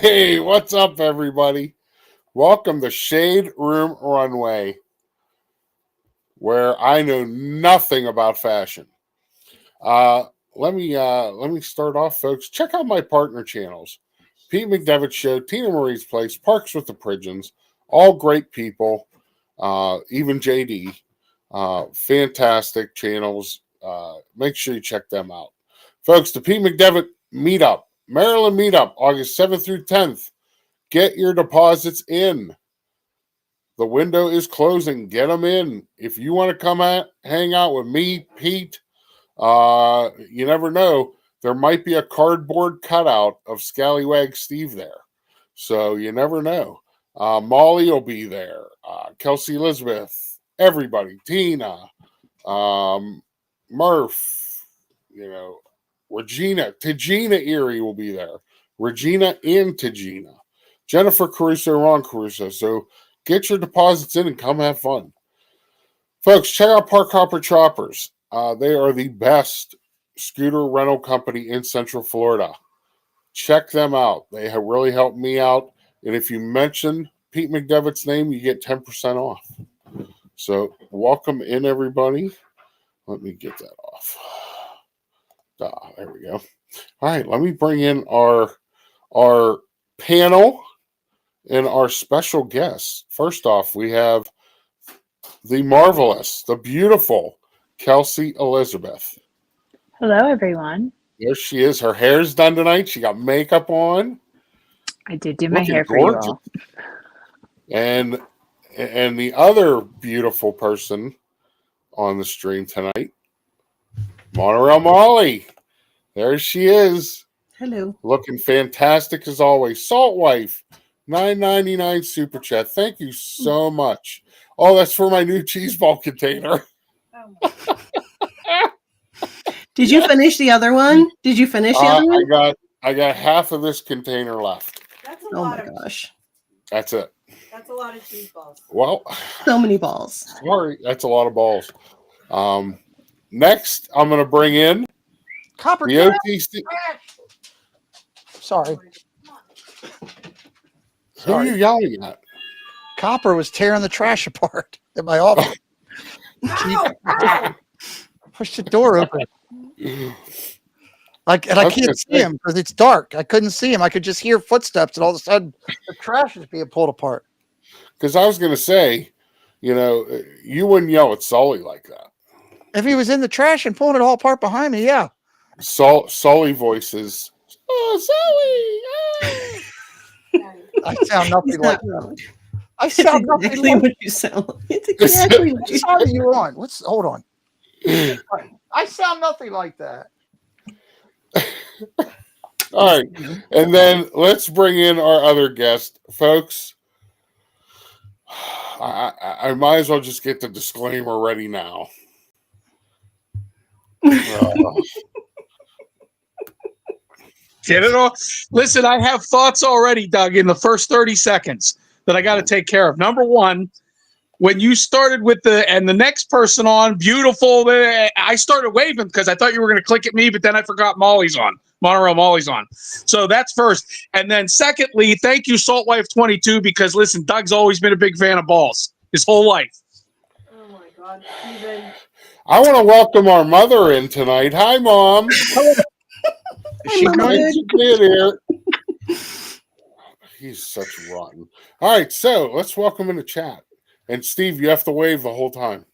Hey, what's up, everybody? Welcome to Shade Room Runway, where I know nothing about fashion. Let me start off, folks. Check out my partner channels: Pete McDevitt Show, Tina Marie's Place, Parks with the Pridgens. All great people. Even JD, fantastic channels. Make sure you check them out, folks. The Pete McDevitt Meetup, Maryland Meetup, August 7th through 10th. Get your deposits in. The window is closing. Get them in. If you want to come hang out with me, Pete, you never know. There might be a cardboard cutout of Scallywag Steve there. So you never know. Molly will be there. Kelsey Elizabeth, everybody, Tina, Murph, Regina, Tajina Erie will be there. Regina and Tajina. Jennifer Caruso, Ron Caruso. So get your deposits in and come have fun. Folks, check out Park Hopper Choppers. They are the best scooter rental company in Central Florida. Check them out. They have really helped me out. And if you mention Pete McDevitt's name, you get 10% off. So welcome in, everybody. Let me get that off. There we go. All right, let me bring in our panel and our special guests. First off, we have the marvelous, the beautiful Kelsey Elizabeth. Hello, everyone. There she is. Her hair's done tonight. She got makeup on. I did do my hair for you all. And the other beautiful person on the stream tonight, Monorail Molly. There she is. Hello. Looking fantastic as always. Salt Wife, $9.99 super chat. Thank you so much. Oh, that's for my new cheese ball container. Did you finish the other one? Did you finish the other one? I got half of this container left. That's a Oh lot my of, gosh. That's it. That's a lot of cheese balls. Well, So many balls. sorry, that's a lot of balls. Next, I'm going to bring in Copper the OTC. Sorry. Who are you yelling at? Copper was tearing the trash apart in my office. Pushed the door open. I can't see him because it's dark. I couldn't see him. I could just hear footsteps, and all of a sudden, the trash is being pulled apart. Because I was going to say, you wouldn't yell at Sully like that. If he was in the trash and pulling it all apart behind me, yeah. Sully voices. Oh, Sully! I sound nothing like that. I It's sound nothing exactly like what you sound like. It's exactly what you What side sound are you on? Hold on. I sound nothing like that. All right. And then let's bring in our other guest. Folks, I might as well just get the disclaimer ready now. Get it off. Listen, I have thoughts already, Doug, in the first 30 seconds that I got to take care of. Number one, when you started with the next person on, beautiful, I started waving because I thought you were going to click at me, but then I forgot Molly's on. Monorail Molly's on. So that's first. And then secondly, thank you, Salt Wife 22, because listen, Doug's always been a big fan of balls his whole life. Oh my God, Steven. I want to welcome our mother in tonight. Hi, Mom. Hi, Mama. Nice to be here. He's such rotten. All right, so let's welcome in the chat. And Steve, you have to wave the whole time.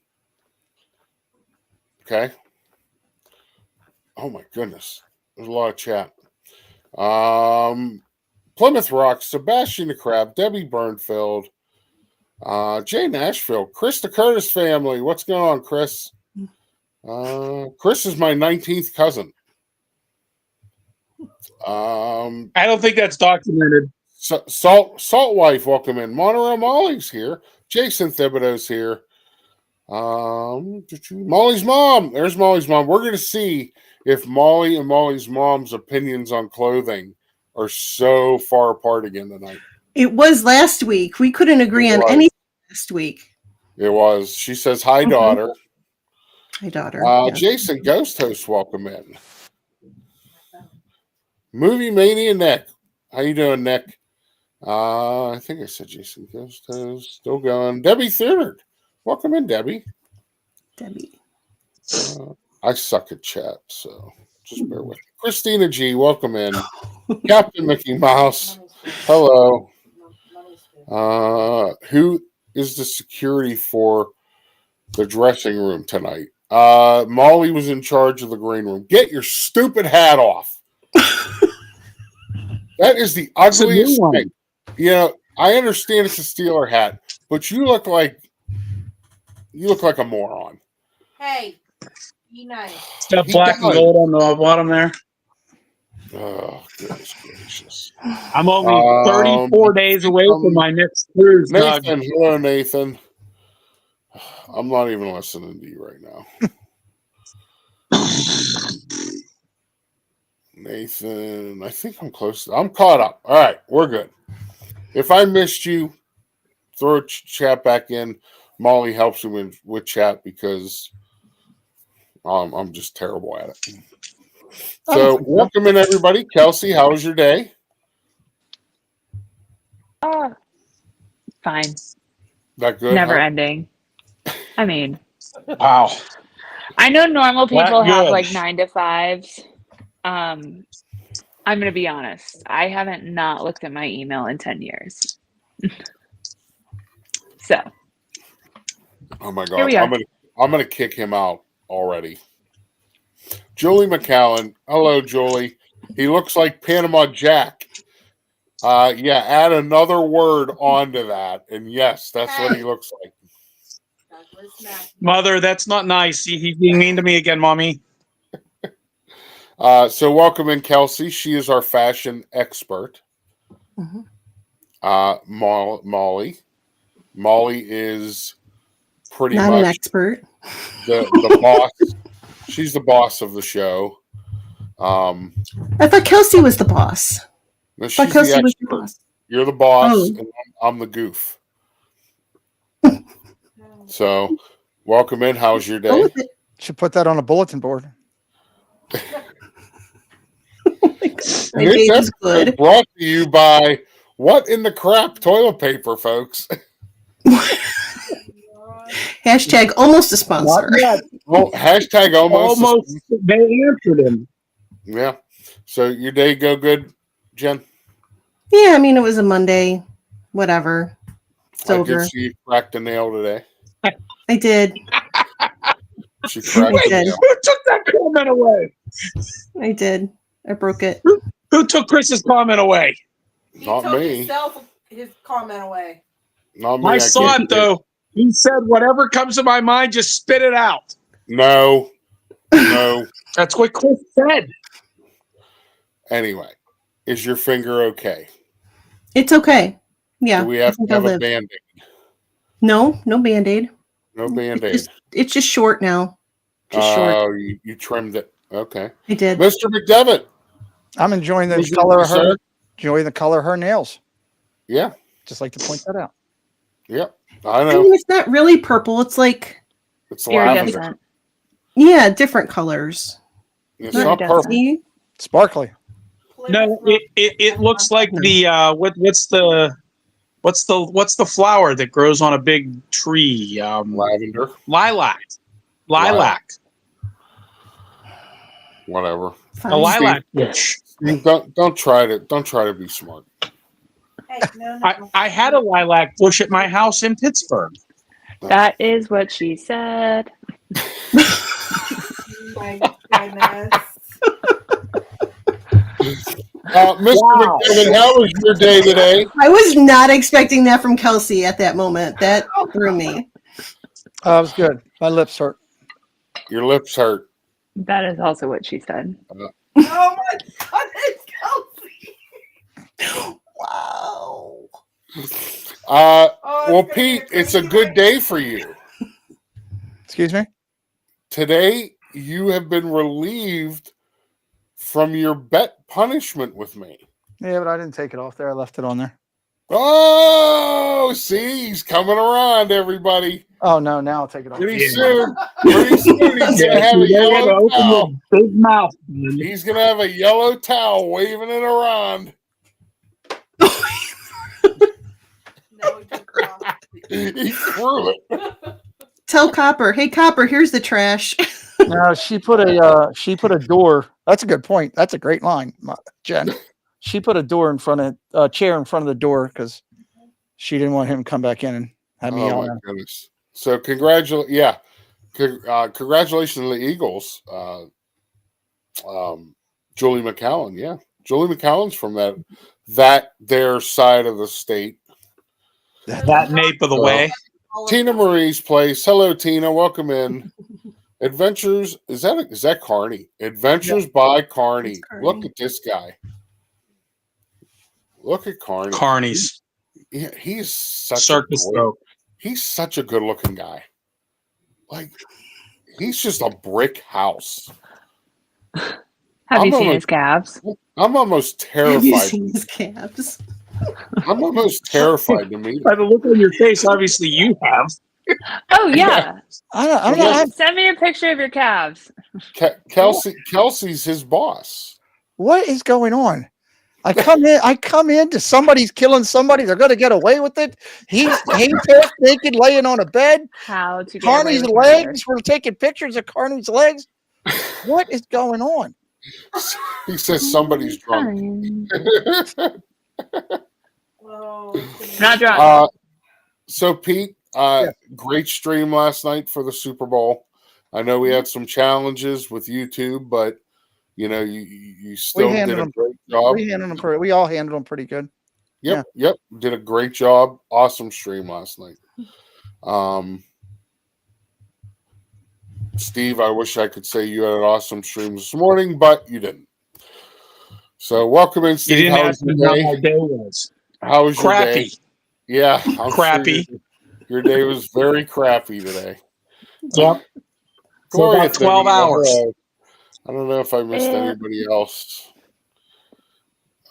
Okay. Oh my goodness. There's a lot of chat. Plymouth Rock, Sebastian the Crab, Debbie Burnfield, Jay Nashville, Chris the Curtis family. What's going on, Chris? Chris is my 19th cousin. I don't think that's documented. Salt Wife, welcome in. Monorail Molly's here. Jason Thibodeau's here. Molly's mom. There's Molly's mom. We're going to see if Molly and Molly's mom's opinions on clothing are so far apart again tonight. It was last week. We couldn't agree on anything last week. It was. She says, hi, daughter. Hi, daughter. Jason Ghost Host, welcome in. Movie Mania Nick. How you doing, Nick? I think I said Jason Ghost Toes. Still going. Debbie Third. Welcome in, Debbie. Debbie. I suck at chat, so just bear with me. Christina G, welcome in. Captain Mickey Mouse. Hello. Who is the security for the dressing room tonight? Molly was in charge of the green room. Get your stupid hat off. That is the ugliest thing. You know, I understand it's a Steeler hat, but you look like a moron. Hey, be nice. Stuff black and gold on the bottom there. Oh, goodness gracious. I'm only 34 days away from my next cruise, Doug. Nathan, hello, Nathan. I'm not even listening to you right now. Nathan, I think I'm close. I'm caught up. All right, we're good. If I missed you, throw chat back in. Molly helps you with chat because I'm just terrible at it. So, welcome in, everybody. Kelsey, how was your day? Fine. That good? Never huh? ending. I mean, Wow. I know normal people That have good. like 9 to 5s. I'm going to be honest. I haven't not looked at my email in 10 years. So. Oh my Here God. we are. I'm gonna kick him out already. Julie McCallan. Hello, Julie. He looks like Panama Jack. Yeah, add another word onto that. And yes, that's what he looks like. Mother, that's not nice. He's being mean to me again, Mommy. So welcome in, Kelsey. She is our fashion expert. Mhm. Molly. Molly is pretty Not much an expert. the boss. She's the boss of the show. I thought Kelsey was the boss. No, I she's thought the Kelsey was the expert. boss. You're the boss, Oh. and I'm the goof. So, welcome in. How's your Go day? with it. Should put that on a bulletin board. My day This was episode good. brought to you by What in the Crap Toilet Paper, folks. Hashtag almost a sponsor. Not yet. Well, hashtag almost. Almost. They answered him. Yeah. So, your day go good, Jen? Yeah, I mean, it was a Monday. Whatever. It's I over. did see you cracked a nail today. I did. She cracked I a did. nail. Who took that comment away? I did. I broke it. Who took Chris's comment away? He Not took me. his comment away. Not me. I saw can't it, do though. He said, whatever comes to my mind, just spit it out. No. That's what Chris said. Anyway, is your finger okay? It's okay. Yeah. Do we have I think to have I'll a live. Band-Aid? No Band-Aid. No Band-Aid. It's just short now. Just short. Oh, you trimmed it. Okay. I did. Mr. McDevitt. I'm enjoying the Who's color your of her. sir? Enjoying the color of her nails. Yeah. Just like to point that out. Yep. I I know. mean, it's not really purple. It's like, It's lavender. Iridescent. yeah, different colors. It's Not not iridescent. purple. See? Sparkly. No, it looks like the what's the flower that grows on a big tree? Lavender. Lilac. Whatever. A Fine. lilac bush. Don't try to be smart. Hey, no. I had a lilac bush at my house in Pittsburgh. That is what she said. My goodness. Mr. Wow. McDevitt, how was your day today? I was not expecting that from Kelsey at that moment. That threw me. It was good. My lips hurt. Your lips hurt. That is also what she said. Oh my goodness, Kelsey. Wow. Well, Pete, it's a good day for you. Excuse me? Today, you have been relieved from your bet punishment with me. Yeah, but I didn't take it off there. I left it on there. Oh, see, he's coming around, everybody. Oh, no. Now I'll take it off. Pretty soon, he's gonna have a yellow towel. Big mouth. He's gonna have a yellow towel waving it around. He threw it. Tell Copper, hey Copper, here's the trash. No, she put a door. That's a good point. That's a great line, Jen. She put a door in front of a chair in front of the door because she didn't want him to come back in and have me Oh yell my at him. goodness! So congratulations to the Eagles, Julie McCallum. Yeah, Julie McCallum's from their side of the state. That nape of the way. Tina Marie's place. Hello, Tina. Welcome in. Adventures. Is that Carney? Adventures by Carney. It's Carney. Look at this guy. Look at Carney. Carnies. He's such Circus folk. he's such a good looking guy. Like he's just a brick house. Have you seen his calves? I'm almost Have you terrified. seen his calves? I'm almost terrified to meet him. By the look on your face, obviously you have. Oh yeah. I'm not. Send me a picture of your calves. Kelsey's his boss. What is going on? I come in to somebody's killing somebody. They're going to get away with it. He's half naked, laying on a bed. How to get away Carney's with murder. legs. We're taking pictures of Carney's legs. What is going on? He says somebody's drunk. Not drunk. So Pete, great stream last night for the Super Bowl. I know we had some challenges with YouTube, but you know you still did a great job. We all handled them pretty good. Yep, did a great job. Awesome stream last night. Steve, I wish I could say you had an awesome stream this morning, but you didn't. So welcome in, Steve. You didn't How ask was me your how day? my day was. How was your Crappy. day? Yeah, I'm Crappy. Sure your day was very crappy today. Yep. For Gloria, about 12 hours. I don't know if I missed anybody else.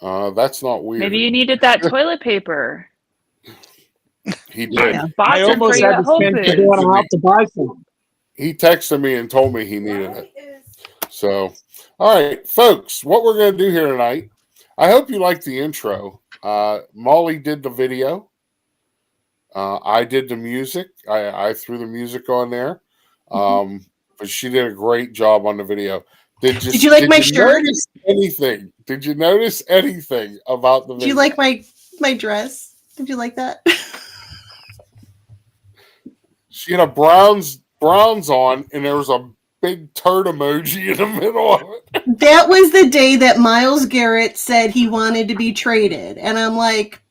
That's not weird. Maybe you needed that toilet paper. He did. I almost had to spend $4 out to buy some. He texted me and told me he needed it. So, all right, folks, what we're going to do here tonight, I hope you like the intro. Molly did the video. I did the music. I threw the music on there. But she did a great job on the video. Did you like my shirt? Did you notice anything about the video? Did you like my dress? Did you like that? She had a Browns on, and there was a big turd emoji in the middle of it. That was the day that Myles Garrett said he wanted to be traded, and I'm like,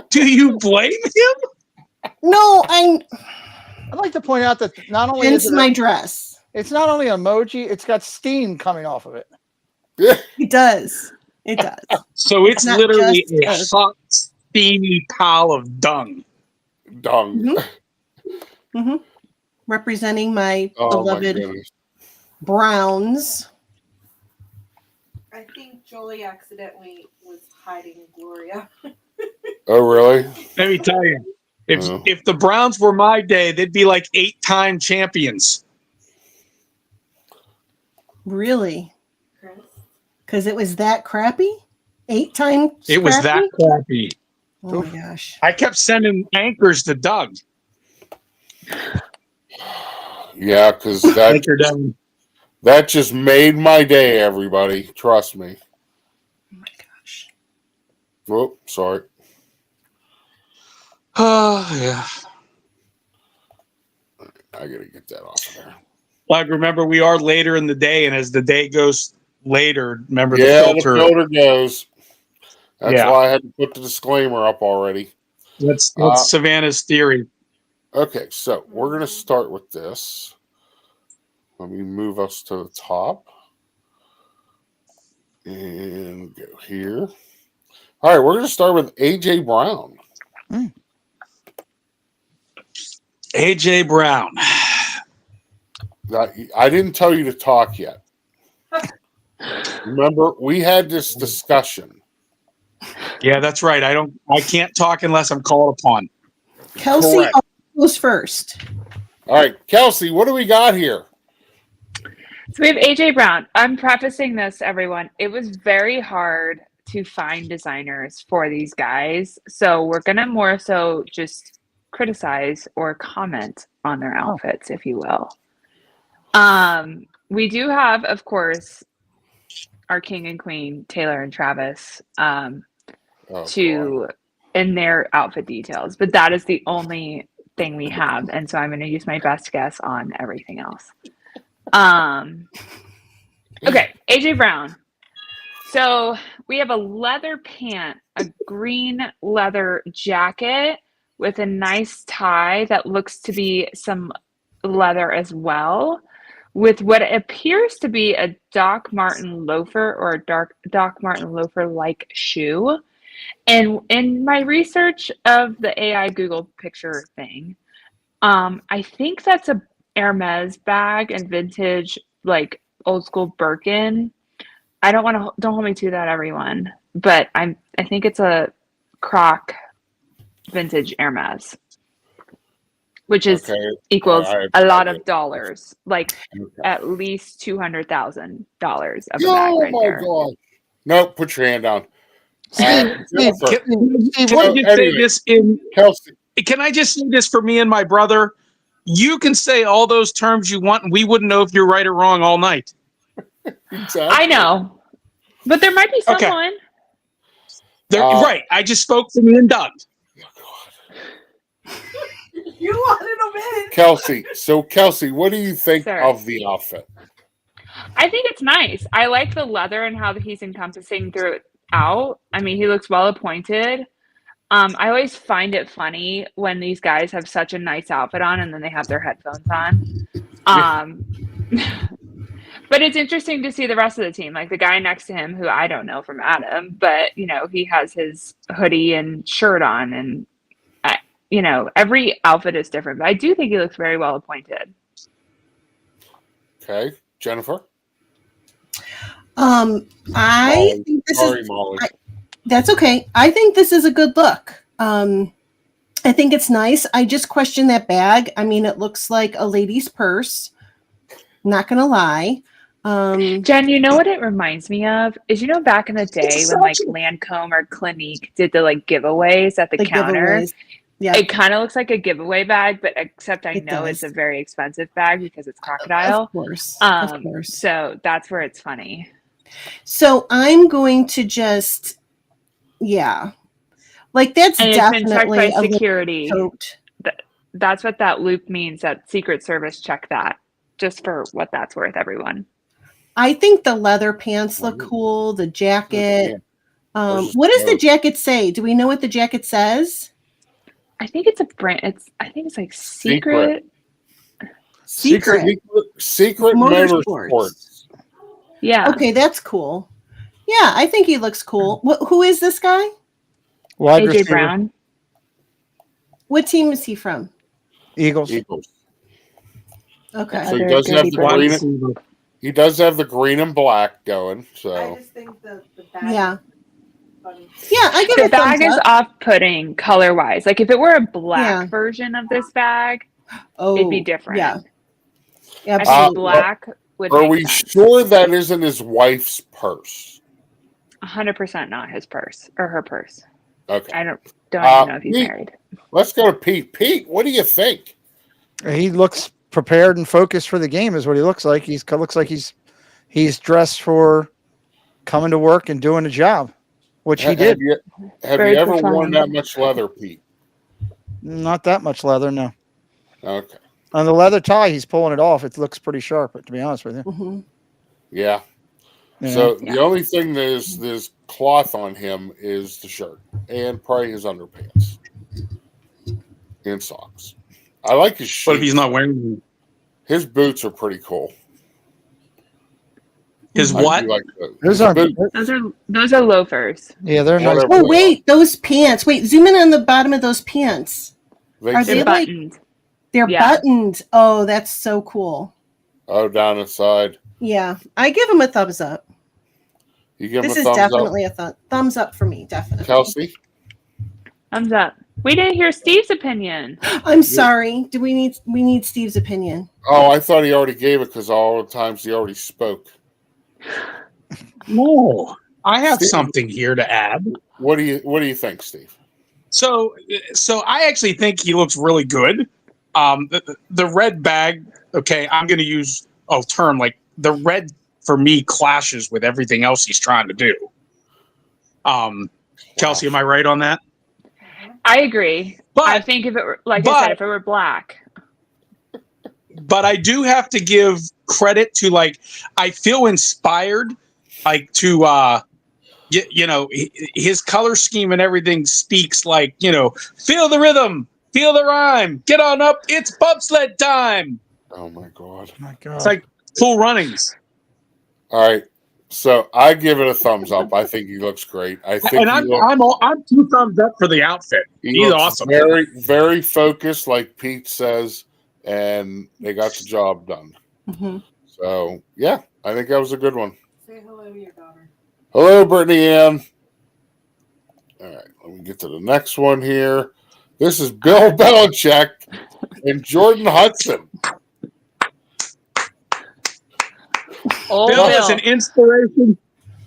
Do you blame him? no, I'd like to point out that not only hence is it my dress. it's not only an emoji, it's got steam coming off of it. Yeah. It does. It does. So it's Not literally just a hot, steamy pile of dung. Dung. Mm-hmm. Representing my Oh my beloved goodness. Browns. I think Jolie accidentally was hiding Gloria. Oh really? Let me tell you, Oh. if the Browns were my day, they'd be like 8-time champions. Really? Chris? Because it was that crappy? 8 times? It was that crappy. Oh my gosh. I kept sending anchors to Doug. Yeah, because Anchor down. that just made my day, everybody. Trust me. Oh my gosh. Oh, sorry. Oh, yeah. I gotta get that off of there. Like, remember, we are later in the day, and as the day goes later, remember Yeah, the filter. the filter goes. That's Yeah. why I had to put the disclaimer up already. That's Savannah's theory. Okay, so we're gonna start with this. Let me move us to the top. And go here. All right, we're gonna start with AJ Brown. A.J. Brown. I didn't tell you to talk yet. Remember, we had this discussion. Yeah, that's right. I can't talk unless I'm called upon. Kelsey Correct. goes first. All right, Kelsey, what do we got here? So we have AJ Brown. I'm prefacing this, everyone. It was very hard to find designers for these guys. So we're going to more so just criticize or comment on their outfits, if you will. We do have, of course, our king and queen, Taylor and Travis, in their outfit details, but that is the only thing we have. And so I'm going to use my best guess on everything else. Okay, AJ Brown. So we have a leather pant, a green leather jacket with a nice tie that looks to be some leather as well, with what appears to be a Doc Marten loafer or a Doc Marten loafer-like shoe. And in my research of the AI Google picture thing, I think that's a Hermes bag and vintage, like old school Birkin. I don't hold me to that, everyone, but I think it's a Croc vintage Hermes, which is equals a lot of dollars, like at least $200,000 of a bag right there. God. No, put your hand down. Can I just say this in Kelsey? Can I just say this for me and my brother? You can say all those terms you want, and we wouldn't know if you're right or wrong all night. Exactly. I know, but there might be someone. Right. I just spoke for me and Doug. You wanted them in. Kelsey. So, Kelsey, what do you think Sir. of the outfit? I think it's nice. I like the leather and how he's encompassing throughout. I mean, he looks well appointed. I always find it funny when these guys have such a nice outfit on and then they have their headphones on. But it's interesting to see the rest of the team, like the guy next to him, who I don't know from Adam, but he has his hoodie and shirt on, and every outfit is different. But I do think he looks very well appointed. Okay, Jennifer. I think this is. Molly. That's okay. I think this is a good look. I think it's nice. I just question that bag. I mean, it looks like a lady's purse. Not gonna lie. Jen, you know what it reminds me of is back in the day when like Lancome or Clinique did the like giveaways at the counter. Giveaways. Yeah, it kind of looks like a giveaway bag, but except I know does. it's a very expensive bag because it's crocodile. Of course. So that's where it's funny. So I'm going to just, like that's And it's been checked definitely by a security. coat. That's what that loop means. That Secret Service checked that, just for what that's worth, everyone. I think the leather pants look cool. The jacket. What does the jacket say? Do we know what the jacket says? I think it's a brand. I think it's like Secret Motorsports. Yeah. Okay, that's cool. Yeah, I think he looks cool. Who is this guy? AJ Brown. What team is he from? Eagles. Okay. So he does have the green. He does have the green and black going. So I just think the bag. Yeah. Funny. Yeah, I give The it bag thumbs is up. off-putting color-wise. Like if it were a black version of this bag, it'd be different. Yeah. I Absolutely. think black would are make we sense. sure that isn't his wife's purse? 100% not his purse or her purse. Okay. I don't even know if he's Pete, married. Let's go to Pete. Pete, what do you think? He looks prepared and focused for the game is what he looks like. He looks like he's dressed for coming to work and doing a job, which he did. Have you ever worn that much leather, Pete? Not that much leather, no. Okay. On the leather tie, he's pulling it off. It looks pretty sharp, to be honest with you. Mm-hmm. Yeah. So the only thing there's cloth on him is the shirt and probably his underpants and socks. I like his shoes. But if he's not wearing them? His boots are pretty cool. His what? Like Those are loafers. Yeah, they're nice. Oh wait, those pants. Wait, zoom in on the bottom of those pants. Are they like buttoned? They're buttoned. Oh, that's so cool. Oh, down inside. Yeah, I give him a thumbs up. You give him this a is thumbs definitely up? a thumbs up for me, definitely. Kelsey? Thumbs up. We didn't hear Steve's opinion. I'm sorry. We need Steve's opinion. Oh, I thought he already gave it because all the times he already spoke. No. I have Steve. something here to add. What do you think, Steve? So I actually think he looks really good. The red bag. Okay, I'm going to use a term like the red for me clashes with everything else he's trying to do. Kelsey, am I right on that? I agree. But I think if it were, like I said, if it were black. But I do have to give credit to, like, I feel inspired, like, to his color scheme and everything speaks like, feel the rhythm, feel the rhyme, get on up, it's bobsled time. Oh my god! It's like Cool Runnings. All right, so I give it a thumbs up. I think he looks great. I think I'm 2 thumbs up for the outfit. He's awesome. Very, very focused, like Pete says, and they got the job done. Mm-hmm. So yeah, I think that was a good one. Say hello to your daughter. Hello, Brittany Ann. All right, let me get to the next one here. This is Bill Belichick and Jordan Hudson. Bill is an inspiration.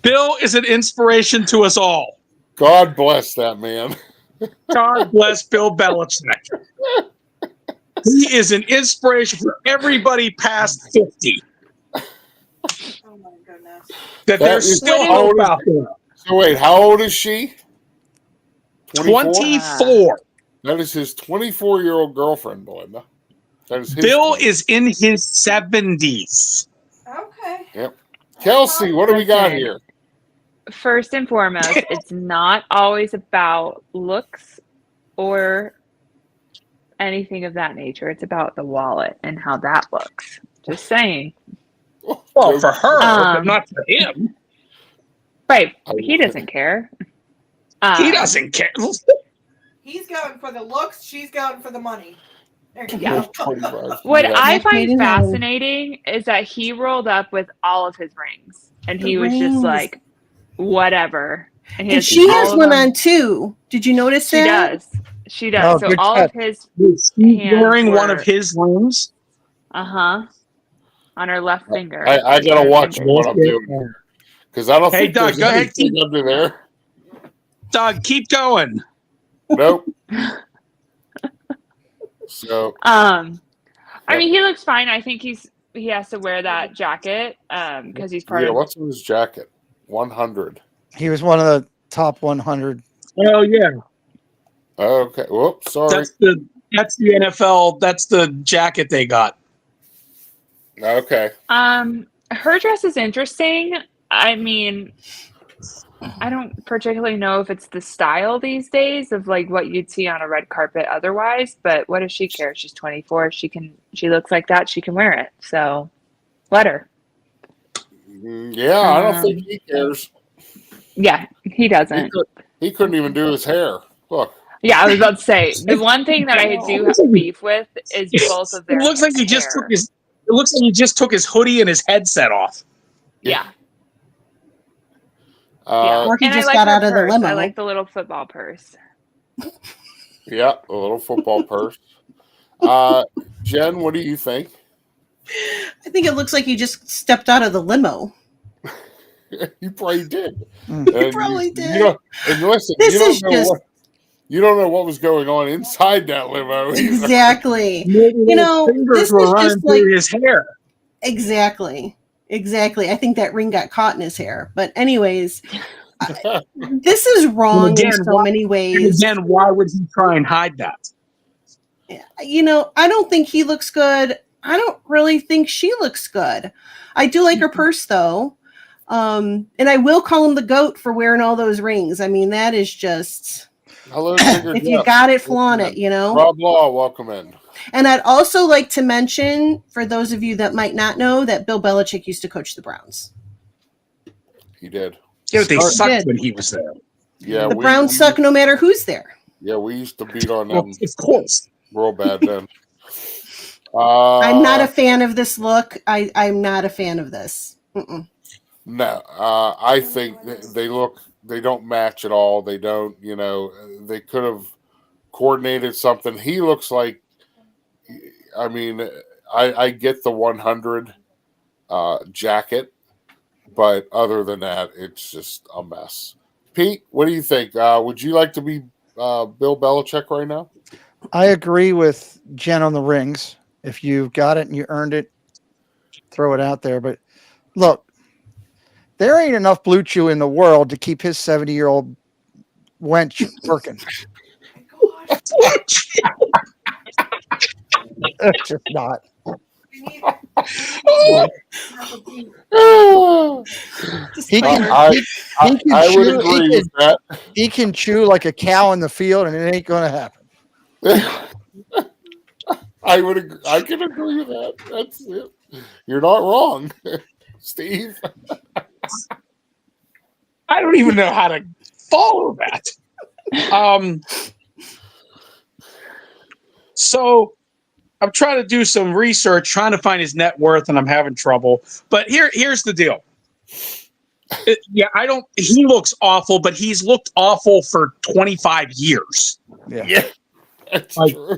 Bill is an inspiration to us all. God bless that man. God bless Bill Belichick. He is an inspiration for everybody past 50. Oh my goodness. That there's still how hope out there. So wait, how old is she? 24. That is his 24-year-old girlfriend, Belinda. That is his Bill girlfriend. is in his 70s. Okay. Yep. Kelsey, what do we got here? First and foremost, it's not always about looks or anything of that nature. It's about the wallet and how that looks. Just saying. Well, for her, but Um, not for him. Right. He doesn't care. He doesn't care. He's going for the looks. She's going for the money. There you Yeah. go. 25. What Yeah. I Made find in heaven. fascinating is that he rolled up with all of his rings, and he The was rings. just like, whatever. he And has she all has of one them. on too. Did you notice She that? does. She does. Oh, So good all catch. of his, He's wearing one of his rings. on her left finger. I gotta Her watch finger. what I'm doing here because I don't Hey, think Doug, there's go ahead. anything under there. Doug, keep going. Nope. So I mean, he looks fine. I think he has to wear that jacket because he's part yeah, of. what's in his jacket? 100. He was one of the top 100. Oh, yeah. Okay. Whoops. Sorry. That's the NFL. That's the jacket they got. Okay. Her dress is interesting. I mean, I don't particularly know if it's the style these days of like what you'd see on a red carpet otherwise, but what does she care? She's 24. She looks like that. She can wear it. So let her. Yeah, I don't think he cares. Yeah, he doesn't. He couldn't even do his hair. Look. Yeah, I was about to say the one thing that I do have beef with is both of It their looks like he just took his. It looks like he just took his hoodie and his headset off. Yeah. Or he And just I like got her out of the purse. limo. I like the little football purse. Yeah, a little football purse. Jen, what do you think? I think it looks like he just stepped out of the limo. You probably did. He probably did. And listen, This you don't is know just- you don't know what was going on inside that limo. either. Exactly. Maybe You know, his fingers this were is running just like through his hair. exactly. I think that ring got caught in his hair. But anyways, this is wrong in so many And ways. again, why would he try and hide that? You know, I don't think he looks good. I don't really think she looks good. I do like her purse though. And I will call him the GOAT for wearing all those rings. I mean, that is just Hello, Trigger if you Jeff. got it, flaunt it, you know. Rob Law, welcome in. And I'd also like to mention, for those of you that might not know, that Bill Belichick used to coach the Browns. He did. Yeah, they He sucked did. when he was there. Yeah, The Browns suck no matter who's there. Yeah, we used to beat on Well, them of course. real bad then. I'm not a fan of this look. I'm not a fan of this. Mm-mm. No, I think they don't match at all. They don't, they could have coordinated something. He looks like, I mean, I get the 100 jacket, But other than that, it's just a mess. Pete, what do you think? Would you like to be Bill Belichick right now? I agree with Jen on the rings. If you've got it and you earned it, throw it out there. But look, there ain't enough Blue Chew in the world to keep his 70-year-old wench working. It's just not. He would agree with that. He can chew like a cow in the field, and it ain't going to happen. I can agree with that. That's it. You're not wrong, Steve. I don't even know how to follow that. So I'm trying to do some research, trying to find his net worth, and I'm having trouble. But here's the deal. He looks awful, but he's looked awful for 25 years. Yeah, that's true.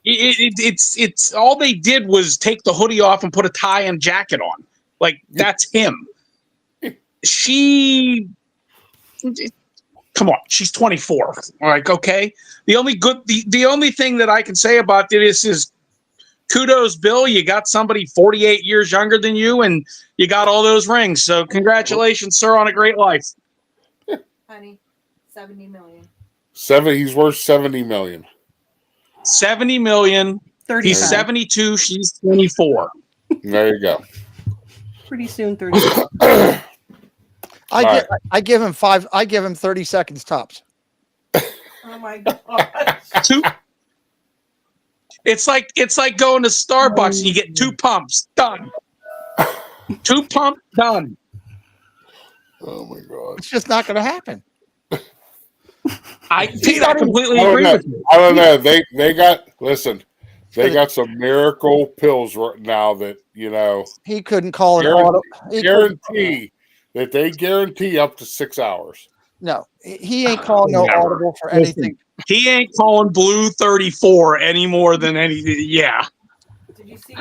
It's all they did was take the hoodie off and put a tie and jacket on. Like, that's him. Come on, she's 24. All right, okay. The only thing that I can say about this is kudos, Bill. You got somebody 48 years younger than you, and you got all those rings. So congratulations, sir, on a great life. Honey, 70 million. He's worth 70 million. 70 million. 35. He's 72. She's 24. There you go. Pretty soon, 30. I give him 30 seconds tops. Oh my god. It's like going to Starbucks and you get 2 pumps. Done. 2 pumps, done. Oh my god. It's just not going to happen. I completely agree with you. I don't know. They got some miracle pills right now that, He couldn't call an auto. They guarantee up to 6 hours. No, he ain't calling no audible for anything. He ain't calling Blue 34 any more than anything. Yeah. Did you see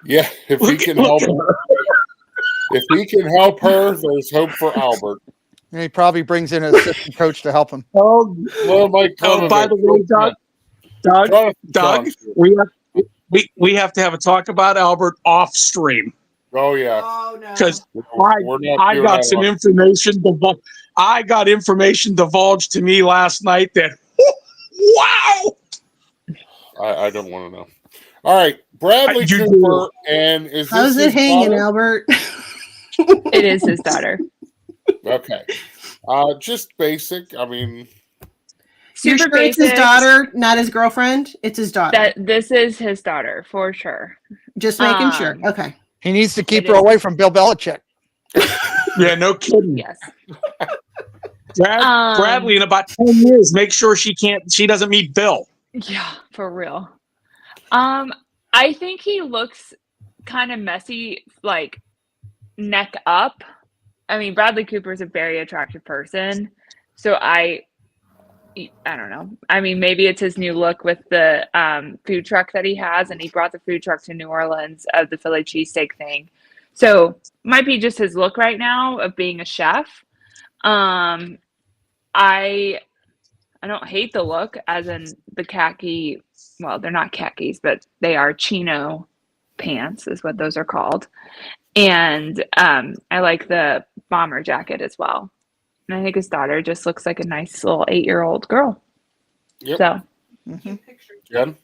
Yeah, if he can help her, there's hope for Albert. And he probably brings in an assistant coach to help him. By the way, Doug, we have to have a talk about Albert off stream. Oh yeah. Oh no. Because I got some information. I got information divulged to me last night that wow. I don't want to know. All right, Bradley Cooper, and is how's this it hanging, daughter? Albert? It is his daughter. Okay. Just basic. I mean, You're sure it's his daughter, not his girlfriend? It's his daughter. This is his daughter for sure. Just making sure. Okay. He needs to keep her away from Bill Belichick. Yeah, no kidding. Yes. Bradley, in about 10 years, make sure she doesn't meet Bill. Yeah, for real. I think he looks kind of messy, like neck up. I mean, Bradley Cooper is a very attractive person, so I don't know. I mean, maybe it's his new look with the food truck that he has, and he brought the food truck to New Orleans of the Philly cheesesteak thing. So might be just his look right now of being a chef. I don't hate the look, as in the khaki. Well, they're not khakis, but they are chino pants is what those are called. And I like the bomber jacket as well. And I think his daughter just looks like a nice little 8-year-old girl. Yep. So, Jen?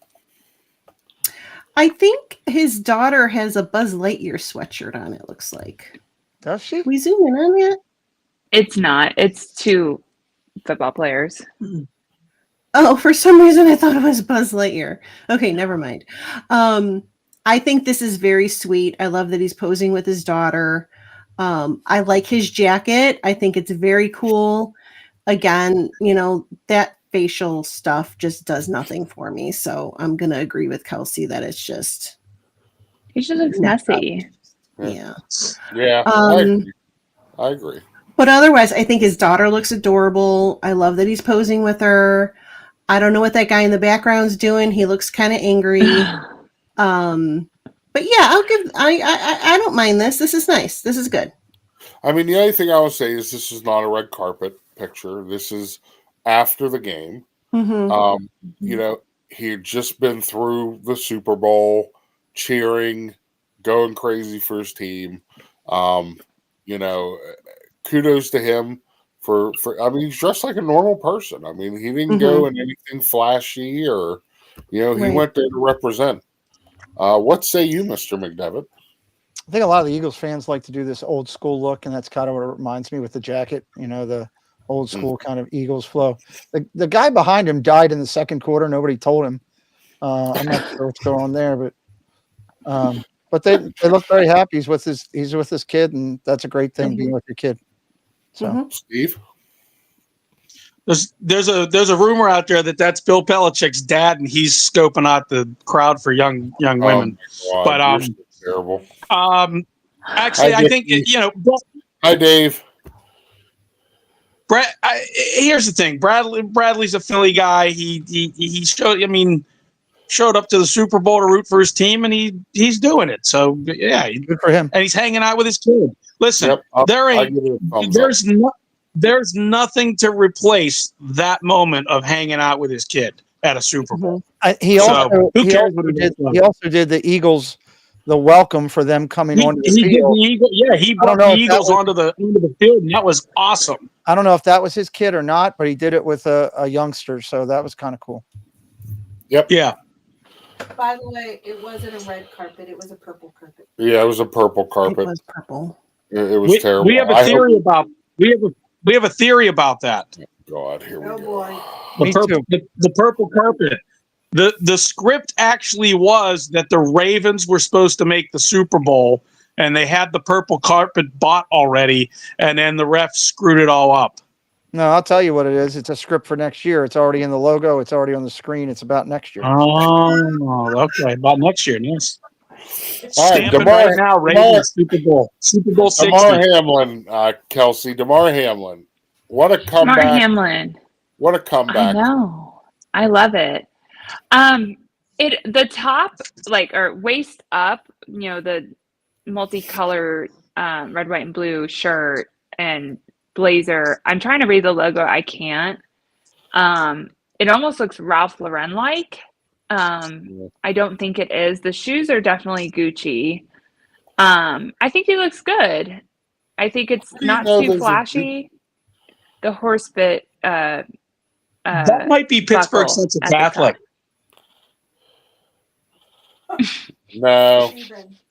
I think his daughter has a Buzz Lightyear sweatshirt on, it looks like. Does she? We zoom in on that? it's not. It's 2 football players. Oh, for some reason I thought it was Buzz Lightyear. Okay, never mind. I think this is very sweet. I love that he's posing with his daughter. I like his jacket. I think it's very cool. Again, that facial stuff just does nothing for me. So I'm going to agree with Kelsey that it's just... He just looks messy. Yeah. Yeah, I agree. But otherwise, I think his daughter looks adorable. I love that he's posing with her. I don't know what that guy in the background's doing. He looks kind of angry. But yeah, I'll give. I don't mind this. This is nice. This is good. I mean, the only thing I will say is this is not a red carpet picture. This is after the game. Mm-hmm. You know, he had just been through the Super Bowl, cheering, going crazy for his team. You know, kudos to him for. I mean, he's dressed like a normal person. I mean, he didn't go in anything flashy or, you know, he Right. went there to represent. What say you, Mr. McDevitt? I think a lot of the Eagles fans like to do this old school look, and that's kind of what it reminds me with the jacket. You know, the old school kind of Eagles flow. The guy behind him died in the second quarter. Nobody told him. I'm not sure what's going on there, but they look very happy. He's with his kid, and that's a great thing, being with your kid. So, Steve? There's a rumor out there that that's Bill Belichick's dad, and he's scoping out the crowd for young women. But you're so terrible. Actually, I think Hi, Dave. Here's the thing. Bradley's a Philly guy. He showed up to the Super Bowl to root for his team, and he's doing it. So yeah, good for him. And he's hanging out with his kid. Listen, there's nothing to replace that moment of hanging out with his kid at a Super Bowl. He also did the Eagles, the welcome for them coming onto the field. He brought the Eagles onto the field, and that was awesome. I don't know if that was his kid or not, but he did it with a youngster, so that was kind of cool. Yep. Yeah. By the way, it wasn't a red carpet; it was a purple carpet. Yeah, it was a purple carpet. It was purple. It was terrible. We have a theory about we have a theory about that. God, here we go. Boy. The purple carpet. The script actually was that the Ravens were supposed to make the Super Bowl, and they had the purple carpet bought already, and then the refs screwed it all up. No, I'll tell you what it is. It's a script for next year. It's already in the logo. It's already on the screen. It's about next year. Oh, okay. About next year, yes. All right, Stamping right now, Ravens Super Bowl 60. DeMar Hamlin, Kelsey, DeMar Hamlin. What a comeback! DeMar Hamlin. What a comeback! I know. I love it. The top, or waist up, the multicolored red, white, and blue shirt and blazer. I'm trying to read the logo. I can't. It almost looks Ralph Lauren like. I don't think it is. The shoes are definitely Gucci. I think he looks good. I think it's not too flashy. The horse bit. That might be Pittsburgh's sense of Catholic. No.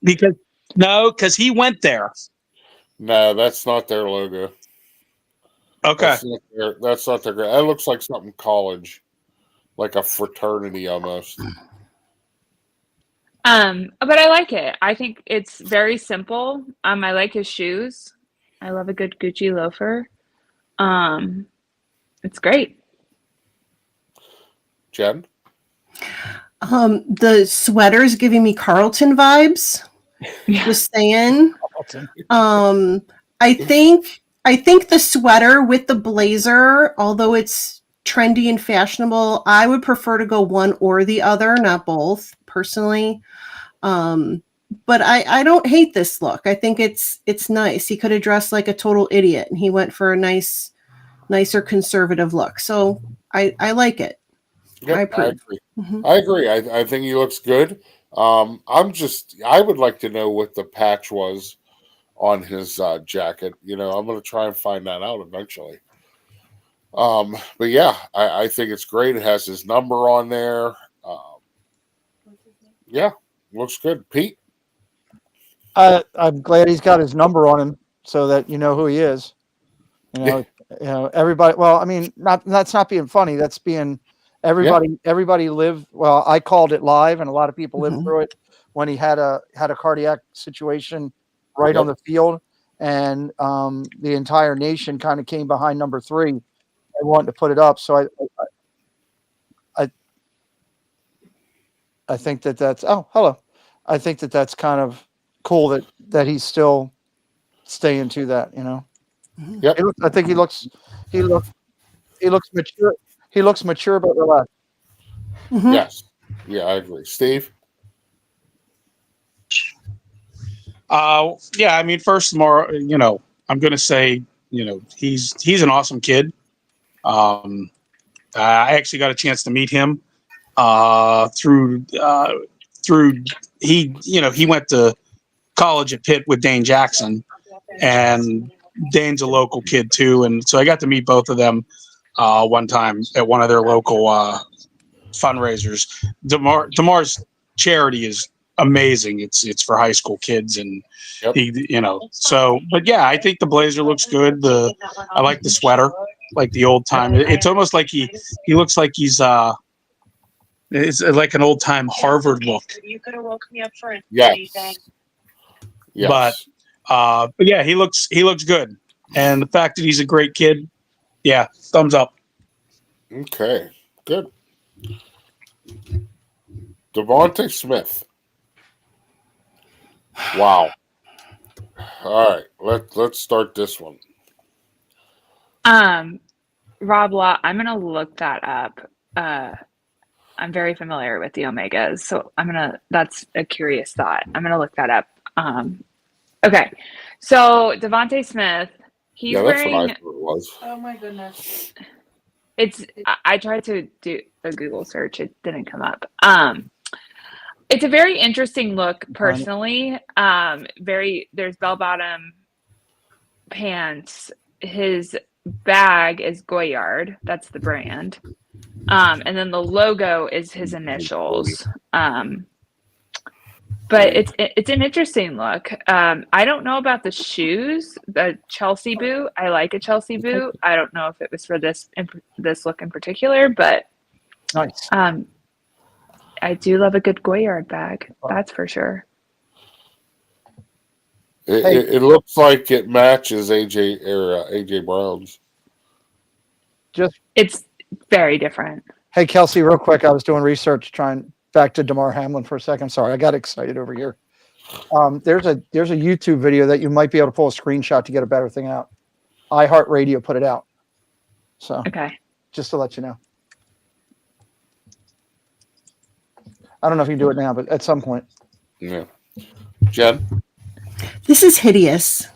Because he went there. No, that's not their logo. Okay. That's not their. That looks like something college, like a fraternity almost. But I like it. I think it's very simple. I like his shoes. I love a good Gucci loafer. It's great. Jen? The sweater's giving me Carlton vibes. Just saying. I think the sweater with the blazer, although it's trendy and fashionable, I would prefer to go one or the other, not both, personally. But I don't hate this look. I think it's nice. He could have dressed like a total idiot, and he went for a nicer conservative look. So I like it. Yep, I approve. I agree. I think he looks good. I would like to know what the patch was on his jacket. I'm going to try and find that out eventually. But yeah, I think it's great. It has his number on there. Yeah, looks good. Pete? I'm glad he's got his number on him so that you know who he is. Everybody. Well, I mean, that's not being funny. That's being everybody lived. Well, I called it live, and a lot of people lived through it when he had a cardiac situation right on the field, and the entire nation kind of came behind number 3 and wanted to put it up. So I think that's hello. I think that's kind of cool that he's still staying to that. Yep. I think he looks mature. He looks mature but relaxed. Yes. Yeah, I agree. Steve? Yeah, I mean, first tomorrow, I'm going to say, he's an awesome kid. I actually got a chance to meet him through he went to college at Pitt with Dane Jackson, and Dane's a local kid too, and so I got to meet both of them one time at one of their local fundraisers. Damar's charity is amazing. It's for high school kids, and Yep. but yeah, I think the blazer looks good. I like the sweater, like the old time. It's almost like he looks like he's it's like an old time Harvard look. You could have woke me up for it. Yes. Yes. But yeah, he looks good, and the fact that he's a great kid, yeah, thumbs up. Okay. Good. Devontae Smith. Wow. All right. Let's start this one. Rob Law, I'm gonna look that up. I'm very familiar with the Omegas, so that's a curious thought. I'm gonna look that up. Okay. So Devontae Smith, he's That's wearing what I thought it was. Oh my goodness. I tried to do a Google search, it didn't come up. It's a very interesting look personally. There's bell bottom pants. His bag is Goyard, that's the brand. And then the logo is his initials. But it's an interesting look. I don't know about the shoes, the Chelsea boot. I like a Chelsea boot. I don't know if it was for this look in particular, but Nice. I do love a good Goyard bag. That's for sure. It looks like it matches AJ Brown's. It's very different. Hey, Kelsey, real quick. I was doing research trying back to Damar Hamlin for a second. Sorry, I got excited over here. There's a YouTube video that you might be able to pull a screenshot to get a better thing out. iHeartRadio put it out. So Okay. just to let you know. I don't know if you can do it now, but at some point. Yeah. Jen? This is hideous.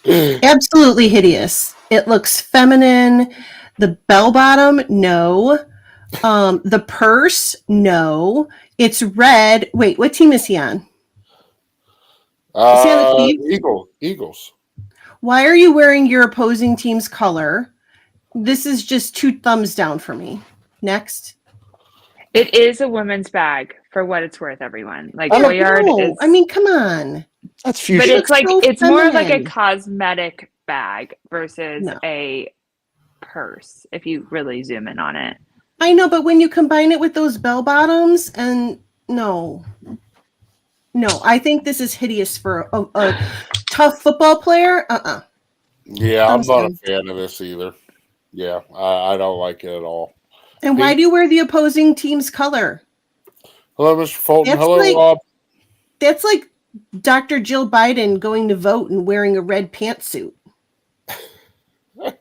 Absolutely hideous. It looks feminine. The bell bottom, no. The purse, no. It's red. Wait, what team is he on? Is he on the team? Eagles. Why are you wearing your opposing team's color? This is just 2 thumbs down for me. Next. It is a women's bag for what it's worth, everyone. Like Oh, Goyard no. is. I mean, come on. That's but future. it's like so it's more of like a feminine. cosmetic bag versus No. a purse. If you really zoom in on it. I know, but when you combine it with those bell bottoms, and no, I think this is hideous for a tough football player. Yeah, I'm Thumbs not a down. fan of this either. Yeah, I don't like it at all. And why do you wear the opposing team's color? Hello, Mr. Fulton. That's Hello, like- Rob. That's like Dr. Jill Biden going to vote and wearing a red pantsuit.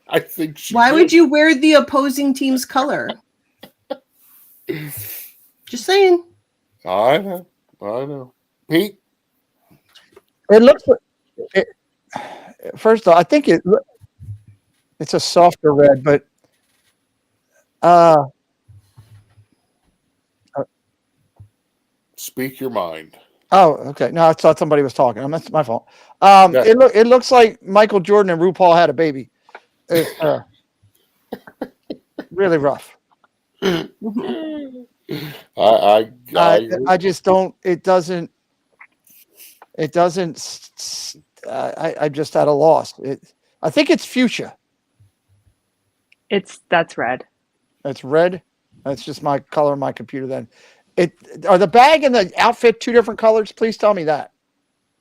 I think she Why did. would you wear the opposing team's color? Just saying. I know. Pete? It looks like first off, I think it's a softer red, but Speak your mind. oh, okay. No, I thought somebody was talking. That's my fault. Yeah. It looks like Michael Jordan and RuPaul had a baby. It's really rough. I I just don't. It doesn't. I'm just at a loss. I think it's fuchsia. That's red. It's red. That's just my color on my computer. Then, are the bag and the outfit 2 different colors? Please tell me that.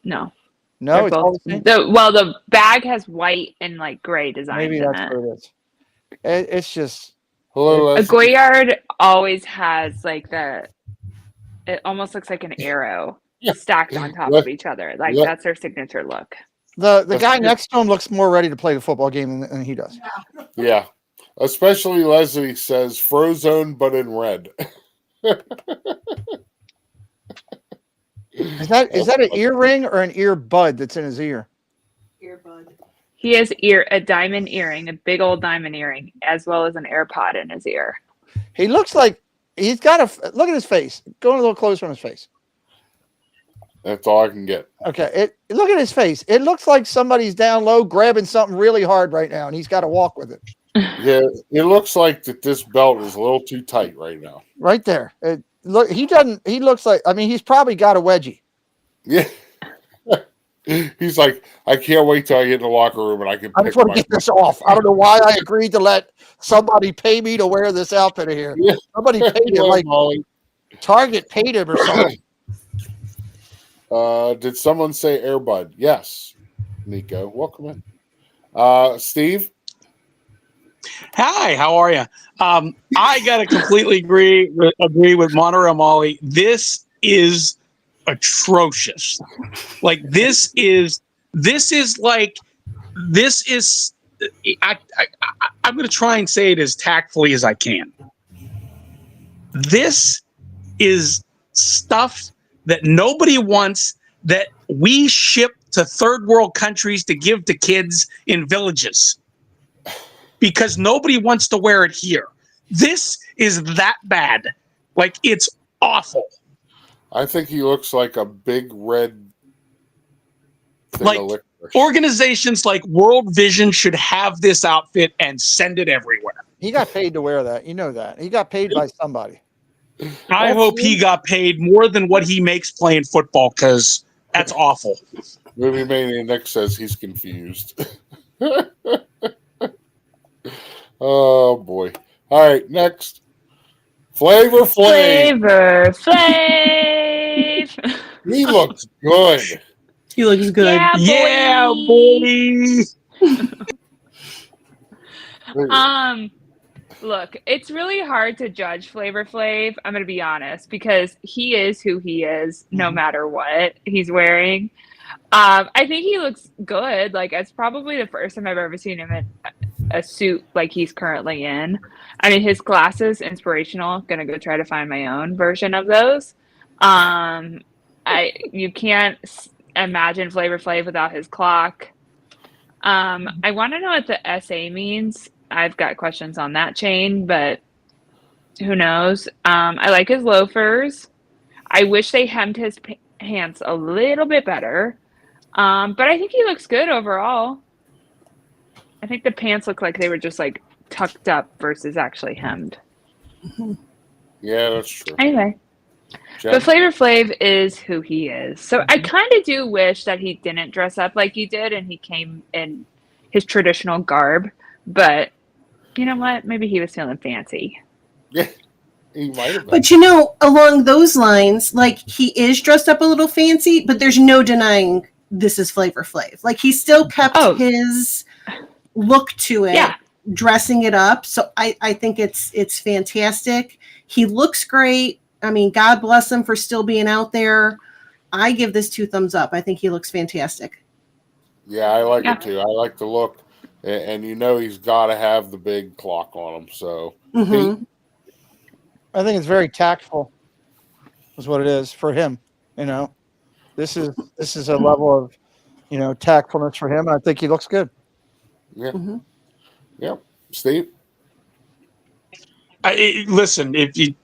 No. No, They're it's all the same. the bag has white and like gray designs Maybe in that's it. what it is. It's just. Hello, A Leslie. Goyard always has like it almost looks like an arrow Yeah. stacked on top Yeah. of each other. Like Yeah. that's their signature look. The That's guy good. next to him looks more ready to play the football game than he does. Yeah. Especially Leslie says Frozone, but in red. Is that an earring or an earbud that's in his ear? Earbud. He has a diamond earring, a big old diamond earring, as well as an AirPod in his ear. He looks like he's got a look at his face. Go a little closer on his face. That's all I can get. Okay, look at his face. It looks like somebody's down low grabbing something really hard right now, and he's got to walk with it. Yeah, it looks like that this belt is a little too tight right now. Right there. Look, he doesn't. He looks like. I mean, he's probably got a wedgie. Yeah. He's like, I can't wait till I get in the locker room and I can I pick just want to my get this off. I don't know why I agreed to let somebody pay me to wear this outfit here. Yeah. Somebody paid him, Well, like Molly. Target paid him or something. Did someone say Airbud? Yes. Nico, welcome in. Steve? Hi, how are you? I gotta completely agree with Monterey Molly. This is atrocious. Like this is. I'm going to try and say it as tactfully as I can. This is stuff that nobody wants, that we ship to third world countries to give to kids in villages because nobody wants to wear it here. This is that bad. Like, it's awful. I think he looks like a big red thing Like, of licorice. organizations like World Vision should have this outfit and send it everywhere. He got paid to wear that. You know that. He got paid by somebody. I hope he got paid more than what he makes playing football, because that's awful. Movie Mania Nick says he's confused. Oh boy. All right, next. Flavor Flav. Flavor Flav. He looks good. He looks good. Yeah, Yeah, boy. Look, it's really hard to judge Flavor Flav. I'm going to be honest, because he is who he is, no matter what he's wearing. I think he looks good. Like, it's probably the first time I've ever seen him in a suit like he's currently in. I mean, his glasses, inspirational. Gonna go try to find my own version of those. You can't imagine Flavor Flav without his clock. I want to know what the SA means. I've got questions on that chain, but who knows? I like his loafers. I wish they hemmed his pants a little bit better. But I think he looks good overall. I think the pants look like they were just like tucked up versus actually hemmed. Yeah, that's true. Anyway, Jen? but Flavor Flav is who he is. So I kind of do wish that he didn't dress up like he did and he came in his traditional garb. But you know what? Maybe he was feeling fancy. Yeah, he might have been. But you know, along those lines, like, he is dressed up a little fancy, but there's no denying this is Flavor Flav. Like, he still kept his look to it, dressing it up. So I think it's fantastic. He looks great. I mean, God bless him for still being out there. I give this 2 thumbs up. I think he looks fantastic. Yeah, I like it too. I like the look. And you know he's got to have the big clock on him. So I think it's very tactful, is what it is for him. You know, this is a level of, you know, tactfulness for him, and I think he looks good. Yeah. Yep. Steve? Listen, if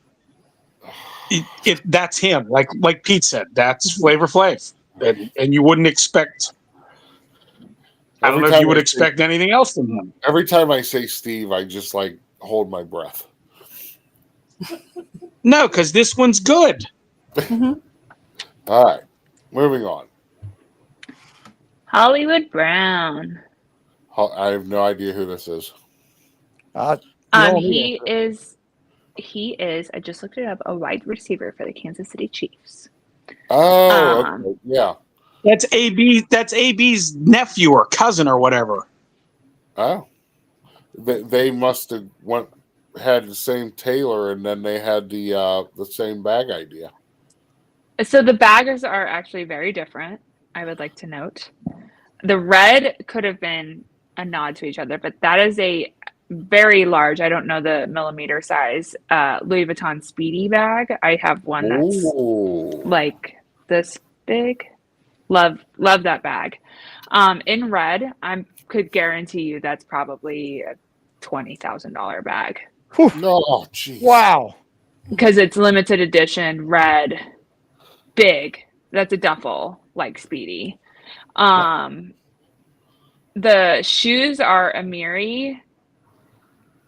that's him, like Pete said, that's Flavor Flav, and you wouldn't expect. I don't know if you would expect anything else from him. Every time I say Steve, I just like hold my breath. No, because this one's good. All right, moving on. Hollywood Brown. I have no idea who this is. He is. I just looked it up. A wide receiver for the Kansas City Chiefs. Oh, okay. Yeah. That's AB. That's AB's nephew or cousin or whatever. Oh, they must have had the same tailor, and then they had the same bag idea. So the bags are actually very different. I would like to note, the red could have been a nod to each other, but that is a very large. I don't know the millimeter size. Louis Vuitton Speedy bag. I have one that's like this big. Love that bag. In red, I could guarantee you that's probably a $20,000 bag No, jeez. Wow. because it's limited edition red, big. That's a duffel like Speedy. The shoes are Amiri.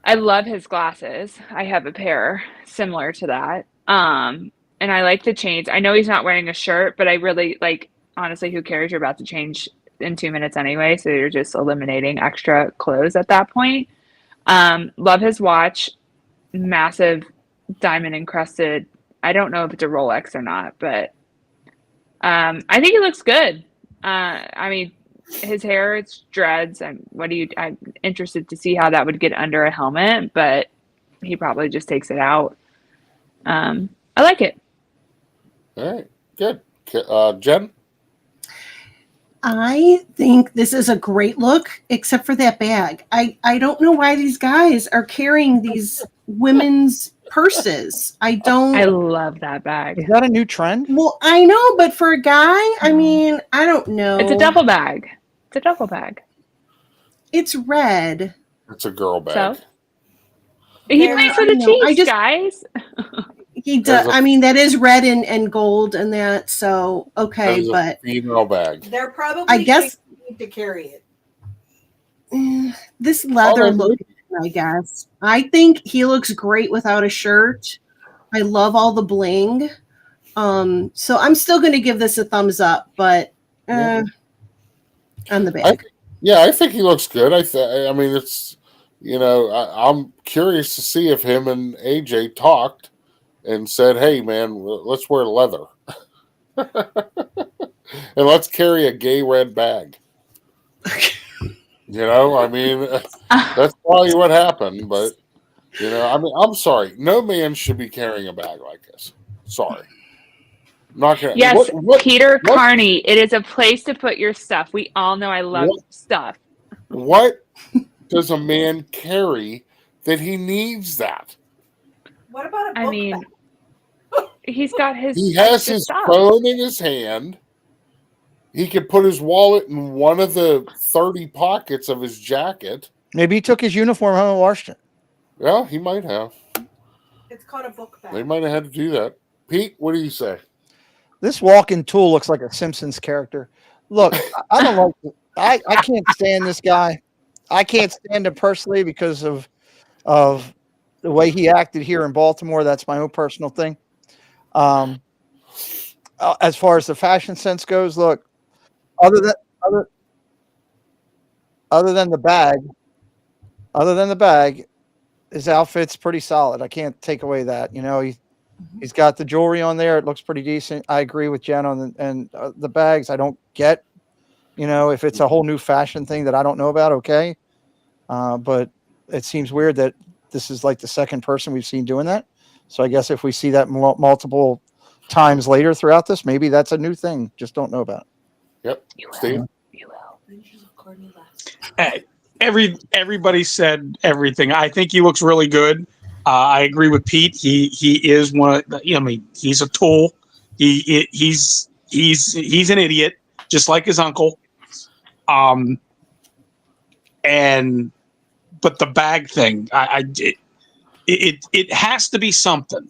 I love his glasses. I have a pair similar to that. And I like the chains. I know he's not wearing a shirt, but I really like, honestly, who cares? You're about to change in 2 minutes anyway. So you're just eliminating extra clothes at that point. Love his watch. Massive diamond encrusted. I don't know if it's a Rolex or not, but I think he looks good. I mean, his hair, it's dreads. I'm interested to see how that would get under a helmet, but he probably just takes it out. I like it. All right, good. Jen? I think this is a great look, except for that bag. I don't know why these guys are carrying these women's purses. I love that bag. Is that a new trend? Well, I know, but for a guy, I mean, I don't know. It's a duffel bag. It's a duffel bag. It's red. It's a girl bag. So he plays for the Chiefs, guys. He does. I mean, that is red and gold and that. So okay, That is but a female bag. They're probably I guess need to carry it. This leather Oh, look, I guess. I think he looks great without a shirt. I love all the bling. So I'm still going to give this a thumbs up, but on the bag. I think he looks good. I mean, it's, I'm curious to see if him and AJ talked and said, "Hey, man, let's wear leather, and let's carry a gay red bag." I mean, that's probably what happened. But I mean, I'm sorry. No man should be carrying a bag like this. Sorry. Not gonna. Yes, Peter Carney. It is a place to put your stuff. We all know I love stuff. What does a man carry that he needs that? What about a book bag? He's got his. He has his stuff. phone in his hand. He could put his wallet in one of the 30 pockets of his jacket. Maybe he took his uniform home and washed it. Yeah, he might have. It's called a book bag. They might have had to do that. Pete, what do you say? This walking tool looks like a Simpsons character. Look, I don't like. I can't stand this guy. I can't stand him personally because of the way he acted here in Baltimore. That's my own personal thing. As far as the fashion sense goes, look, other than the bag, his outfit's pretty solid. I can't take away that. He's got the jewelry on there. It looks pretty decent. I agree with Jen on the bags. I don't get, if it's a whole new fashion thing that I don't know about. Okay. But it seems weird that this is like the second person we've seen doing that. So I guess if we see that multiple times later throughout this, maybe that's a new thing. Just don't know about it. Yep. Steve? You will. Everybody said everything. I think he looks really good. I agree with Pete. He is one of the, I mean, he's a tool. He's an idiot, just like his uncle. But the bag thing, it has to be something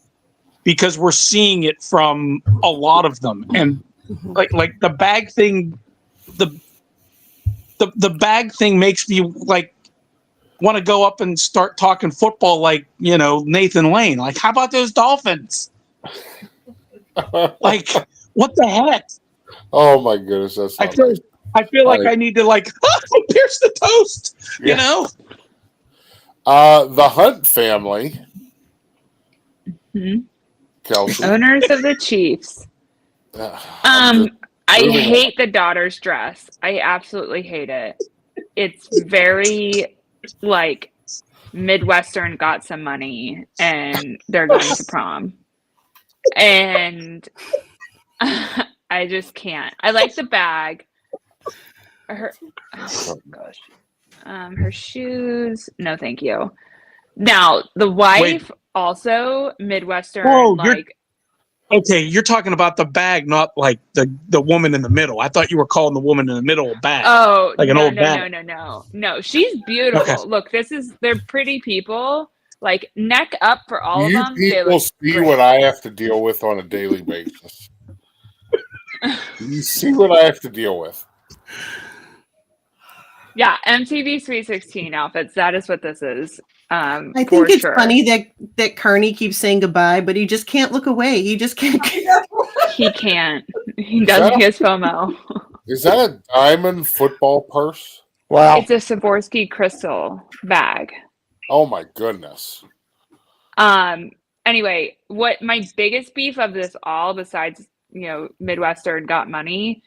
because we're seeing it from a lot of them, and like the bag thing, the bag thing makes me like want to go up and start talking football like Nathan Lane. Like, how about those Dolphins? Like, what the heck? Oh my goodness, that's I feel like I need to pierce the toast. Yeah. The Hunt family, Kelsey, owners of the Chiefs. I hate the daughter's dress. I absolutely hate it. It's very like Midwestern got some money and they're going to prom. And I just can't. I like the bag. Her shoes. No, thank you. Now, the wife also Midwestern Okay, you're talking about the bag, not like the woman in the middle. I thought you were calling the woman in the middle a bag. Oh, Like an no, old no, bag. no. She's beautiful. Okay. Look, they're pretty people. Like neck up for all Do of you them. They people look see great. what I have to deal with on a daily basis? Do you see what I have to deal with? Yeah, MTV Sweet 16 outfits. That is what this is. I For think it's sure. funny that Carney keeps saying goodbye, but he just can't look away. He just can't. He can't. He does. He has FOMO. Is that a diamond football purse? Wow. It's a Swarovski crystal bag. Oh my goodness. Anyway, what my biggest beef of this all, besides Midwestern got money,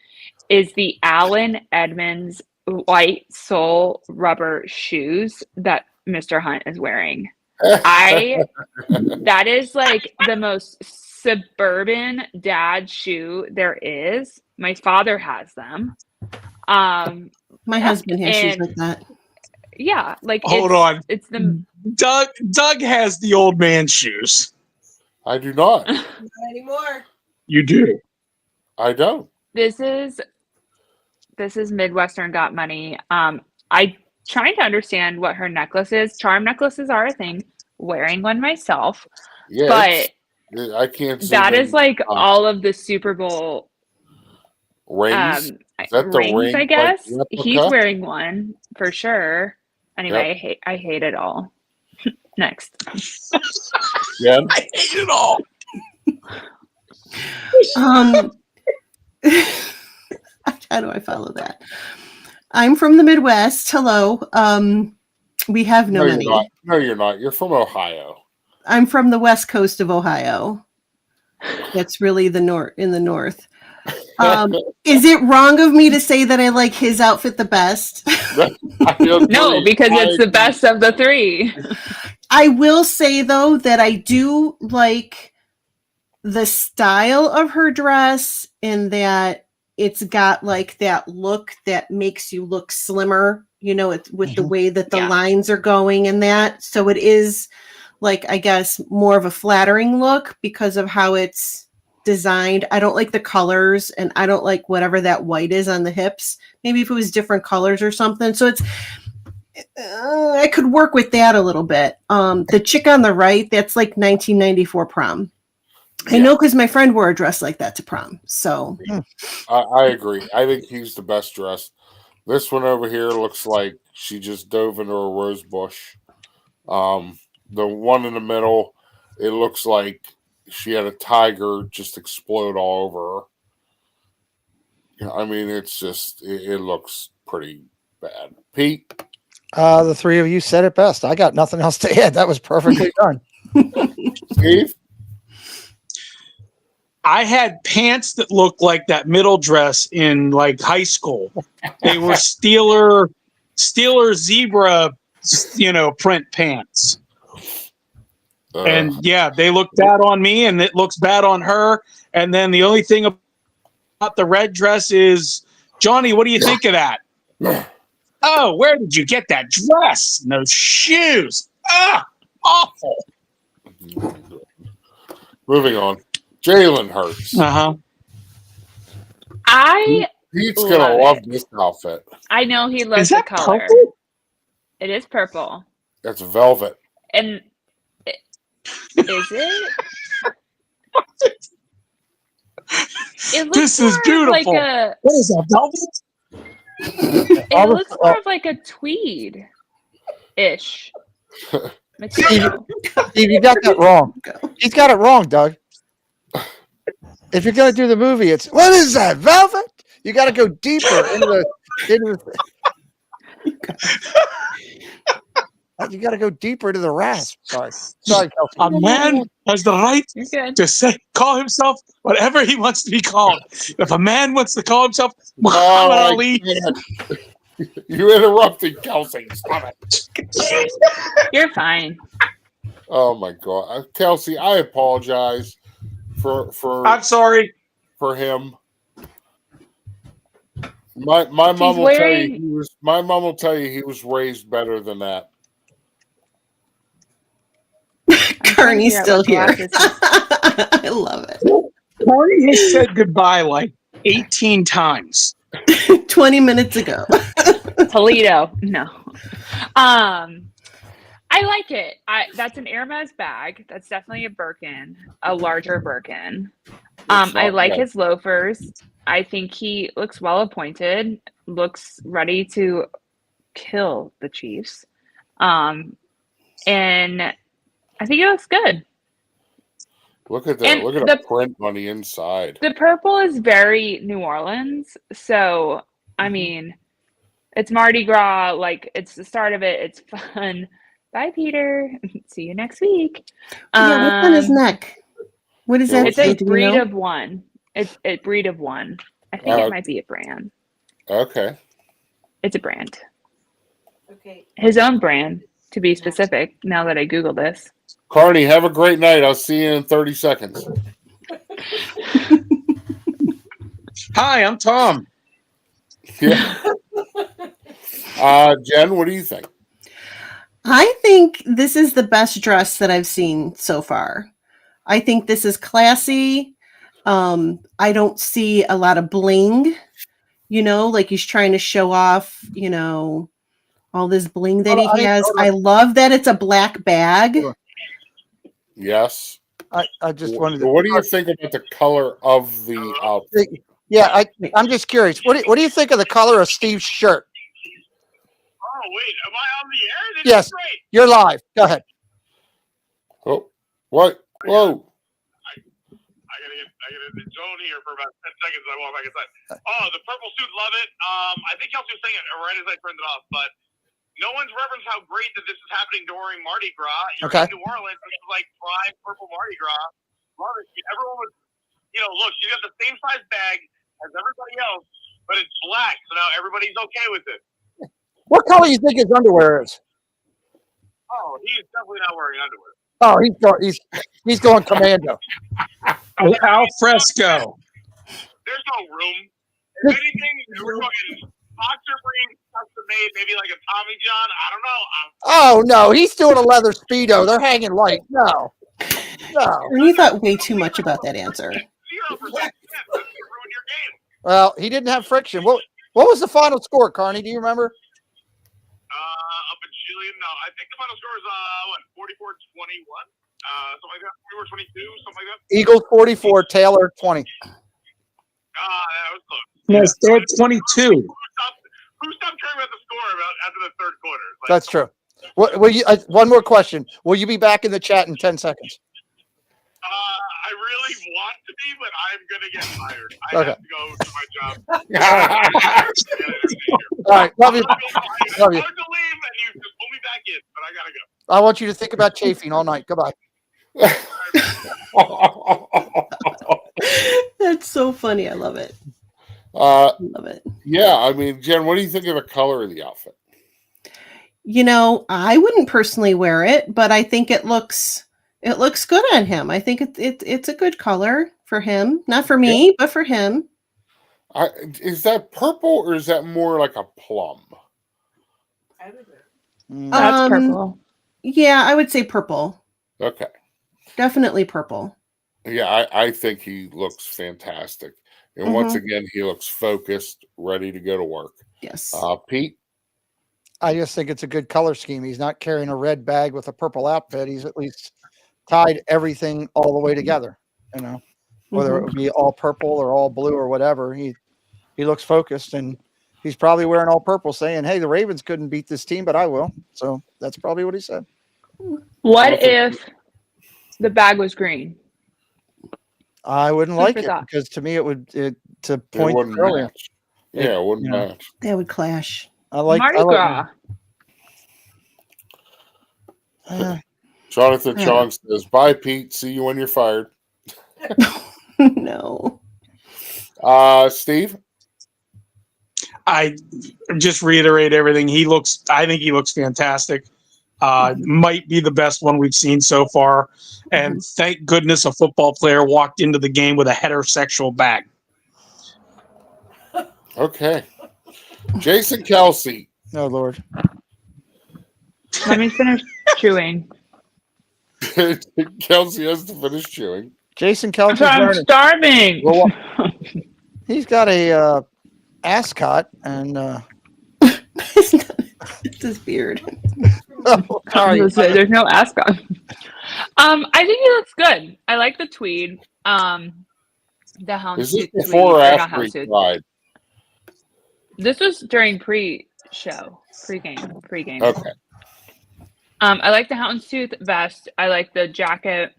is the Allen Edmonds white sole rubber shoes that Mr. Hunt is wearing. That is like the most suburban dad shoe there is. My father has them. My husband has shoes and- like that. Yeah, like Hold on. It's the Doug has the old man shoes. I do not. Not anymore. You do. I don't. this is Midwestern got money. I trying to understand what her necklace is. Charm necklaces are a thing. Wearing one myself, Yeah, but I can't see that them, is like all of the Super Bowl rings. Is that the rings, ring, I like guess. replica? He's wearing one for sure. Anyway, I hate it all. Next. Yeah. I hate it all. How do I follow that? I'm from the Midwest. Hello. We have no You're money. not. No, you're not. You're from Ohio. I'm from the west coast of Ohio. That's really the north in the north. Is it wrong of me to say that I like his outfit the best? No, because it's the best of the three. I will say though that I do like the style of her dress in that it's got like that look that makes you look slimmer, it's with the way that the lines are going and that. So it is like, I guess, more of a flattering look because of how it's designed. I don't like the colors and I don't like whatever that white is on the hips. Maybe if it was different colors or something. So it's I could work with that a little bit. The chick on the right, that's like 1994 prom. I know because my friend wore a dress like that to prom. So I agree. I think he's the best dressed. This one over here looks like she just dove into a rose bush. The one in the middle, it looks like she had a tiger just explode all over her. I mean, it's just, it looks pretty bad. Pete? The three of you said it best. I got nothing else to add. That was perfectly done. Steve? I had pants that looked like that middle dress in like high school. They were Steeler zebra, print pants. And yeah, they look bad on me and it looks bad on her. And then the only thing about the red dress is, Johnny, what do you think of that? Oh, where did you get that dress? And those shoes. Awful. Moving on. Jalen Hurts. Pete's going to love this outfit. I know he loves Is the that color. purple? It is purple. That's velvet. And is it? It looks This is more beautiful. Like a, What is that, velvet? it looks more of like a tweed-ish material. Steve, you got that wrong. He's got it wrong, Doug. If you're going to do the movie, it's, what is that, velvet? You got to go deeper into the you got to go deeper into the rasp. Sorry, Kelsey. A man has the right You're good. to call himself whatever he wants to be called. If a man wants to call himself Muhammad Oh, Ali, you interrupted Kelsey. Stop it. You're fine. Oh my God, Kelsey, I apologize for I'm sorry. for him. My mom will tell you my mom will tell you he was raised better than that. I'm Carney's figure out still what here. glasses I love it. Carney has said goodbye like 18 times. 20 minutes ago. Toledo. No. I like it. That's an Hermes bag. That's definitely a Birkin, a larger Birkin. It's I not like bad. his loafers. I think he looks well appointed, looks ready to kill the Chiefs. And I think it looks good. Look at that. And Look at the print on the inside. The purple is very New Orleans. So, I mean, it's Mardi Gras. Like, it's the start of it. It's fun. Bye, Peter. See you next week. Yeah, what's on his neck? What is Yeah, that? It's a Do you breed know? of one. It's a breed of one. I think it might be a brand. Okay. It's a brand. Okay. His own brand, to be specific, now that I Google this. Carney, have a great night. I'll see you in 30 seconds. Hi, I'm Tom. Yeah. Jen, what do you think? I think this is the best dress that I've seen so far. I think this is classy. I don't see a lot of bling, like he's trying to show off, all this bling that he has. I love that it's a black bag. Sure. Yes. I just wanted to. What do you think about the color of the outfit? Yeah, I'm just curious. What do you think of the color of Steve's shirt? Oh, wait, am I on the air? This Yes. is great. You're live. Go ahead. Oh, what? Whoa. I gotta get in the zone here for about 10 seconds. I walk back inside. Oh, the purple suit, love it. I think Kelsey was saying it right as I turned it off, but no one's referenced how great that this is happening during Mardi Gras. You're Okay. in New Orleans. This is like prime purple Mardi Gras. Love it. Everyone was, look, she got the same size bag as everybody else, but it's black, so now everybody's okay with it. What color do you think his underwear is? Oh, he's definitely not wearing underwear. Oh, he's going commando. Al fresco. There's no room. If anything, we're talking boxer briefs, custom made, maybe like a Tommy John. I don't know. Oh no, he's doing a leather Speedo. They're hanging light. No. Ernie thought way too much about that answer. 0%. That's going to ruin your game. Well, he didn't have friction. What was the final score, Carney? Do you remember? A bajillion. No, I think the final score is 44-21. Something like that. 44-22, something like that. Eagles 44, Taylor 20. That was close. No, third 22. Who stopped caring about the score after the third quarter? Like, That's true. Will you? One more question. Will you be back in the chat in 10 seconds? I really want to be, but I'm going to get fired. I Okay. have to go to my job. All right. Love you. It's Love you. hard to leave, and you just pull me back in, but I gotta go. I want you to think about chafing all night. Goodbye. That's so funny. I love it. Love it. Yeah, I mean, Jen, what do you think of the color of the outfit? I wouldn't personally wear it, but I think it looks good on him. I think it's a good color for him. Not for me, but for him. Is that purple or is that more like a plum? That's purple. Yeah, I would say purple. Okay. Definitely purple. Yeah, I think he looks fantastic. And once again, he looks focused, ready to go to work. Yes. Pete? I just think it's a good color scheme. He's not carrying a red bag with a purple outfit. He's at least tied everything all the way together, whether it would be all purple or all blue or whatever. He looks focused, and he's probably wearing all purple saying, hey, the Ravens couldn't beat this team, but I will. So that's probably what he said. What if the bag was green? I wouldn't like it thought. because to me it would to It point wouldn't earlier. match. Yeah, it wouldn't match. That would clash. Mardi Gras. Jonathan Chong says, bye, Pete. See you when you're fired. No. Steve? I just reiterate everything. I think he looks fantastic. Might be the best one we've seen so far. And thank goodness a football player walked into the game with a heterosexual bag. Okay. Jason Kelsey. Oh, Lord. Let me finish chewing. Kelsey has to finish chewing. Jason Kelsey's I'm wearing. starving. Well, he's got a ascot and. It's his beard. Oh, sorry. There's no ascot. I think he looks good. I like the tweed. The Is this houndstooth before or tweed. Not after he houndstooth. cried? This was during pre-show, pre-game. Okay. I like the houndstooth vest. I like the jacket.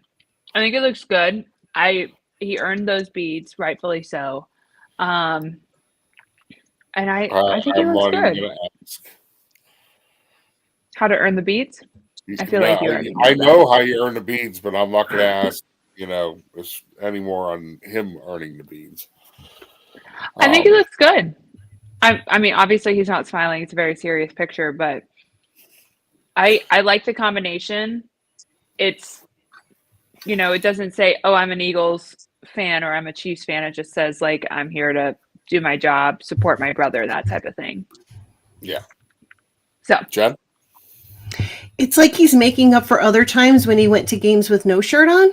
I think it looks good. He earned those beads, rightfully so. And I think it I'm looks not even good. gonna ask. How to earn the beads? I feel like you already know I that. know how you earn the beads, but I'm not going to ask, any more on him earning the beads. I think it looks good. I mean, obviously he's not smiling. It's a very serious picture, but I like the combination. It's, it doesn't say, oh, I'm an Eagles fan or I'm a Chiefs fan. It just says, like, I'm here to do my job, support my brother, that type of thing. Yeah. So, Jen? It's like he's making up for other times when he went to games with no shirt on.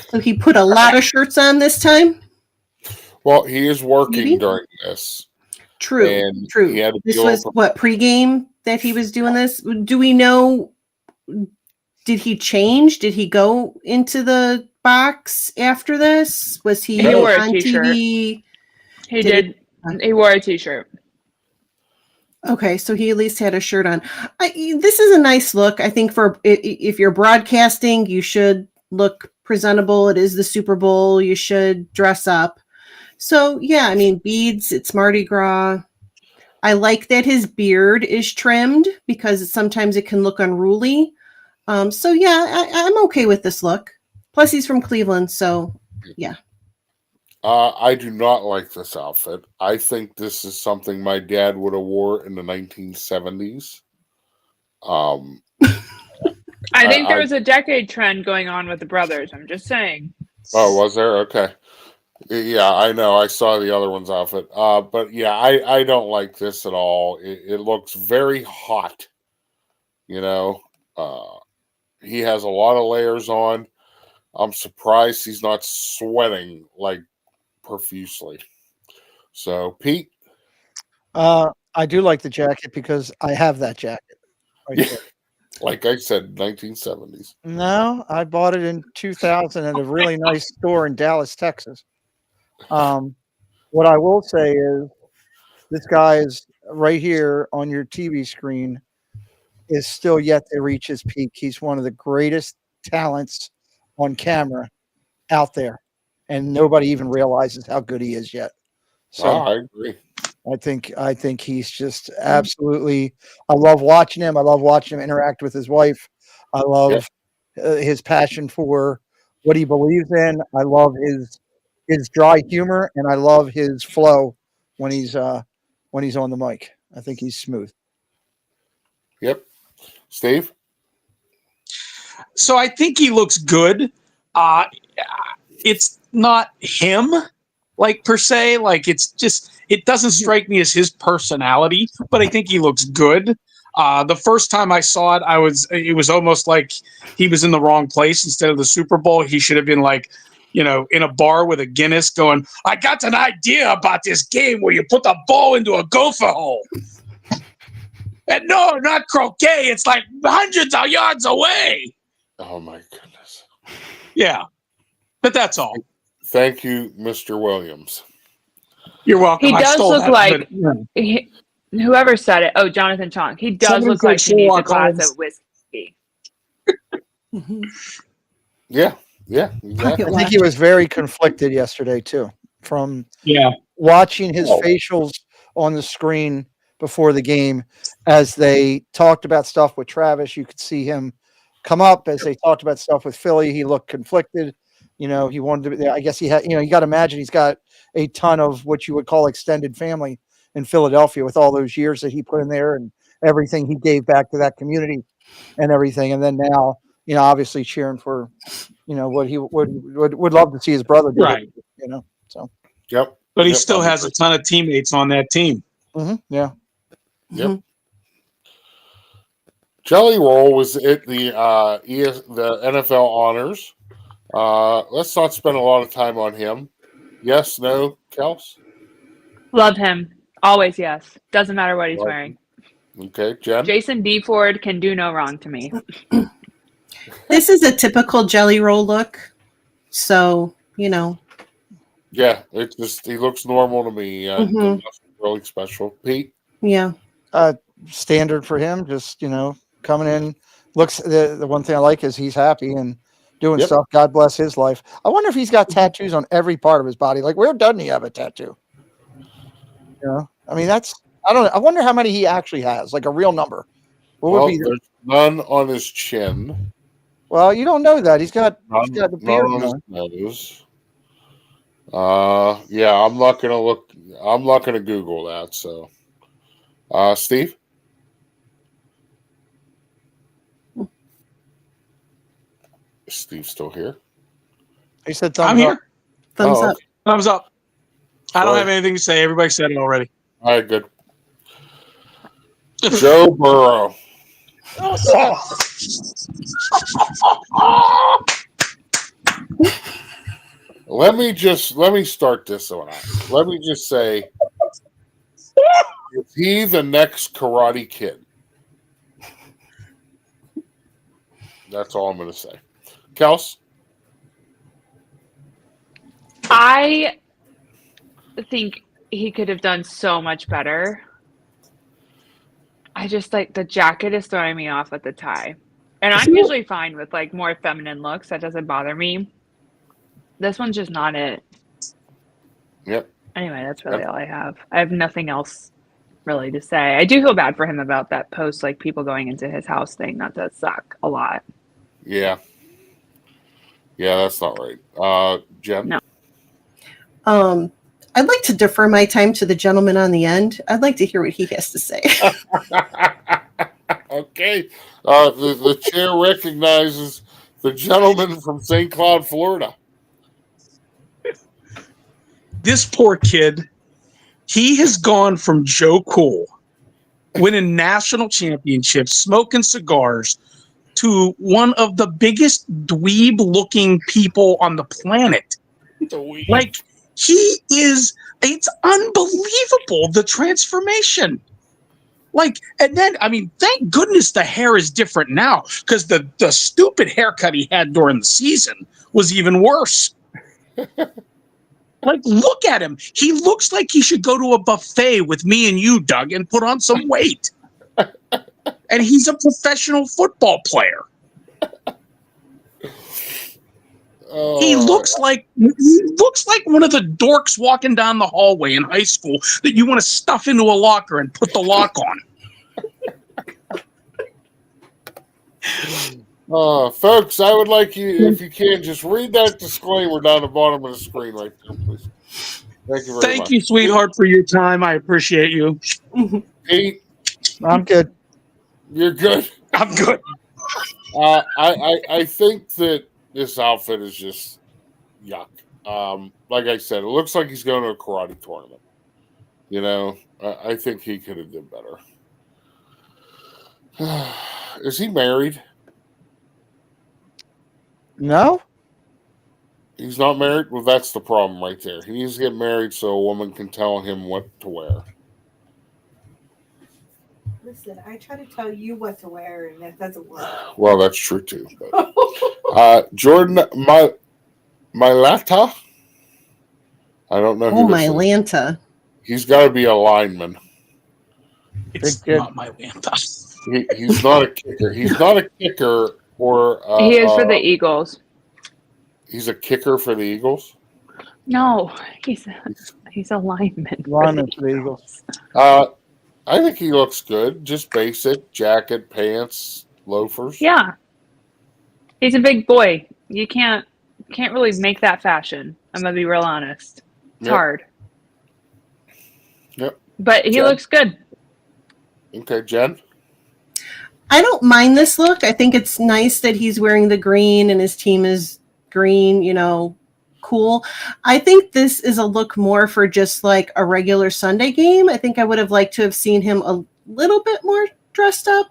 So he put a lot of shirts on this time. Well, he is working Maybe? during this. True. And True. he had to This deal was with- what pregame that he was doing this. Do we know? Did he change? Did he go into the box after this? Was he He wore a on t-shirt. TV? he did. He wore a t-shirt. Okay, so he at least had a shirt on. This is a nice look. I think for if you're broadcasting, you should look presentable. It is the Super Bowl. You should dress up. So yeah, I mean, beads. It's Mardi Gras. I like that his beard is trimmed because sometimes it can look unruly. So yeah, I'm okay with this look. Plus, he's from Cleveland, so yeah. I do not like this outfit. I think this is something my dad would have wore in the 1970s. I think there was a decade trend going on with the brothers. I'm just saying. Oh, was there? Okay. Yeah, I know. I saw the other one's outfit. But yeah, I don't like this at all. It looks very hot. He has a lot of layers on. I'm surprised he's not sweating like profusely. So, Pete? I do like the jacket because I have that jacket. Right there. Like I said, 1970s. No, I bought it in 2000 at a really nice store in Dallas, Texas. What I will say is this guy is right here on your TV screen is still yet to reach his peak. He's one of the greatest talents on camera out there, and nobody even realizes how good he is yet. So I agree. I think he's just absolutely. I love watching him. I love watching him interact with his wife. I love his passion for what he believes in. I love his dry humor, and I love his flow when he's on the mic. I think he's smooth. Yep. Steve? So I think he looks good. It's not him, like per se. Like it doesn't strike me as his personality, but I think he looks good. The first time I saw it, it was almost like he was in the wrong place. Instead of the Super Bowl, he should have been like, in a bar with a Guinness going, I got an idea about this game where you put the ball into a gopher hole. And no, not croquet. It's like hundreds of yards away. Oh, my goodness. Yeah. But that's all. Thank you, Mr. Williams. You're welcome. He I does stole look that, like but- whoever said it. Oh, Jonathan Chong. He does Someone look like said he needs a Sherlock glass Holmes. of whiskey. Yeah, exactly. I think he was very conflicted yesterday too, from watching his facials on the screen before the game as they talked about stuff with Travis. You could see him come up as they talked about stuff with Philly. He looked conflicted. He wanted to. I guess he had. You got to imagine he's got a ton of what you would call extended family in Philadelphia with all those years that he put in there and everything he gave back to that community and everything. And then now, obviously cheering for, what he would love to see his brother do. Right. So. Yep. But he still has a ton of teammates on that team. Mm-hmm. Yeah. Yep. Jelly Roll was at the the NFL honors. Let's not spend a lot of time on him. Yes, no, Kels? Love him. Always yes. Doesn't matter what he's Love wearing. Okay, Jen? Jason D. Ford can do no wrong to me. This is a typical Jelly Roll look. So, Yeah, it's just he looks normal to me. Mhm. Nothing really special. Pete? yeah. Standard for him. Just coming in. Looks the one thing I like is he's happy and doing Yep. stuff. God bless his life. I wonder if he's got tattoos on every part of his body. Like, where doesn't he have a tattoo? I mean, I don't know. I wonder how many he actually has, like a real number. What would Well, be? there's none on his chin. Well, you don't know that. He's got None, the none beard on his going. nose. Yeah, I'm not gonna look. I'm not gonna Google that. So, Steve. Is Steve still here? He said thumbs I'm up. here. Thumbs Oh, up. okay. Thumbs up. I don't Sorry. have anything to say. Everybody said it already. All right, good. Joe Burrow. Let me start this one out. Let me just say, is he the next Karate Kid? That's all I'm going to say. Kels? I think he could have done so much better. I just like the jacket is throwing me off with the tie. And I'm usually fine with like more feminine looks. That doesn't bother me. This one's just not it. Yep. Anyway, that's really all I have. I have nothing else really to say. I do feel bad for him about that post, like people going into his house thing. That does suck a lot. Yeah. Yeah, that's not right. Jen? No. I'd like to defer my time to the gentleman on the end. I'd like to hear what he has to say. Okay. The chair recognizes the gentleman from St. Cloud, Florida. This poor kid, he has gone from Joe Cool, winning national championships, smoking cigars, to one of the biggest dweeb-looking people on the planet. Like, he is, it's unbelievable, the transformation. Like, and then, I mean, thank goodness the hair is different now, because the stupid haircut he had during the season was even worse. Like, look at him. He looks like he should go to a buffet with me and you, Doug, and put on some weight. And he's a professional football player. He looks like one of the dorks walking down the hallway in high school that you want to stuff into a locker and put the lock on. Folks, I would like you, if you can, just read that disclaimer down the bottom of the screen right there, please. Thank you very much. Thank you, sweetheart, for your time. I appreciate you. Pete, I'm good. you're good. I'm good. I think that this outfit is just yuck. Like I said, it looks like he's going to a karate tournament. I think he could have done better. Is he married? No? He's not married? Well, that's the problem right there. He needs to get married so a woman can tell him what to wear. Listen, I try to tell you what to wear, and that doesn't work. Well, that's true too. But, Jordan Mailata? I don't know who this is. Mylanta. He's got to be a lineman. It's not my Lanta. He's not a kicker. He's not a kicker or... he is for the Eagles. He's a kicker for the Eagles? No, he's a lineman. Lineman for the Eagles. I think he looks good. Just basic jacket, pants, loafers. Yeah. He's a big boy. You can't really make that fashion. I'm gonna be real honest. It's hard. Yep. But he Jen? looks good. Okay, Jen? I don't mind this look. I think it's nice that he's wearing the green and his team is green, cool. I think this is a look more for just like a regular Sunday game. I think I would have liked to have seen him a little bit more dressed up.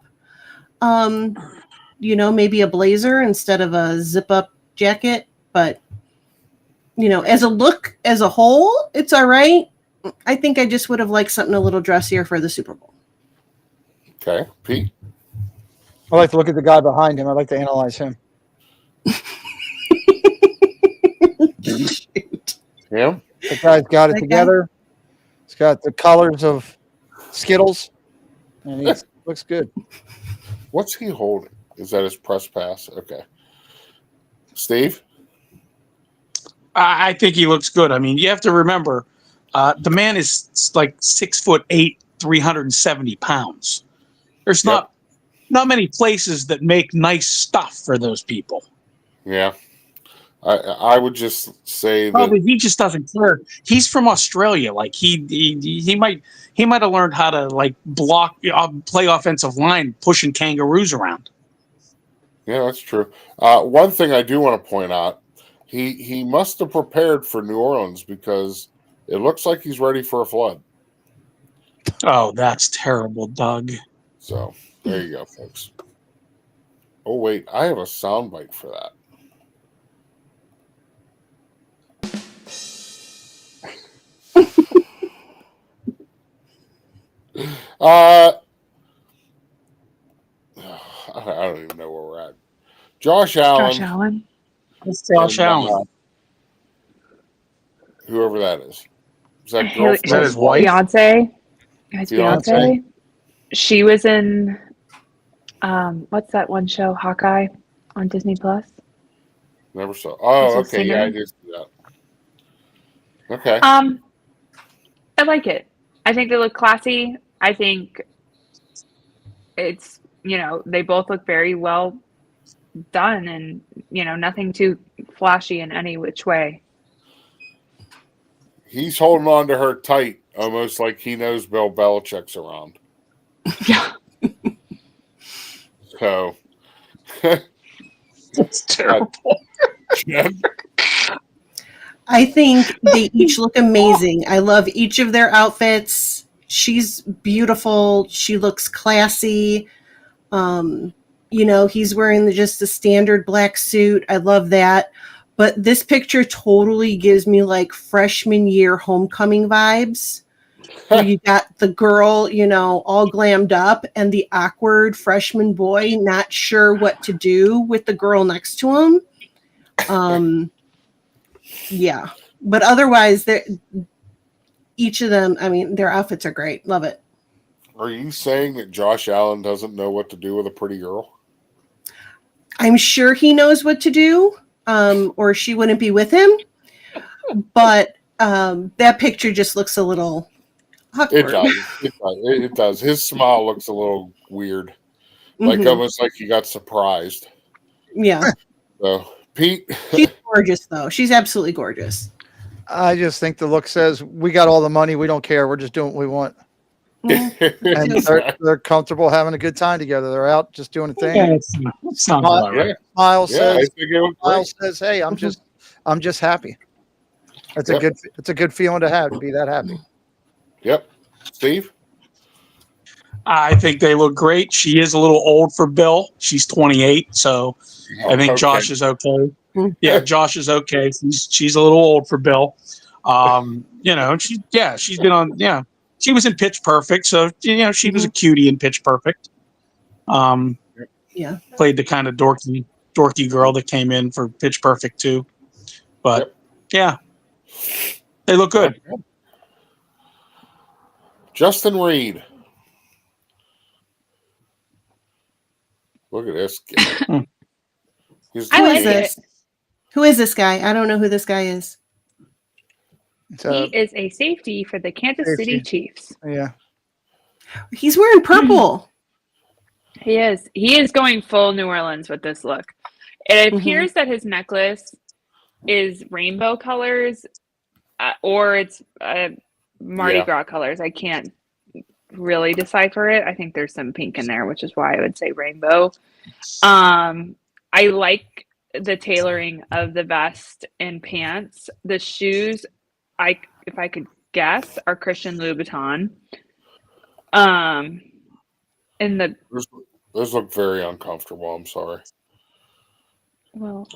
Maybe a blazer instead of a zip-up jacket. But, as a look as a whole, it's all right. I think I just would have liked something a little dressier for the Super Bowl. Okay, Pete. I like to look at the guy behind him. I like to analyze him. Shoot. Yeah. The guy's got it together. He's got the colors of Skittles, and he looks good. What's he holding? Is that his press pass? Okay. Steve? I think he looks good. I mean, you have to remember, the man is like 6'8", 370 pounds. There's not many places that make nice stuff for those people. Yeah. I would just say Probably that he just doesn't care. He's from Australia. Like he might have learned how to like block, play offensive line, pushing kangaroos around. yeah, that's true. One thing I do want to point out, he must have prepared for New Orleans because it looks like he's ready for a flood. Oh, that's terrible, Doug. So there you go, folks. Oh wait, I have a soundbite for that. I don't even know where we're at. Josh Allen. Josh Allen. It's Josh Allen. Whoever that is. Is that Haley- Is that his wife? Beyonce. His Beyonce. Beyonce. She was in what's that one show, Hawkeye, on Disney Plus? Never saw. Oh, Is it okay. Yeah, I singer? just see that. Okay. I like it. I think they look classy. I think it's, they both look very well done and, nothing too flashy in any which way. He's holding on to her tight, almost like he knows Bill Belichick's around. Yeah. So, That's terrible. I think they each look amazing. I love each of their outfits. She's beautiful. She looks classy. He's wearing just the standard black suit. I love that. But this picture totally gives me like freshman year homecoming vibes. Where you got the girl, all glammed up and the awkward freshman boy not sure what to do with the girl next to him. Yeah. But otherwise, each of them, their outfits are great. Love it. Are you saying that Josh Allen doesn't know what to do with a pretty girl? I'm sure he knows what to do, or she wouldn't be with him. But that picture just looks a little awkward. It does. His smile looks a little weird. Like almost like he got surprised. Yeah. So, Pete. She's gorgeous, though. She's absolutely gorgeous. I just think the look says we got all the money. We don't care. We're just doing what we want. And they're comfortable having a good time together. They're out just doing a thing. Yeah, it's not about right. Smile I says, think it was Smile great. says, "Hey, I'm just happy." It's a good feeling to have, to be that happy. Yep. Steve? I think they look great. She is a little old for Bill. She's 28, so I think Josh is okay. Yeah, Josh is okay. She's a little old for Bill. She's been on. She was in Pitch Perfect, so she was a cutie in Pitch Perfect. Played the kind of dorky girl that came in for Pitch Perfect too. But they look good. Justin Reed. Look at this guy. I like it. Who is this guy? I don't know who this guy is. He is a safety for the Kansas City Chiefs. Yeah. He's wearing purple. He is. He is going full New Orleans with this look. It appears that his necklace is rainbow colors or it's Mardi Gras colors. I can't really decipher it. I think there's some pink in there, which is why I would say rainbow. I like the tailoring of the vest and pants. The shoes, if I could guess, are Christian Louboutin. And those Those look very uncomfortable. I'm sorry. Well,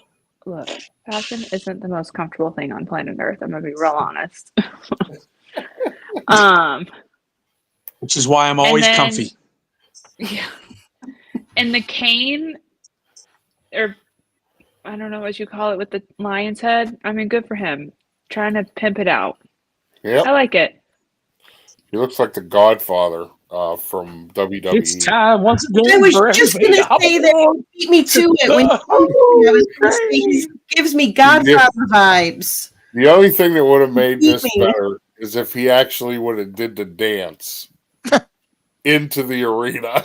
look, fashion isn't the most comfortable thing on planet Earth. I'm gonna be real honest. Which is why I'm and always then- comfy. Yeah. And the cane, or I don't know what you call it with the lion's head. I mean, good for him. Trying to pimp it out. Yep. I like it. He looks like the Godfather from WWE. It's time once again. I was for just everybody going to hop say that aboard. he beat me to it. When I was gonna say he gives me Godfather vibes. The only thing that would have made this Beat me. better is if he actually would have did the dance into the arena.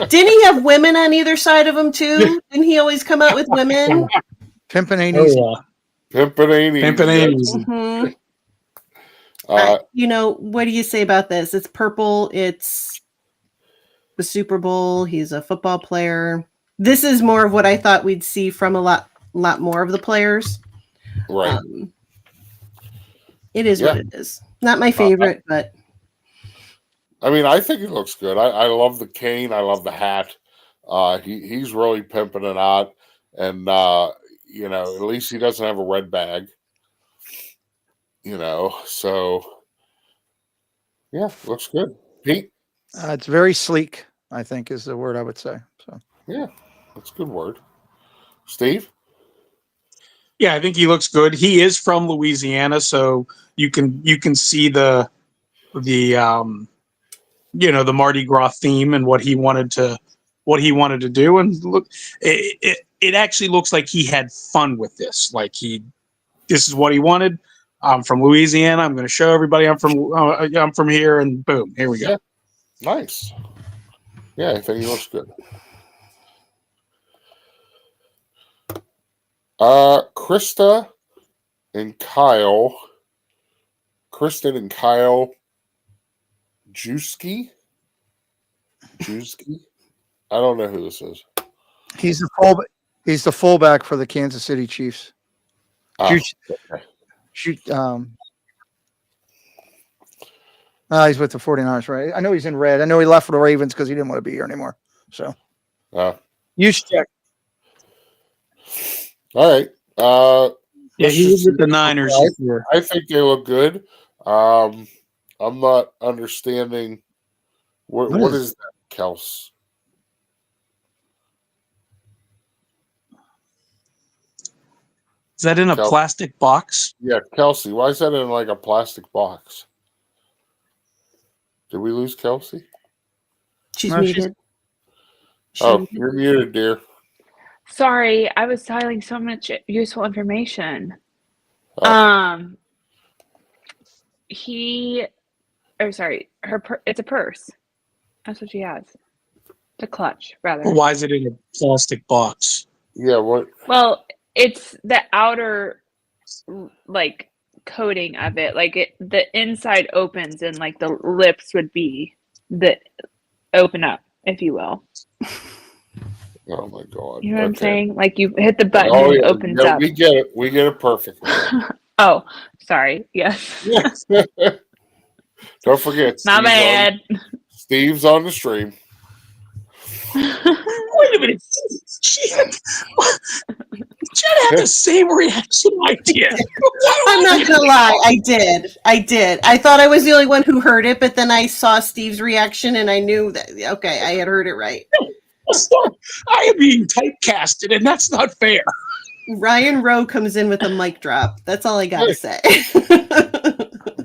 Didn't he have women on either side of him too? Didn't he always come out with women? Pimpin' ain't Oh, easy. yeah. Pimpin' ain't easy. Pimpin' ain't easy. Mhm. Uh, You know, what do you say about this? It's purple. It's the Super Bowl. He's a football player. This is more of what I thought we'd see from a lot more of the players. right. It is Yeah. what it is. Not my favorite, but I mean, I think it looks good. I love the cane. I love the hat. He's really pimping it out. And, you know, at least he doesn't have a red bag. You know, so, yeah, looks good. Pete? It's very sleek, I think is the word I would say. So Yeah, that's a good word. Steve? Yeah, I think he looks good. He is from Louisiana, so you can see the you know, the Mardi Gras theme and what he wanted to do. And look, it actually looks like he had fun with this. Like this is what he wanted. I'm from Louisiana. I'm going to show everybody I'm from here, and boom, here we go. Yeah. Nice. Yeah, I think he looks good. Kristen and Kyle Juski. I don't know who this is. he's the fullback for the Kansas City Chiefs. Okay. He's with the 49ers, right? I know he's in red. I know he left for the Ravens because he didn't want to be here anymore. So you should check. All right. Yeah, let's he was just- with the Niners. I think they look good. I'm not understanding what is that, Kels? Is that in a plastic box? Yeah, Kelsey. Why is that in like a plastic box? Did we lose Kelsey? she's No, she's- muted. Oh, you're muted, dear. Sorry, I was dialing so much useful information. Oh. It's a purse. That's what she has. The clutch, rather. Or why is it in a plastic box? Yeah, what? Well, it's the outer, like, coating of it. Like, the inside opens and, like, the lips would be the open up, if you will. Oh my God! You know what I'm saying? Like, you hit the button Oh, and it yeah, opens yeah, up. we get it. We get it perfectly. Oh, sorry. Yes. Don't forget. My bad. Steve's on the stream. Wait a minute. Jen had the same reaction I did. I'm not gonna lie, I did. I thought I was the only one who heard it, but then I saw Steve's reaction and I knew that okay, I had heard it right. I am being typecasted, and that's not fair. Ryan Rowe comes in with a mic drop. That's all I gotta say.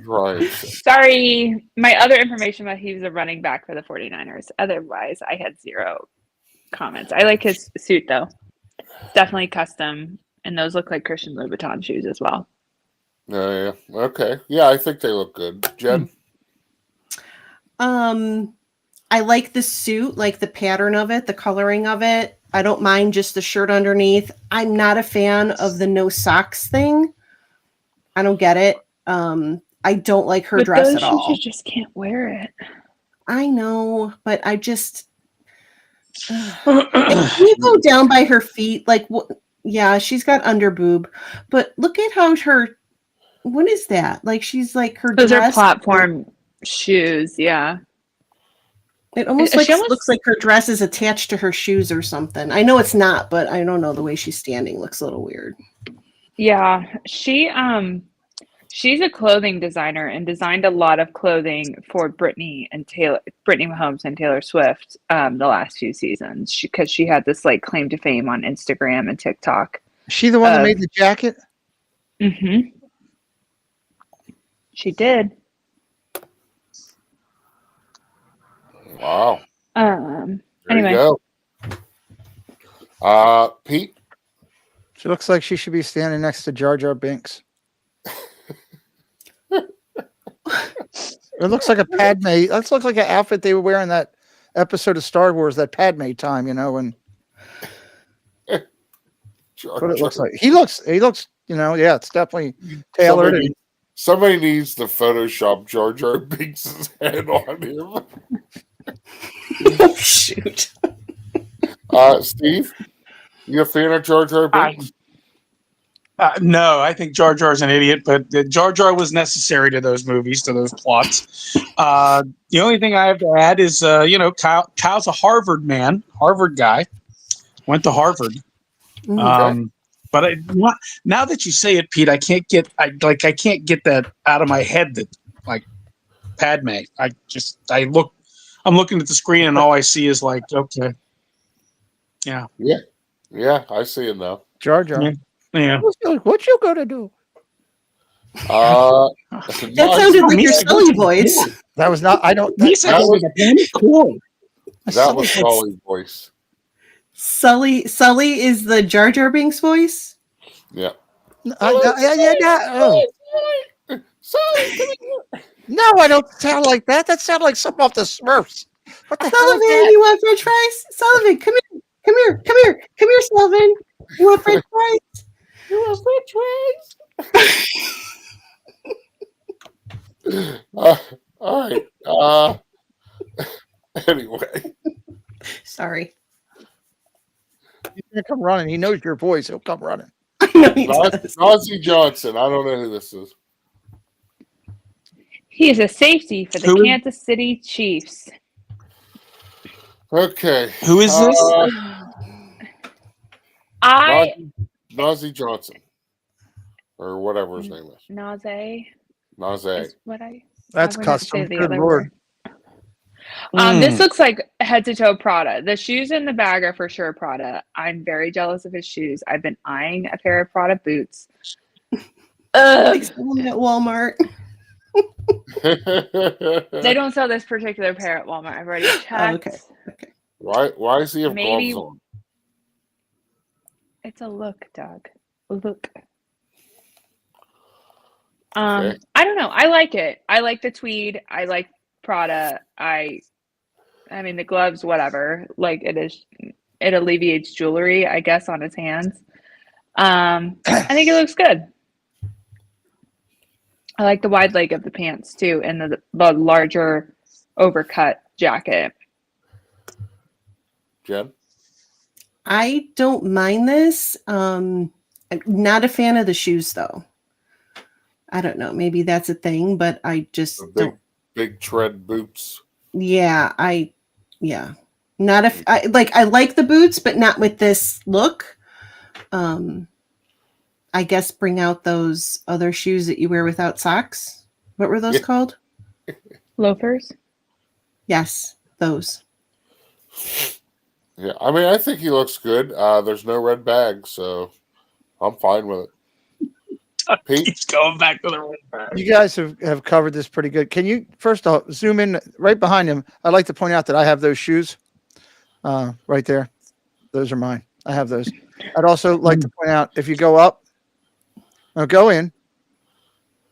Right. Sorry. My other information about he was a running back for the 49ers. Otherwise, I had zero comments. I like his suit, though. Definitely custom. And those look like Christian Louboutin shoes as well. Yeah. Okay. Yeah, I think they look good. Jen? I like the suit, like the pattern of it, the coloring of it. I don't mind just the shirt underneath. I'm not a fan of the no socks thing. I don't get it. I don't like her With dress those at all. shoes, you just can't wear it. I know, but I just can you go down by her feet? Like, yeah, she's got under boob, but look at how what is that? Like, she's like her Those are dress. platform shoes, yeah. It almost She almost- looks like her dress is attached to her shoes or something. I know it's not, but I don't know. The way she's standing looks a little weird. Yeah, she's a clothing designer and designed a lot of clothing for Brittany Mahomes and Taylor Swift the last few seasons because she had this like claim to fame on Instagram and TikTok. Is she the one that made the jacket? Mm-hmm. She did. Wow. There Anyway. you go. Pete? She looks like she should be standing next to Jar Jar Binks. It looks like a Padme. That looks like an outfit they were wearing that episode of Star Wars, that Padme time, when Jar what it Jar. looks like. He looks, yeah, it's definitely tailored. Somebody needs to Photoshop Jar Jar Binks' head on him. Oh, shoot. Steve, you a fan of Jar Jar Binks? No, I think Jar Jar's an idiot, but Jar Jar was necessary to those movies, to those plots. The only thing I have to add is, Kyle's a Harvard guy, went to Harvard. But now that you say it, Pete, I can't get that out of my head that like Padme. I'm looking at the screen and all I see is like, okay, yeah, I see it now. Jar Jar. yeah. What you gonna do? That sounded like your Sully voice. That was not. I don't. Cool. That was Sully's voice. Sully is the Jar Jar Binks voice. Yeah. Oh. No, I don't sound like that. That sounds like something off the Smurfs. What the hell is Sullivan, that? you want French fries? Sullivan, come here, Sullivan. You want French fries? You want French fries? All right. Anyway. Sorry. He's gonna come running. He knows your voice. He'll come running. I know he does. Nazi Johnson. I don't know who this is. He is a safety for the Kansas City Chiefs. Okay. Who is this? Nazi Johnson. Or whatever his name is. Naze. Naze. Is what That's I wouldn't custom. say the Good other lord. word. This looks like head to toe Prada. The shoes in the bag are for sure Prada. I'm very jealous of his shoes. I've been eyeing a pair of Prada boots. They sell them at Walmart. They don't sell this particular pair at Walmart. I've already checked. Okay. Why does he have Maybe gloves on? it's a look, Doug. A look. Okay. I don't know. I like it. I like the tweed. I like Prada. I mean the gloves, whatever. Like it alleviates jewelry, I guess, on his hands. I think it looks good. I like the wide leg of the pants too, and the larger overcut jacket. Jen? I don't mind this. I'm not a fan of the shoes though. I don't know. Maybe that's a thing, but I just don't. Big tread boots. Yeah, not if I like the boots, but not with this look. I guess bring out those other shoes that you wear without socks. What were those called? Loafers. Yes, those. Yeah, I mean, I think he looks good. There's no red bag, so I'm fine with it. Pete? He's going back to the red bag. You guys have covered this pretty good. Can you first off zoom in right behind him? I'd like to point out that I have those shoes right there. Those are mine. I have those. I'd also like to point out if you go up, go in,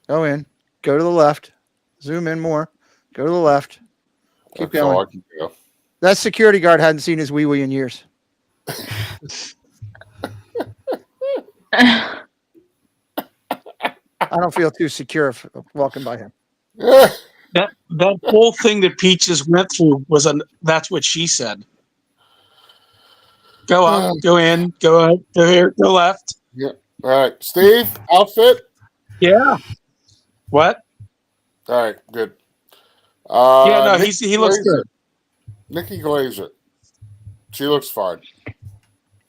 go to the left, zoom in more, go to the left, keep That's all going. I can do. That security guard hadn't seen his wee in years. I don't feel too secure walking by him. That whole thing that Pete just went through that's what she said. Go up, go in, go out, go here, go left. Yeah. All right. Steve, outfit? Yeah. What? All right, good. Yeah, no, he looks good. Nikki Glazer. She looks fine.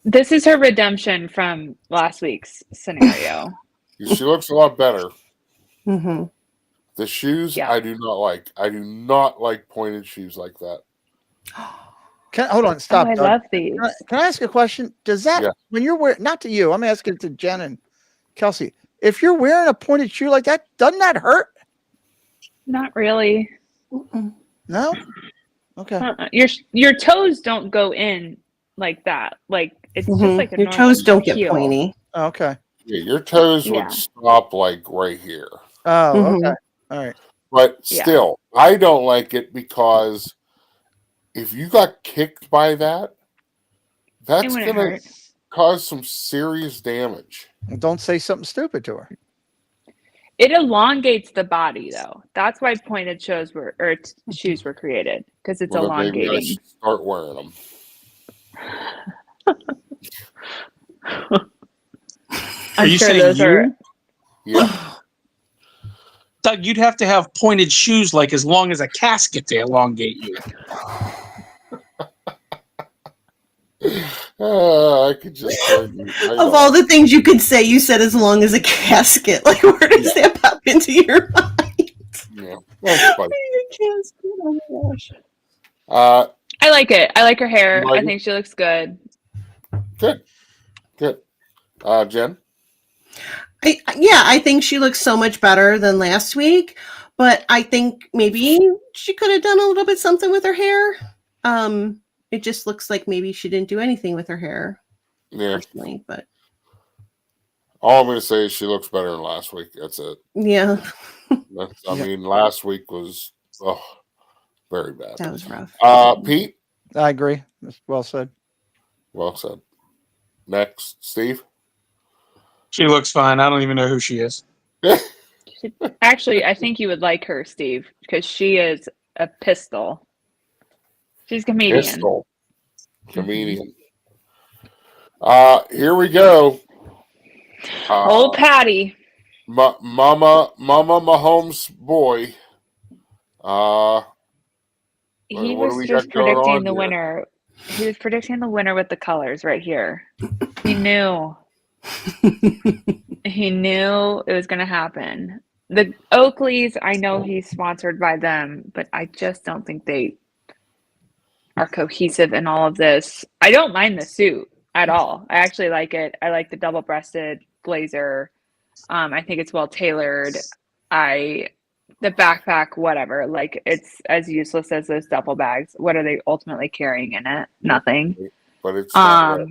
This is her redemption from last week's scenario. She looks a lot better. Mm-hmm. The shoes, Yeah. I do not like. I do not like pointed shoes like that. Hold on, stop. Oh, I Doug. love these. Can I ask a question? Does that, Yeah. when you're wearing, not to you, I'm asking it to Jen and Kelsey. If you're wearing a pointed shoe like that, doesn't that hurt? Not really. No? Okay. Your toes don't go in like that. Like it's just like a Your normal toes don't get heel. pointy. Oh, okay. Yeah, your toes Yeah. would stop like right here. Oh, Mhm. okay. All right. But Yeah. still, I don't like it because if you got kicked by that, It that's wouldn't going hurt. to cause some serious damage. Well, don't say something stupid to her. It elongates the body though. That's why pointed shoes were created because it's Well, then maybe I elongating. should start wearing them. I'm you sure saying those you? are. Yeah. Doug, you'd have to have pointed shoes like as long as a casket to elongate you. I could just turn you right Of off. all the things you could say, you said as long as a casket. Like, where does that pop into your mind? Yeah, that's funny. A casket. Oh my gosh. I like it. I like her hair. Like I it? think she looks good. Good. Jen? I think she looks so much better than last week, but I think maybe she could have done a little bit something with her hair. It just looks like maybe she didn't do anything with her hair Yeah. personally, but All I'm going to say is she looks better than last week. That's it. yeah, I mean, last week was very bad. that was rough. Pete? I agree. That's well said. Well said. Next, Steve? She looks fine. I don't even know who she is. Actually, I think you would like her, Steve, because she is a pistol. She's a comedian. Pistol. Comedian. Here we go. Old Patty. Mama Mahomes' boy. What He do was we just got going predicting on the here? winner. He was predicting the winner with the colors right here. He knew. He knew it was going to happen. The Oakleys, I know he's sponsored by them, but I just don't think they are cohesive in all of this. I don't mind the suit at all. I actually like it. I like the double-breasted blazer. I think it's well tailored. The backpack, whatever. Like, it's as useless as those duffel bags. What are they ultimately carrying in it? Nothing. But it's not red.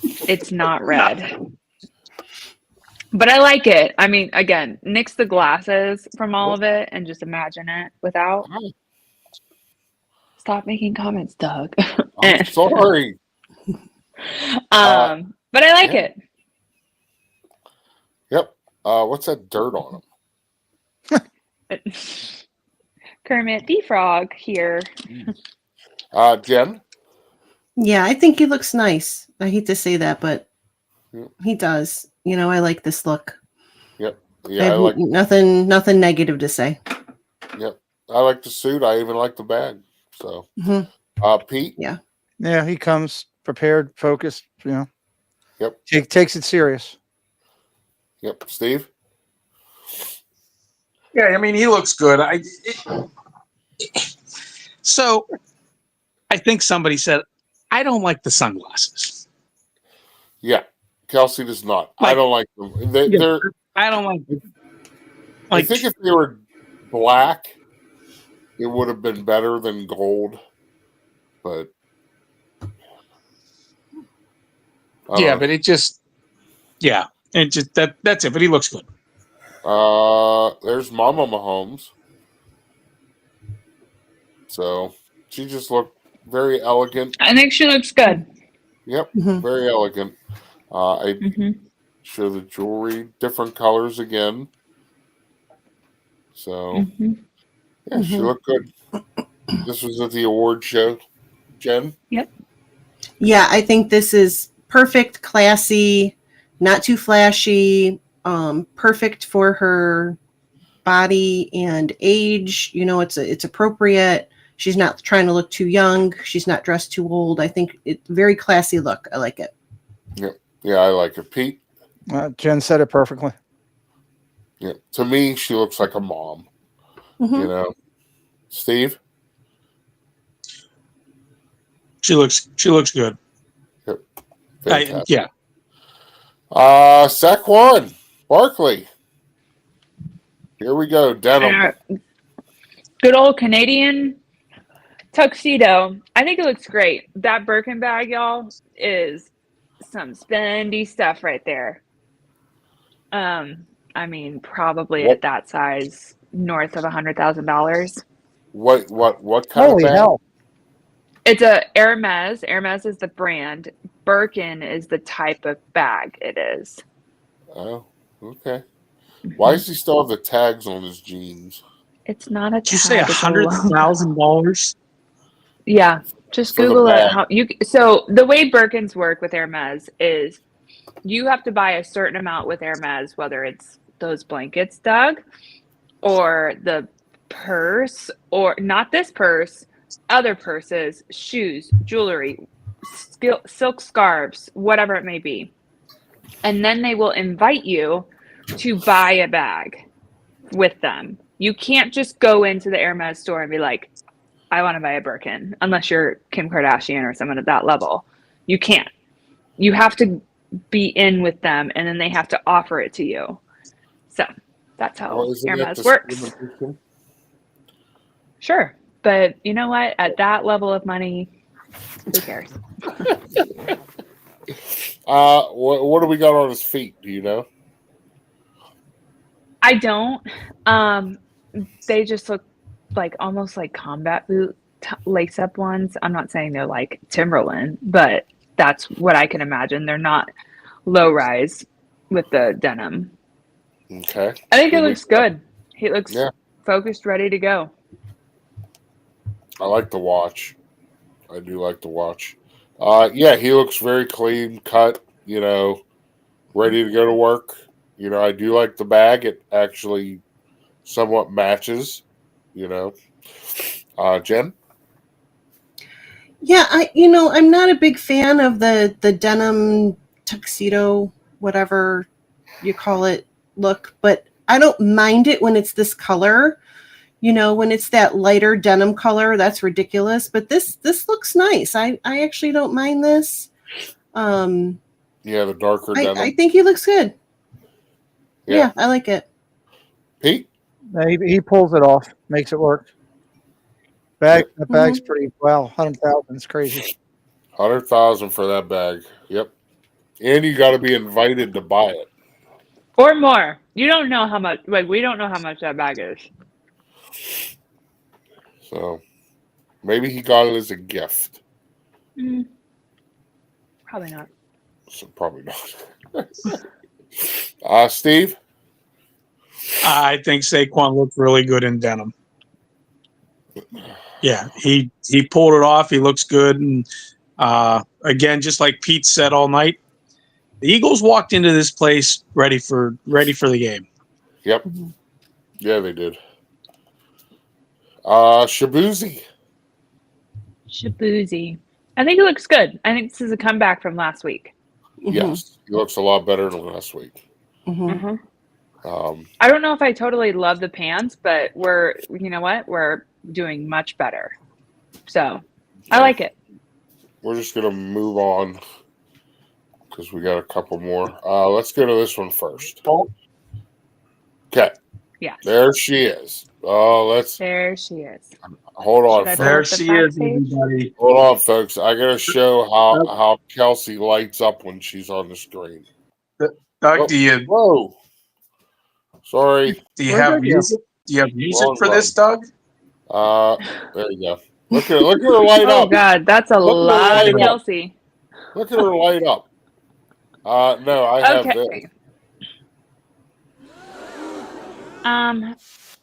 It's not red. But I like it. I mean, again, nix the glasses from all of it and just imagine it without. Stop making comments, Doug. I'm sorry. But I like it. Yep. What's that dirt on him? Kermit the Frog here. Jen? Yeah, I think he looks nice. I hate to say that, but Yep. he does. You know, I like this look. Yep. I Yeah, I have like. nothing negative to say. Yep. I like the suit. I even like the bag. So, Mhm. Pete? Yeah, he comes prepared, focused, you know. Yep. Takes it serious. Yep. Steve? Yeah, I mean, he looks good. So I think somebody said, I don't like the sunglasses. Yeah. Kelsey does not. I Like- don't like them. Yeah. They're. I don't like I think if they were black, it would have been better than gold. But yeah, but it just that's it. But he looks good. there's Mama Mahomes. So she just looked very elegant. I think she looks good. Yep, Mhm. very elegant. I Mm-hmm. show the jewelry, different colors again. So Mm-hmm. yeah, she looked good. This was at the award show. Jen? Yeah, I think this is perfect, classy, not too flashy, perfect for her body and age. You know, it's appropriate. She's not trying to look too young. She's not dressed too old. I think it's very classy look. I like it. Yeah, I like it. Pete? Jen said it perfectly. Yeah. To me, she looks like a mom. Mhm. You know? Steve? She looks good. Fantastic. Yeah. Saquon Barkley. Here we go. Denim. Good old Canadian tuxedo. I think it looks great. That Birkin bag, y'all, is some spendy stuff right there. I mean, probably What- at that size, north of $100,000. What kind Holy of bag? hell. It's a Hermes. Hermes is the brand. Birkin is the type of bag it is. Oh, okay. Why does he still have the tags on his jeans? It's not a Did you say tag. It's a logo. $100,000? Yeah, just For the Google it. bag. So the way Birkins work with Hermes is you have to buy a certain amount with Hermes, whether it's those blankets, Doug, or the purse, or not this purse, other purses, shoes, jewelry, silk scarves, whatever it may be. And then they will invite you to buy a bag with them. You can't just go into the Hermes store and be like, I want to buy a Birkin, unless you're Kim Kardashian or someone at that level. You can't. You have to be in with them, and then they have to offer it to you. So that's how Well, isn't that Hermes works. discrimination? Sure. But you know what? At that level of money, who cares? What do we got on his feet? Do you know? I don't. They just look like almost like combat boot lace-up ones. I'm not saying they're like Timberland, but that's what I can imagine. They're not low-rise with the denim. Okay. I think it looks good. He looks Yeah. focused, ready to go. I like the watch. I do like the watch. Yeah, he looks very clean cut, you know, ready to go to work. You know, I do like the bag. It actually somewhat matches, you know. Jen? Yeah, I'm not a big fan of the denim tuxedo, whatever you call it, look, but I don't mind it when it's this color. You know, when it's that lighter denim color, that's ridiculous. But this looks nice. I actually don't mind this. Yeah, the darker denim. I think he looks good. Yeah, I like it. Pete? He pulls it off, makes it work. The bag's pretty well. 100,000 is crazy. 100,000 for that bag. Yep. And you got to be invited to buy it. Or more. You don't know how much, like, we don't know how much that bag is. So maybe he got it as a gift. Probably not. So probably not. Steve? I think Saquon looked really good in denim. Yeah, he pulled it off. He looks good. And again, just like Pete said all night, the Eagles walked into this place ready for the game. Yep. Yeah, they did. Shabuzi. I think it looks good. I think this is a comeback from last week. Yes, he looks a lot better than last week. I don't know if I totally love the pants, but you know what? We're doing much better. So I like it. We're just going to move on because we got a couple more. Let's go to this one first. Okay. Yeah. There she is. There she is. Hold on. Should I Folks. There the she fact is, page? everybody. Hold on, folks. I got to show how Kelsey lights up when she's on the screen. Doug, do you Whoa. Sorry. have music? Do you have music Wrong for this, Doug? There you go. Look at her light Oh up. God, that's a Look at her lot light of up. Kelsey. Look at her light up. No, I have this. Okay.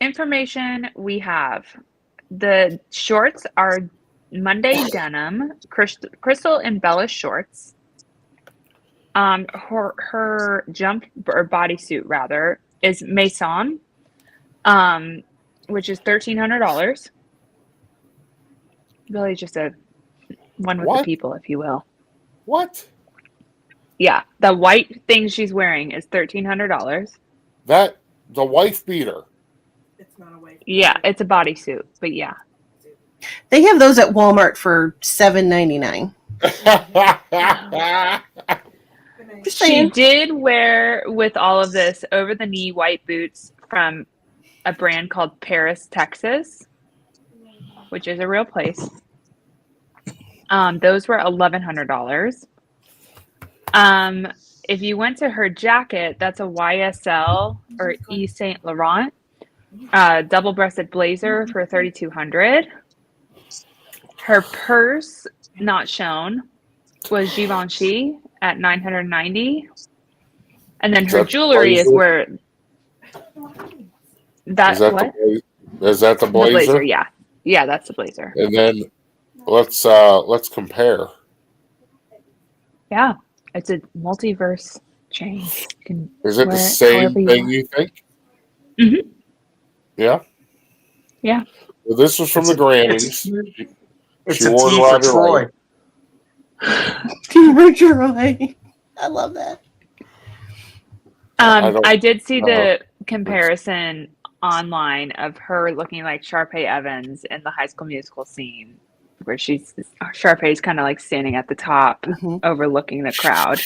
Information we have. The shorts are Monday denim, crystal embellished shorts. Her jump or bodysuit rather is Maison, which is $1,300. Really just a one with What? the people, if you will. What? Yeah, the white thing she's wearing is $1,300. That the wife beater. It's not a way. Yeah, it's a bodysuit, but yeah. They have those at Walmart for $7.99. Just She saying. did wear, with all of this, over-the-knee white boots from a brand called Paris, Texas, which is a real place. Those were $1,100. If you went to her jacket, that's a YSL or Yves Saint Laurent double-breasted blazer for $3,200. Her purse, not shown, was Givenchy at $990. And then her jewelry is where Is that what? Is that the The blazer? blazer, yeah. Yeah, that's the blazer. And then let's compare. Yeah. It's a multiverse chain. You can Is it wear the it same however you thing want. you think? Mhm. Yeah. Yeah. Well, this was from It's the Grammys. It's She a wore T it for around her Troy. Roy. I love that. I don't- I did see the comparison online of her looking like Sharpay Evans in the High School Musical scene, where Sharpay's kind of like standing at the top, Mhm. overlooking the crowd.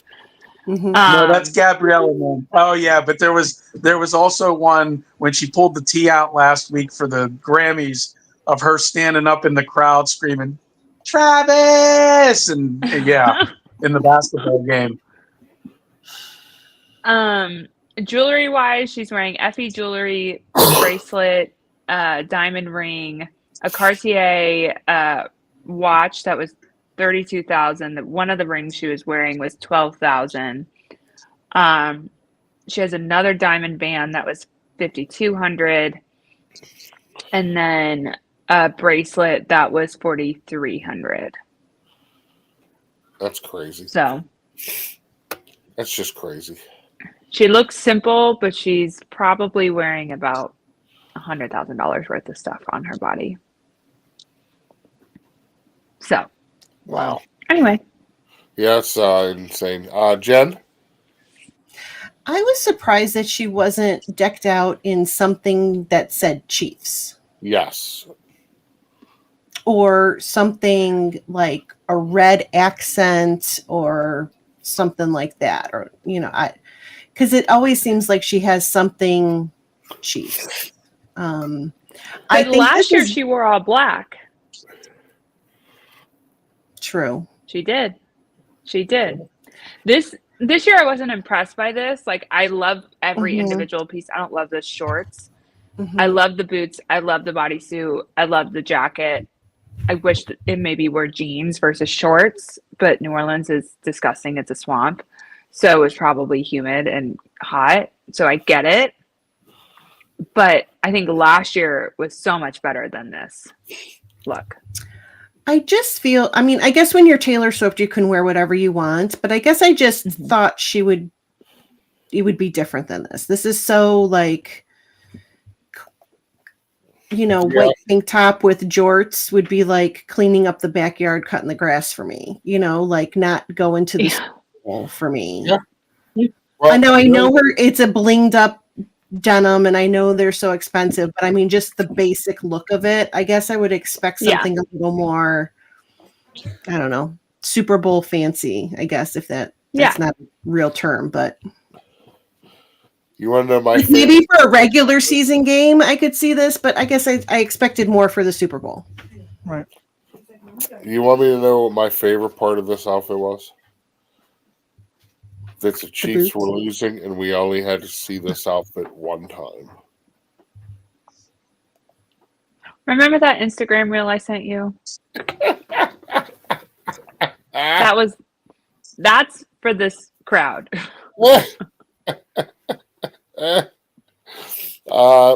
Mhm. No, that's Gabriella, man. Oh yeah, but there was also one when she pulled the T out last week for the Grammys of her standing up in the crowd screaming, "Travis!" and yeah, in the basketball game. Jewelry wise, she's wearing Effie jewelry, bracelet, diamond ring, a Cartier watch that was $32,000. One of the rings she was wearing was $12,000. She has another diamond band that was $5,200, and then a bracelet that was $4,300. That's crazy. So That's just crazy. she looks simple, but she's probably wearing about $100,000 worth of stuff on her body. So, Wow. anyway, Yeah, it's insane. Jen? I was surprised that she wasn't decked out in something that said Chiefs Yes. or something like a red accent or something like that. Or, because it always seems like she has something Chiefs. I but think last this year is she wore all black. true. She did. She did. This year I wasn't impressed by this. Like, I love every Mhm. individual piece. I don't love the shorts. Mhm. I love the boots. I love the bodysuit. I love the jacket. I wish that it maybe were jeans versus shorts, but New Orleans is disgusting. It's a swamp. So it was probably humid and hot. So I get it. But I think last year was so much better than this look. I just feel, I guess when you're Taylor Swift, you can wear whatever you want, but I guess I just thought it would be different than this. This is so like, white tank top with jorts would be like cleaning up the backyard, cutting the grass for me, like not going to the school for me. Yeah. Well, I know it's a blinged up denim and I know they're so expensive, but just the basic look of it, I guess I would expect something a little more, I don't know, Super Bowl fancy, I guess, if that's not a real term, but you want to know my like maybe for a regular season game I could see this, but I guess I expected more for the Super Bowl. Right. You want me to know what my favorite part of this outfit was? That the Chiefs were losing, and we only had to see this outfit one time. Remember that Instagram reel I sent you? That's for this crowd.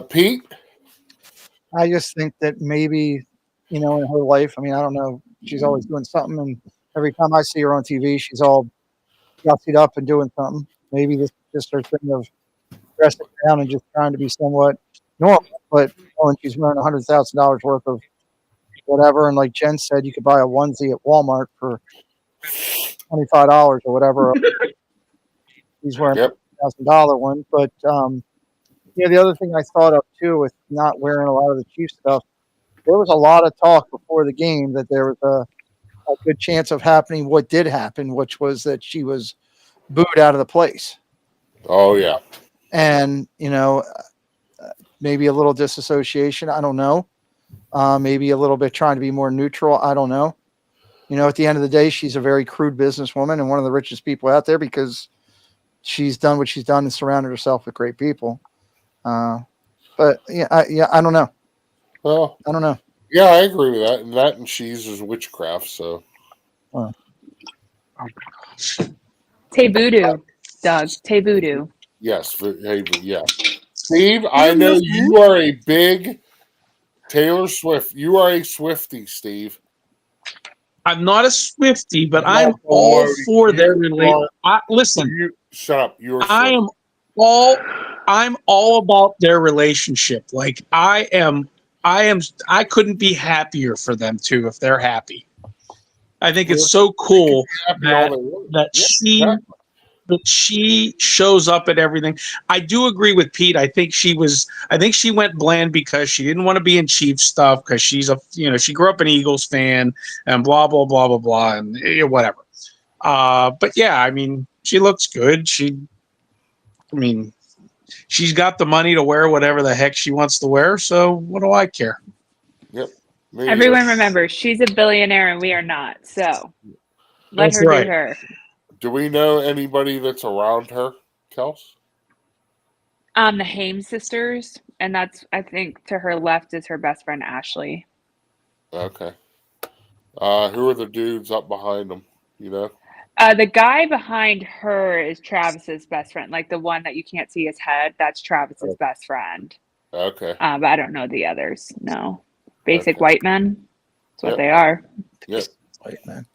Pete? I just think that maybe, in her life, I don't know, she's always doing something, and every time I see her on TV, she's all gussied up and doing something. Maybe this is just her thing of dressing down and just trying to be somewhat normal, but when she's wearing $100,000 worth of whatever. And like Jen said, you could buy a onesie at Walmart for $25 or whatever. He's wearing Yep. a $1,000 one. But yeah, the other thing I thought of too with not wearing a lot of the Chiefs stuff, there was a lot of talk before the game that there was a good chance of happening what did happen, which was that she was booed out of the place. Oh yeah. And, maybe a little disassociation. I don't know. Maybe a little bit trying to be more neutral. I don't know. At the end of the day, she's a very crude businesswoman and one of the richest people out there because she's done what she's done and surrounded herself with great people. But I don't know. Well, I don't know. yeah, I agree with that. And that and cheese is witchcraft. So. Tay Voodoo, Doug. Tay Voodoo. Yes. Hey, yeah. Steve, I know you are a big Taylor Swift. You are a Swiftie, Steve. I'm not a Swiftie, but I'm all for their relationship. Listen, Shut up. You are. I'm all about their relationship. Like I couldn't be happier for them too if they're happy. I think it's so cool that she shows up at everything. I do agree with Pete. I think she went bland because she didn't want to be in Chiefs stuff because she's she grew up an Eagles fan and blah blah blah blah blah and whatever. But yeah, I mean, she looks good. She's got the money to wear whatever the heck she wants to wear. So what do I care? Yep. Everyone remembers she's a billionaire and we are not. So let her do her. Do we know anybody that's around her, Kels? The Hames sisters, and that's, I think, to her left is her best friend Ashley. Okay. Who are the dudes up behind them? The guy behind her is Travis's best friend, like the one that you can't see his head. That's Travis's best friend. Okay. But I don't know the others. No, basic white men. That's what they are. Yep. White men.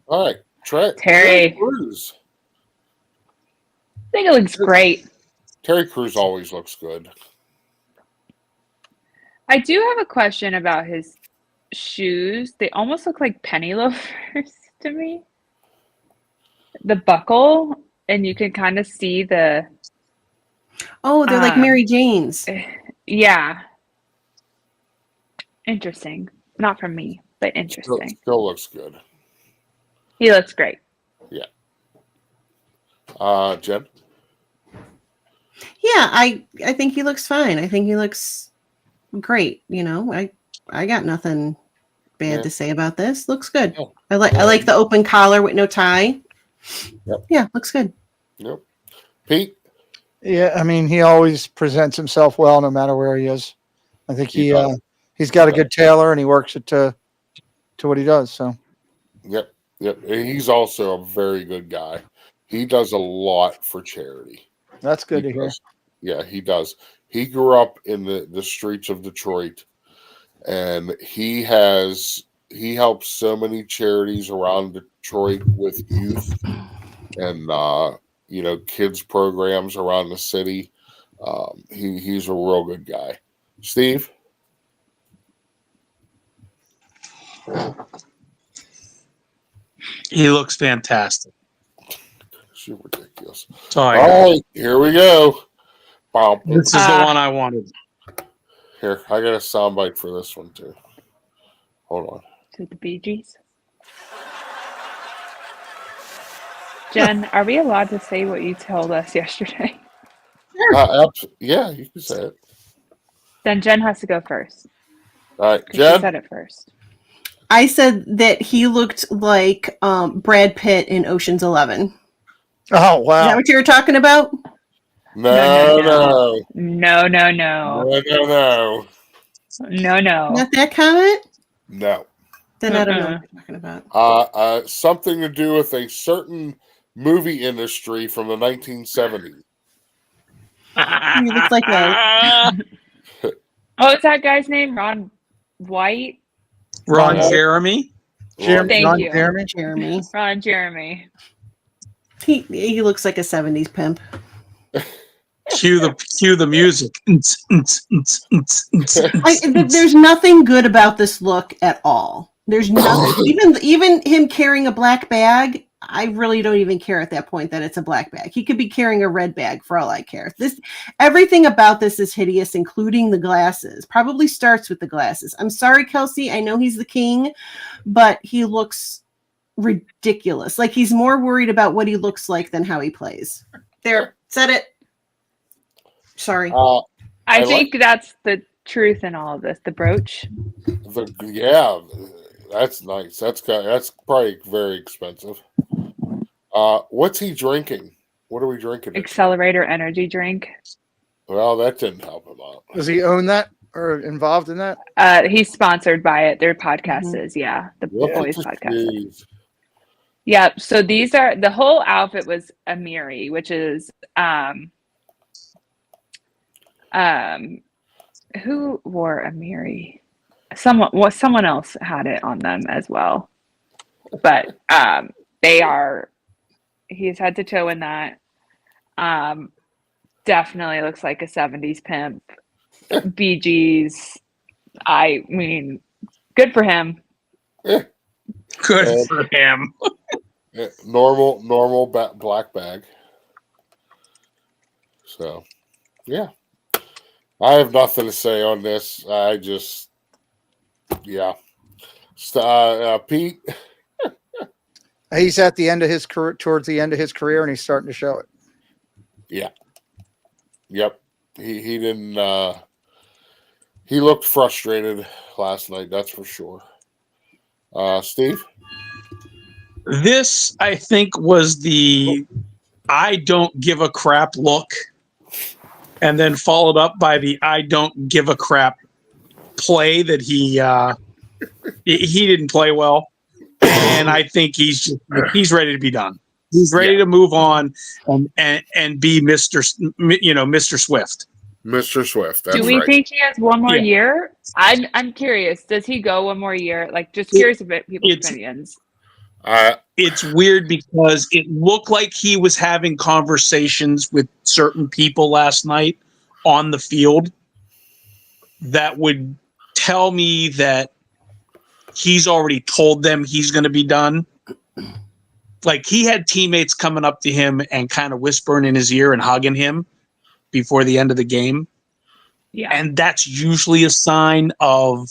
All right. Terry Crews. I think it looks great. Terry Crews always looks good. I do have a question about his shoes. They almost look like penny loafers to me. The buckle, and you can kind of see the... Oh, they're like Mary Jane's. Yeah. Interesting. Not from me, but interesting. Still looks good. He looks great. Yeah. Jen? Yeah, I think he looks fine. I think he looks great. I got nothing bad to say about this. Looks good. Yeah. I like the open collar with no tie. Yep. Yeah, looks good. Yep. Pete? Yeah, I mean, he always presents himself well no matter where he is. I think he's got a good tailor and he works it to what he does. So. Yep. Yep. And he's also a very good guy. He does a lot for charity. That's good to hear. Yeah, he does. He grew up in the streets of Detroit, and he helps so many charities around Detroit with youth and kids programs around the city. He's a real good guy. Steve? He looks fantastic. You're ridiculous. Sorry. All right, here we go. This is the one I wanted. Here, I got a soundbite for this one too. Hold on. To the Bee Gees. Jen, are we allowed to say what you told us yesterday? Yeah, you can say it. Then Jen has to go first. All right, 'Cause Jen. she said it first. I said that he looked like Brad Pitt in Ocean's 11. Oh, wow. Is that what you were talking about? No. No. Not that comment? No. Then I don't know what you're talking about. Something to do with a certain movie industry from the 1970s. He looks like a... Oh, is that guy's name? Ron White? Ron Jeremy? Thank you. Jeremy. Ron Jeremy. He looks like a 70s pimp. Cue the music. There's nothing good about this look at all. There's nothing. Even him carrying a black bag, I really don't even care at that point that it's a black bag. He could be carrying a red bag for all I care. Everything about this is hideous, including the glasses. Probably starts with the glasses. I'm sorry, Kelsey. I know he's the king, but he looks ridiculous. Like he's more worried about what he looks like than how he plays. There, said it. Sorry. I think that's the truth in all of this. The brooch. Yeah, that's nice. That's probably very expensive. What's he drinking? What are we drinking? Accelerator energy drink. Well, that didn't help him out. Does he own that or involved in that? He's sponsored by it. Their podcast is, the Boys podcast. Jeez. Yeah. So these are the whole outfit was Amiri, which is who wore Amiri? Someone else had it on them as well. But he's head to toe in that. Definitely looks like a 70s pimp. BG's. I mean, good for him. Good for him. Normal black bag. So, yeah. I have nothing to say on this. I just, Pete. He's at the end of his career, towards the end of his career, and he's starting to show it. Yeah. Yep. He didn't. He looked frustrated last night. That's for sure. Steve. This, I think, was the I don't give a crap look, and then followed up by the I don't give a crap play that he didn't play well, and I think he's ready to be done. He's ready to move on and be Mr. Swift. Mr. Swift. That's Do we right. think he has one more year? I'm curious. Does he go one more year? Like, just curious about people's opinions. It's weird because it looked like he was having conversations with certain people last night on the field that would tell me that he's already told them he's going to be done. Like, he had teammates coming up to him and kind of whispering in his ear and hugging him before the end of the game. Yeah. And that's usually a sign of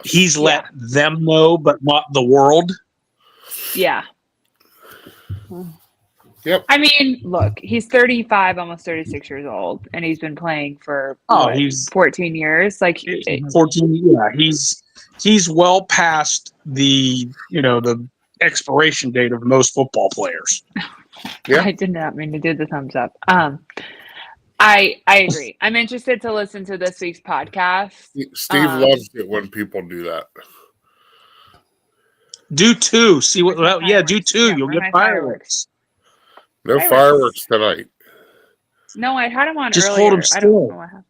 he's let them know, but not the world. Yeah. Yep. I mean, look, he's 35, almost 36 years old, and he's been playing for he's 14 years. Like 14. Yeah, he's well past the expiration date of most football players. Yeah. I did not mean to do the thumbs up. I agree. I'm interested to listen to this week's podcast. Steve loves it when people do that. Do two. See what? Well, do two. Yeah, You'll get fireworks. No fireworks tonight. No, I had him on Just earlier. hold him I don't know still. what happened.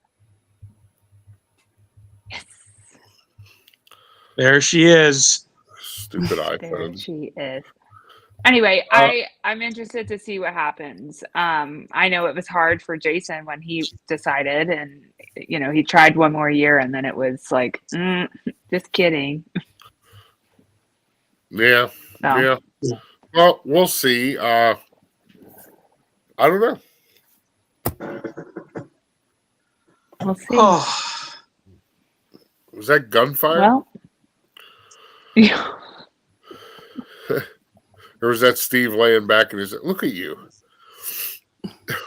Yes. There she is. Stupid There iPhone. she is. Anyway, I'm interested to see what happens. I know it was hard for Jason when he decided, and he tried one more year, and then it was like, just kidding. Yeah. No. Yeah. Well, we'll see. I don't know. We'll see. Oh, Was that gunfire? Well, yeah. Or was that Steve laying back and his look at you?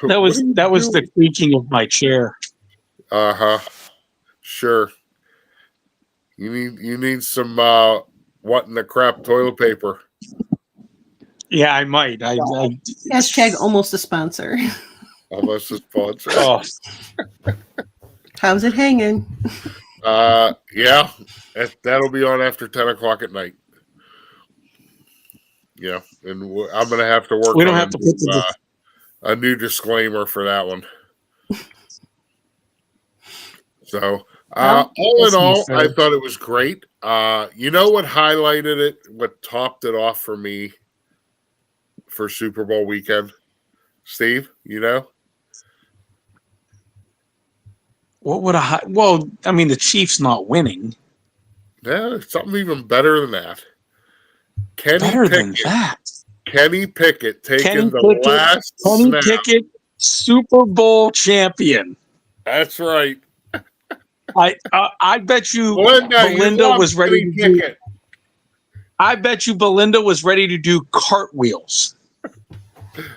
that was the creaking of my chair. Uh-huh. Sure. You need some what in the crap toilet paper. Yeah, I might. I Hashtag almost a sponsor. Almost a sponsor. oh, How's it hanging? Yeah. That'll be on after 10 o'clock at night. Yeah, and I'm going to have to work we don't on have to put a new disclaimer for that one. So, all in all, I thought it was great. You know what highlighted it, what topped it off for me for Super Bowl weekend? Steve, you know? What would I? Well, I mean, the Chiefs not winning. Yeah, something even better than that. Better than that. Kenny Pickett taking Kenny the Pickett, last Kenny snap. Pickett, Super Bowl champion. That's right. I bet you Belinda, Belinda was ready to do. Pickett. I bet you Belinda was ready to do cartwheels.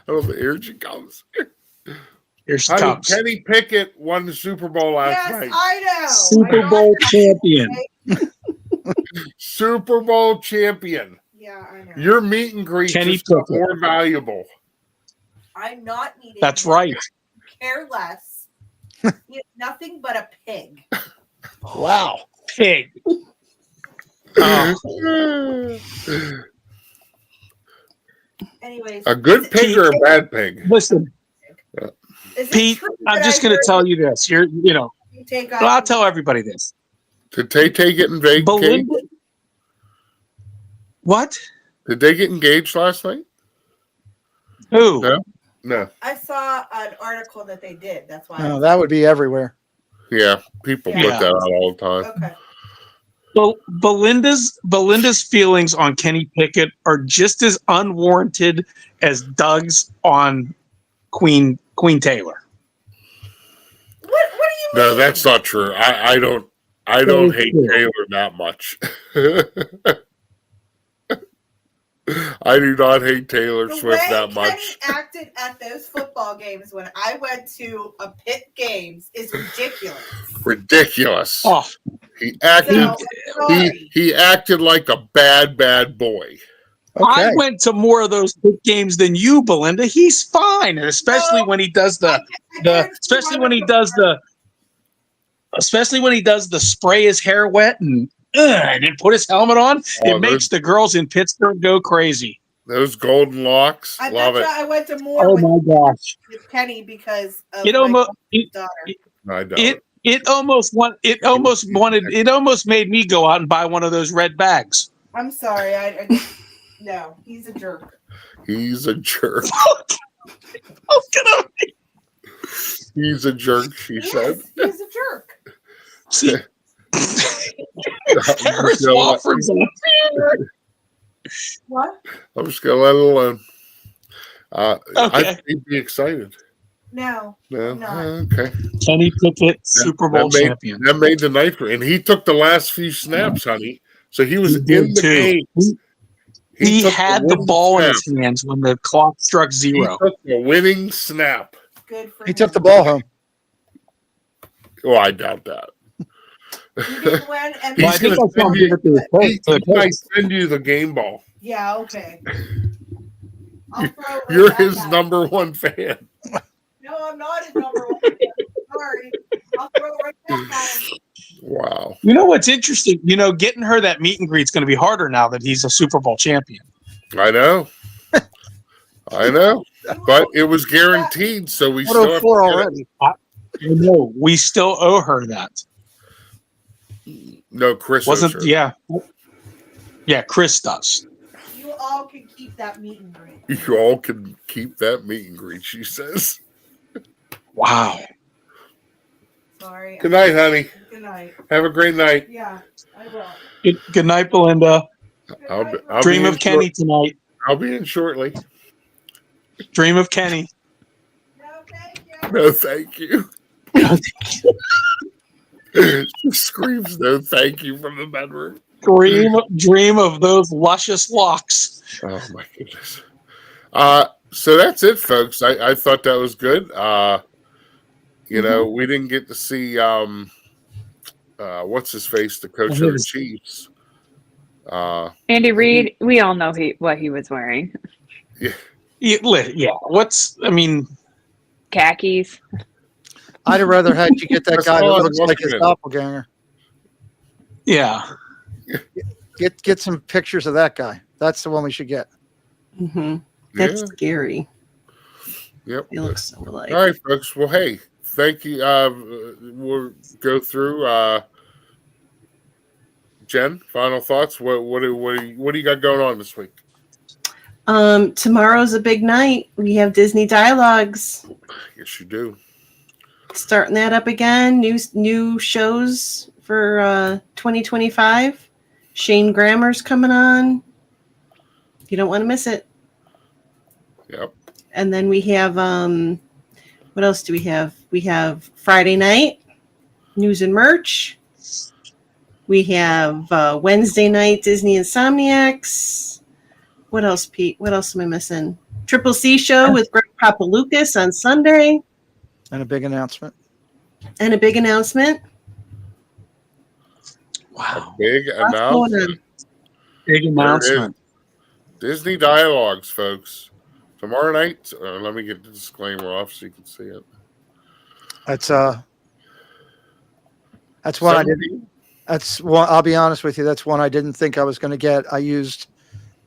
Oh, here she comes. Here she Honey, comes. Kenny Pickett won the Super Bowl last Yes, night. I know. Super Bowl champion. Super Bowl champion. Yeah, I know. Your meet and greet Kenny just got Pickett. more valuable. I'm not needing. That's more. right. Care less. He is nothing but a pig. Wow. Pig. Anyways, A good pig or a bad pig? Listen, is it Pete, true I'm that just I going to heard tell you this. you take Well, I'll tell everybody this. Did Tay get engaged? Belinda. What? Did they get engaged last night? Who? No. No. I saw an article that they did. That's why. No, that would be everywhere. Yeah, people put Yeah. that out all the time. Okay. Well, Belinda's feelings on Kenny Pickett are just as unwarranted as Doug's on Queen Taylor. What do you No, mean? that's not true. I don't hate Taylor that much. I do not hate Taylor The Swift way that Kenny much. acted at those football games when I went to a Pitt games is ridiculous. Ridiculous. Oh, He acted So, sorry. he acted like a bad boy. Okay. I went to more of those big games than you, Belinda. He's fine, and especially No. when he does especially when he does the spray his hair wet and then put his helmet on. Oh, It makes the girls in Pittsburgh go crazy. Those golden locks. I Love bet it. you I went to more Oh with, my gosh! with Kenny because of It my almost daughter. I don't. it almost made me go out and buy one of those red bags. I'm sorry. No, he's a jerk. He's a jerk. Oh, get up. He's a jerk, she said. He's a jerk. See, I'm Harris just gonna let- Wofford's on What? I'm just gonna let it alone. I Okay. think he'd be excited. No. No, not. okay. Kenny Pickett, Super Bowl that made, champion. That made the night for, and he took the last few snaps, honey. So he was He did in the too. game. He took had the winning ball in snap. his hands when the clock struck He zero. took the winning snap. Good for He him. took the ball home. Oh, I doubt that. He didn't win, and He's Well, I think gonna I saw him send give it to his He coach. might send you the game ball. yeah, okay. I'll throw it right You're back his at him. number one fan. No, I'm not his number one. Sorry. I'll throw it right back at him. Wow. You know what's interesting? Getting her that meet and greet is going to be harder now that he's a Super Bowl champion. I know. I know. But it was guaranteed, so we still have to 104 get it. already. I know. We still owe her that. No, Chris Wasn't? owes her. Yeah, Chris does. You all can keep that meet and greet. You all can keep that meet and greet, she says. Wow. Sorry. Good night, honey. Good night. Have a great night. Yeah, I will. Good night, Belinda. I'll Dream be of in Kenny tonight. I'll be in shortly. Dream of Kenny. No, thank you. No, thank you. She screams no thank you from the bedroom. Dream of those luscious locks. Oh my goodness. So that's it, folks. I thought that was good. We didn't get to see what's his face, the coach of the Chiefs. Andy Reid, we all know what he was wearing. Yeah. Khakis. I'd have rather had you get that That's guy that all I'm looks like his looking at. doppelganger. Yeah. Get some pictures of that guy. That's the one we should get. Mm-hmm. That's Yeah. scary. Yep. He looks so alike. All right, folks. Well, hey, thank you. We'll go through. Jen, final thoughts. What do you got going on this week? Tomorrow's a big night. We have Disney Dialogues. Yes, you do. starting that up again. New shows for 2025. Shane Grammer's coming on. You don't want to miss it. Yep. And then we have what else do we have? We have Friday night news and merch. We have Wednesday night Disney Insomniacs. What else, Pete? What else am I missing? Triple C show with Greg Papa Lucas on Sunday. And a big announcement. And a big announcement. A big Lots going announcement. on. Big announcement. Disney Dialogues, folks. Tomorrow night. Let me get the disclaimer off so you can see it. That's one I didn't. That's one. I'll be honest with you. That's one I didn't think I was going to get. I used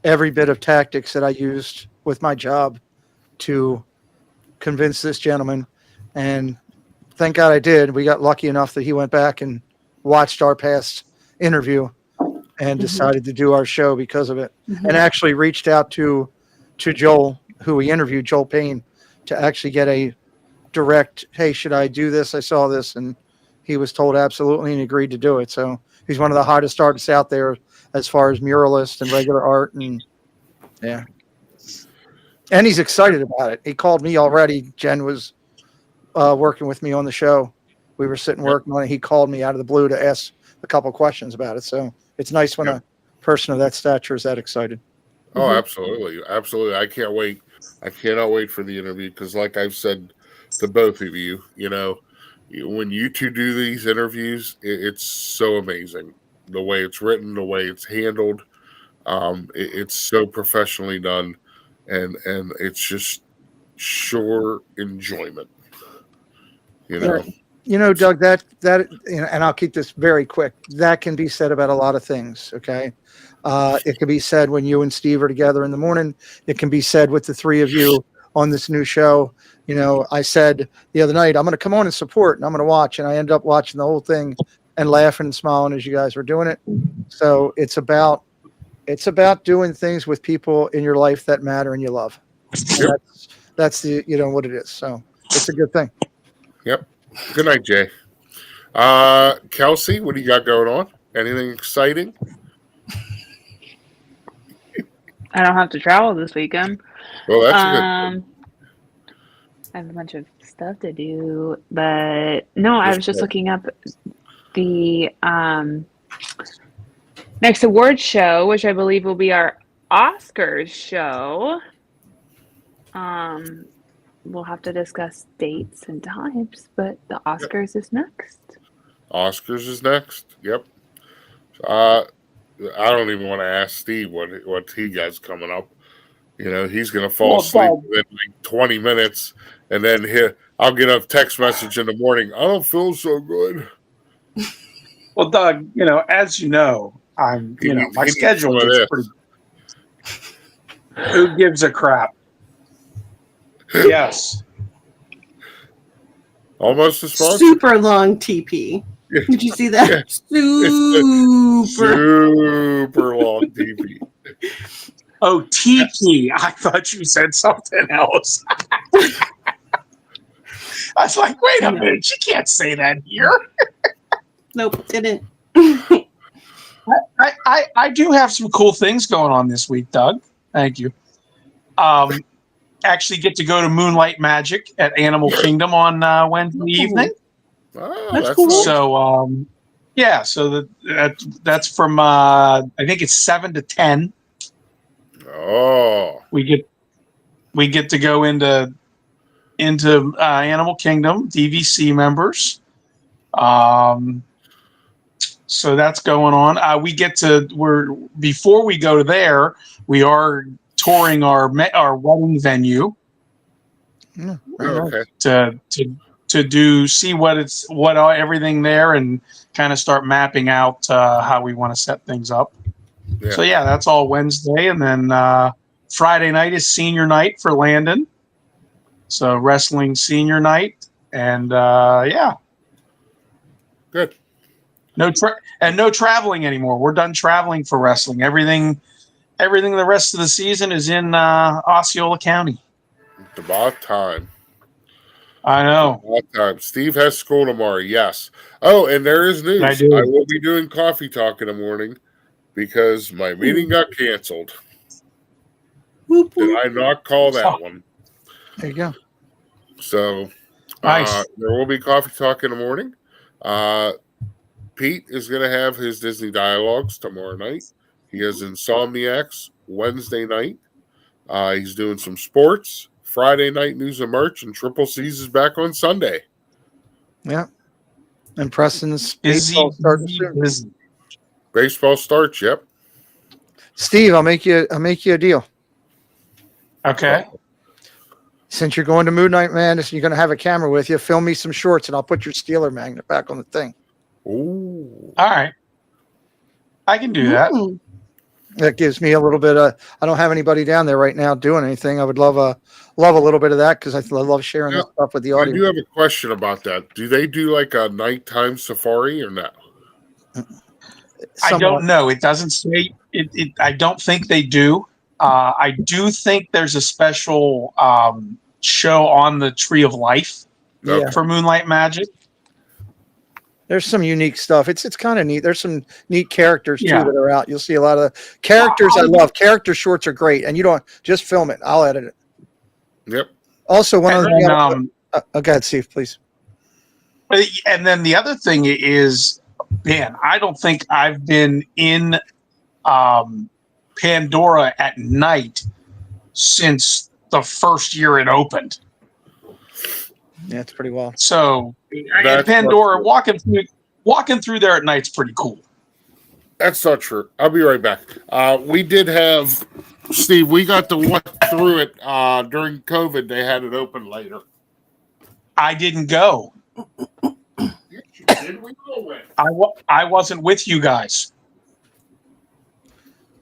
every bit of tactics that I used with my job to convince this gentleman, and thank God I did. We got lucky enough that he went back and watched our past interview and decided to do our show because of it, and actually reached out to Joel, who we interviewed, Joel Payne, to actually get a direct, hey, should I do this? I saw this, and he was told absolutely and agreed to do it. So he's one of the hottest artists out there as far as muralist and regular art, and yeah. And he's excited about it. He called me already. Jen was working with me on the show. We were sitting working on it. He called me out of the blue to ask a couple questions about it. So it's nice when a person of that stature is that excited. Oh, absolutely. Absolutely. I can't wait. I cannot wait for the interview because, like I've said to both of you, you know, when you two do these interviews, it's so amazing. The way it's written, the way it's handled. It's so professionally done, and it's just sure enjoyment. You know? Yeah. You know, Doug, that you know, and I'll keep this very quick. That can be said about a lot of things. Okay, it can be said when you and Steve are together in the morning. It can be said with the three of you on this new show. You know, I said the other night I'm going to come on and support, and I'm going to watch, and I ended up watching the whole thing and laughing and smiling as you guys were doing it. So it's about doing things with people in your life that matter and you love. And that's the, you know, what it is. So it's a good thing. Yep. Good night, Jay. Kelsey, what do you got going on? Anything exciting? I don't have to travel this weekend. Well, that's a good thing. I have a bunch of stuff to do, but no, I was just looking up the next award show, which I believe will be our Oscars show. We'll have to discuss dates and times, but the Oscars is next. Oscars is next. Yep. I don't even want to ask Steve what he got coming up. You know, he's going to fall asleep within like 20 minutes, and then I'll get a text message in the morning. I don't feel so good. Well, Doug, you know, as you know, my schedule is pretty. Who gives a crap? Yes. Almost as fun. Super long TP. Did you see that? Yeah. Super long TP. Oh, TP. I thought you said something else. I was like, wait a minute. You can't say that here. Nope, didn't. I do have some cool things going on this week, Doug. Thank you. Actually get to go to Moonlight Magic at Animal Kingdom on Wednesday evening. Oh, that's cool. So, so that's from I think it's 7 to 10. Oh, we get to go into Animal Kingdom, DVC members. So that's going on. Before we go to there, we are touring our wedding venue. okay. To see what everything there and kind of start mapping out how we want to set things up. Yeah. So that's all Wednesday, and then Friday night is senior night for Landon. So wrestling senior night, and Good. No traveling anymore. We're done traveling for wrestling. Everything the rest of the season is in Osceola County. It's about time. I know. All time. Steve has school tomorrow. Yes. Oh, and there is news. I do. I will be doing coffee talk in the morning because my meeting got canceled. Whoop, Did whoop. I not call that one? There you go. So Nice. there will be coffee talk in the morning. Pete is going to have his Disney dialogues tomorrow night. He has Insomniacs Wednesday night. He's doing some sports. Friday night news and merch, and Triple C's is back on Sunday. Yeah. And Preston's Is he baseball starting soon. busy? Baseball starts. Yep. Steve, I'll make you a deal. Okay. Since you're going to Moon Night Madness, you're going to have a camera with you. Film me some shorts, and I'll put your Steeler magnet back on the thing. Ooh. All right. I can do that. Mm. That gives me a little bit of. I don't have anybody down there right now doing anything. I would love a little bit of that because I love sharing this stuff with the I audience. do have a question about that. Do they do like a nighttime safari or no? I don't know. It doesn't say it. I don't think they do. I do think there's a special show on the Tree of Life Yeah. for Moonlight Magic. There's some unique stuff. It's kind of neat. There's some neat characters too Yeah. that are out. You'll see a lot of characters I love. Character shorts are great, and you don't just film it. I'll edit it. Yep. Also, one of And, the go ahead, Steve, please. and then the other thing is, man, I don't think I've been in Pandora at night since the first year it opened. Yeah, it's pretty wild. So That's Pandora, not true. walking through there at night's pretty cool. That's not true. I'll be right back. We did have Steve. We got to walk through it during COVID. They had it open later. I didn't go. Yes, you did. We all went. I wasn't with you guys.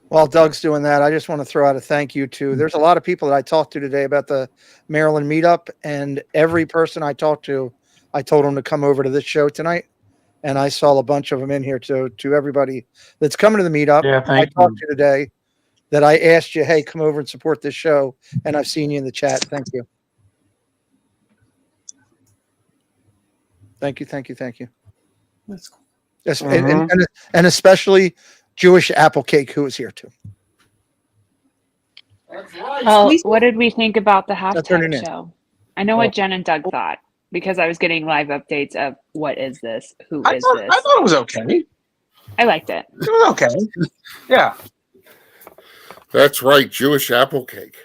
While Doug's doing that, I just want to throw out a thank you to. There's a lot of people that I talked to today about the Maryland meetup, and every person I talked to, I told them to come over to this show tonight, and I saw a bunch of them in here. To everybody that's coming to the meetup, Yeah, I talked to today, that I asked you, hey, come over and support this show, and I've seen you in the chat. Thank you. Thank you. That's cool. Yes, and especially Jewish Apple Cake, who was here too. That's right. Well, what did we think about the That's her halftime name. show? I know what Jen and Doug thought because I was getting live updates of what is this? Who is this? I thought it was okay. I liked it. It was okay. Yeah. That's right. Jewish apple cake.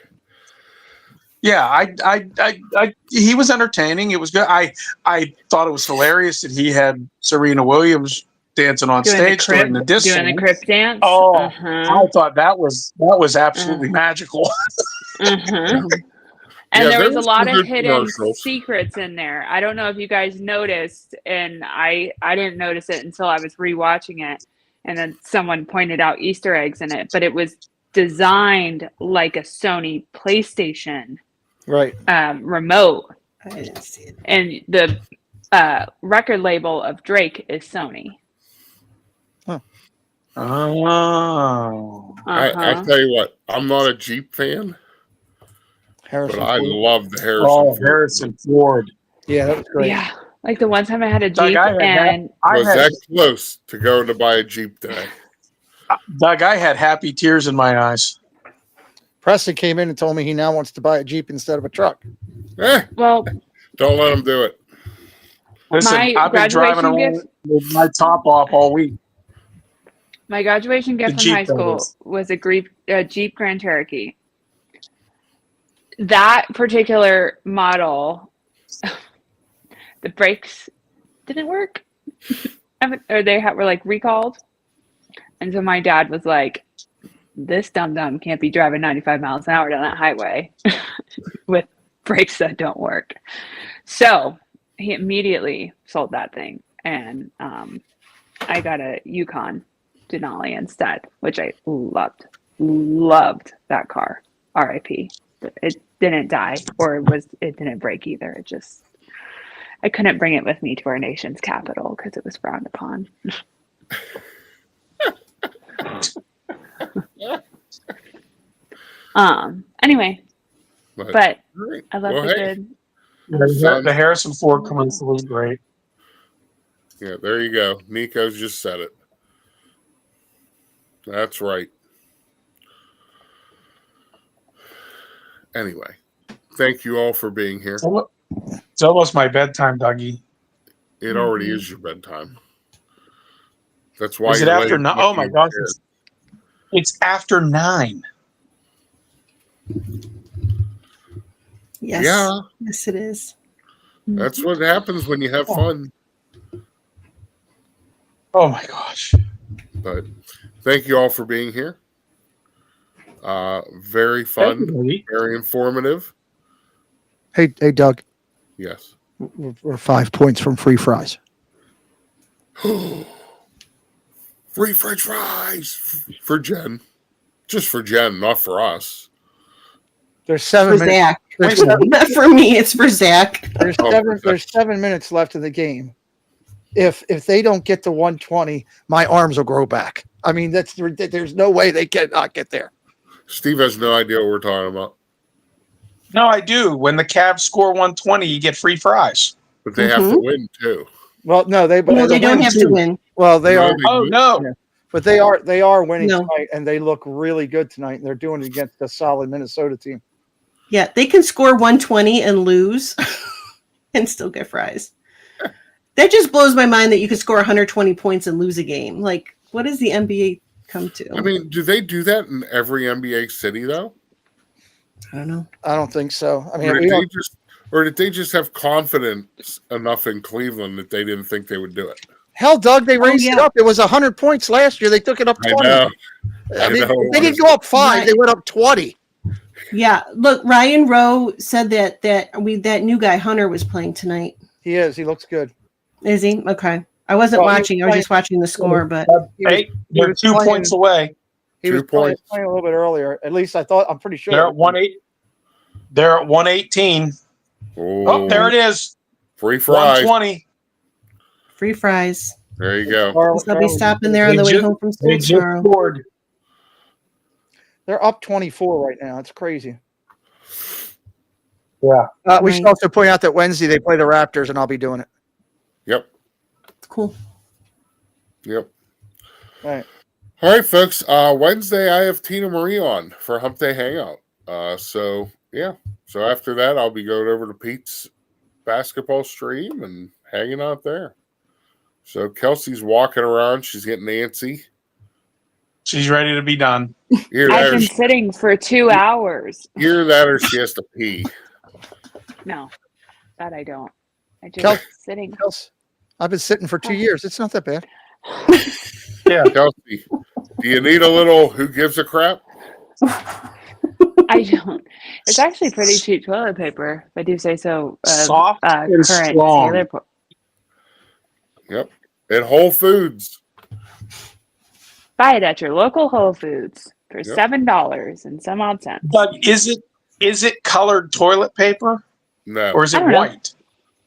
Yeah, he was entertaining. It was good. I thought it was hilarious that he had Serena Williams dancing on stage during the disc. Doing the crip dance. Oh, Uh-huh. I thought that was absolutely magical. Uh-huh. And Yeah, there was a was lot some of good hidden commercials. secrets in there. I don't know if you guys noticed, and I didn't notice it until I was rewatching it, and then someone pointed out Easter eggs in it. But it was designed like a Sony PlayStation Right. remote, I didn't see it. and the record label of Drake is Sony. Oh. I Uh-huh. tell you what, I'm not a Jeep fan, Harrison. but I Ford. love the Harrison. Oh, Ford. Harrison Ford. Yeah, that was great. Yeah, like the one time I had a Doug, Jeep, I had and I Was had, that close to going to buy a Jeep today? Doug, I had happy tears in my eyes. Preston came in and told me he now wants to buy a Jeep instead of a truck. well, Don't let him do it. Listen, My I've been driving graduation around with my top off all week. my graduation The gift from Jeep high school that is. was a Jeep Grand Cherokee. That particular model, the brakes didn't work, or they were like recalled, and so my dad was like, "This dum-dum can't be driving 95 miles an hour down that highway with brakes that don't work." So he immediately sold that thing, and I got a Yukon Denali instead, which I loved that car. RIP. It didn't die, or it didn't break either. It just, I couldn't bring it with me to our nation's capital because it was frowned upon. Anyway, but I love Well, the hey. good. The Harrison Ford commercial was great. Yeah, there you go. Nico's just said it. That's right. Anyway, thank you all for being here. It's almost my bedtime, Dougie. It already is your bedtime. That's why Is it you're after late. 9? Oh my gosh. It's after 9. Yes. Yeah. Yes, it is. That's what happens when you have fun. Oh my gosh. But thank you all for being here. Very fun, very informative. Hey, Doug. Yes. We're 5 points from free fries. Free French fries for Jen. Just for Jen, not for us. There's 7 For minutes. Zach. There's Not for me. It's for Zach. There's 7 minutes left in the game. If they don't get to 120, my arms will grow back. I mean, there's no way they cannot get there. Steve has no idea what we're talking about. No, I do. When the Cavs score 120, you get free fries. But they have to win too. Well, no, they don't have to win. Well, they are. Oh no! Yeah. But they are winning No. tonight, and they look really good tonight. And they're doing it against a solid Minnesota team. Yeah, they can score 120 and lose and still get fries. That just blows my mind that you could score 120 points and lose a game. Like, what does the NBA come to? I mean, do they do that in every NBA city though? I don't know. I don't think so. I mean, or did they just have confidence enough in Cleveland that they didn't think they would do it? hell, Doug, they raised it up. It was 100 points last year. They took it up 20. I know. They didn't go up 5. They went up 20. Yeah, look, Ryan Rowe said that new guy Hunter was playing tonight. He is. He looks good. Is he? Okay. I wasn't watching. I was just watching the score, but hey, they're 2 points away. He was playing a little bit earlier. At least I thought. I'm pretty sure they're at 1-8. They're at 118. Oh, there it is. Free fries. 120. Free fries. There you go. I'll be stopping there on the way home from school tomorrow. Scored. They're up 24 right now. It's crazy. Yeah. We should also point out that Wednesday they play the Raptors, and I'll be doing it. Yep. Cool. Yep. All right. All right, folks. Wednesday, I have Tina Marie on for Hump Day Hangout. So after that, I'll be going over to Pete's basketball stream and hanging out there. So Kelsey's walking around. She's getting antsy. She's ready to be done. I've been sitting for 2 hours. Either that or she has to pee. No, that I don't. I just sitting. I've been sitting for 2 years. It's not that bad. Yeah. Kelsey, do you need a little who gives a crap? I don't. It's actually pretty cheap toilet paper, if I do say so. Soft and current strong. Yep. At Whole Foods. Buy it at your local Whole Foods for $7 and some odd cents. But is it colored toilet paper? No. Or is it white?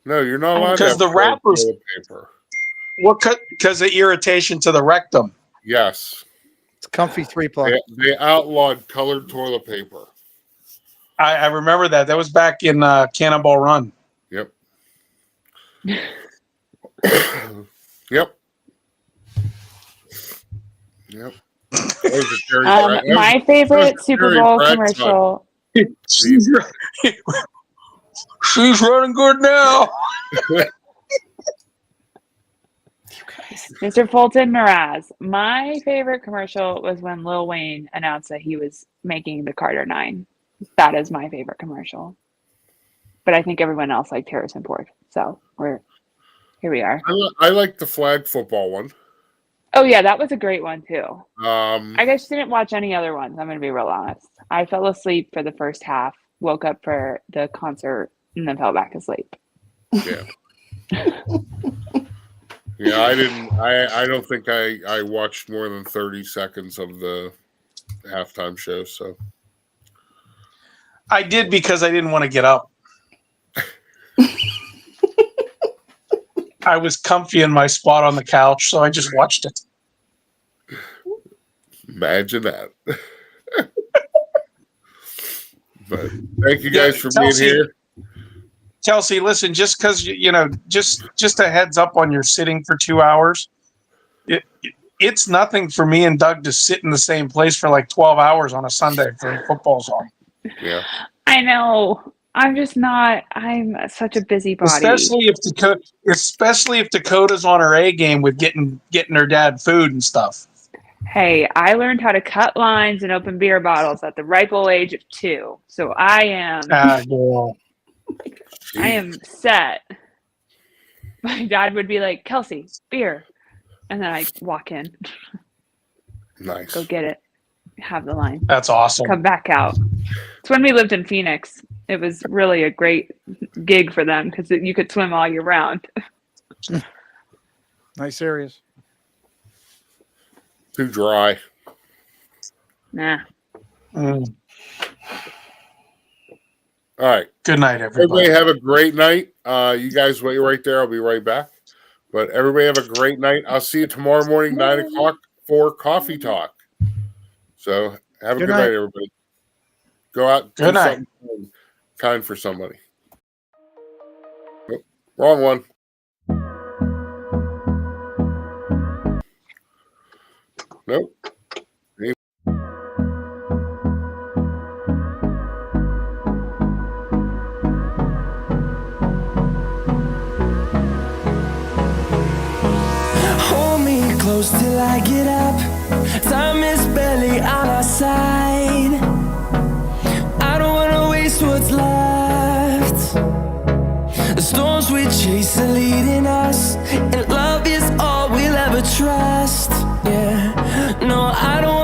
No, you're not allowed to because have the wrappers toilet paper. Because of irritation to the rectum. Yes. It's comfy 3-plug. They outlawed colored toilet paper. I remember that. That was back in Cannonball Run. Yep. Yep. Yep. My favorite Super Bowl commercial. She's running good now. Mr. Fulton Miraz. My favorite commercial was when Lil Wayne announced that he was making the Carter 9. That is my favorite commercial. But I think everyone else liked Harrison Ford. So here we are. I like the flag football one. Oh yeah, that was a great one too. I guess didn't watch any other ones. I'm going to be real honest. I fell asleep for the first half, woke up for the concert, and then fell back asleep. Yeah. Yeah, I didn't. I don't think I watched more than 30 seconds of the halftime show. So I did because I didn't want to get up. I was comfy in my spot on the couch, so I just watched it. Imagine that. But thank you guys for being here. Kelsey, listen, just because just a heads up on your sitting for 2 hours. It's nothing for me and Doug to sit in the same place for like 12 hours on a Sunday for a football song. Yeah. I know. I'm just not. I'm such a busybody. Especially if Dakota's on her A game with getting her dad food and stuff. Hey, I learned how to cut lines and open beer bottles at the ripe old age of 2. So I am set. My dad would be like, Kelsey, beer. And then I walk in. Nice. Go get it. Have the line. That's awesome. Come back out. It's when we lived in Phoenix. It was really a great gig for them because you could swim all year round. Nice areas. Too dry. Nah. All right. Good night, everybody. Everybody have a great night. You guys wait right there. I'll be right back. But everybody have a great night. I'll see you tomorrow morning, 9 o'clock for Coffee Talk. So have a good night, everybody. Go out. Good night. Something kind for somebody. Oh, wrong one. Nope. Hold me close till I get up. Time is barely on our side. I don't wanna waste what's left. The storms we chase are leading us, and love is all we'll ever trust. Yeah, no, I don't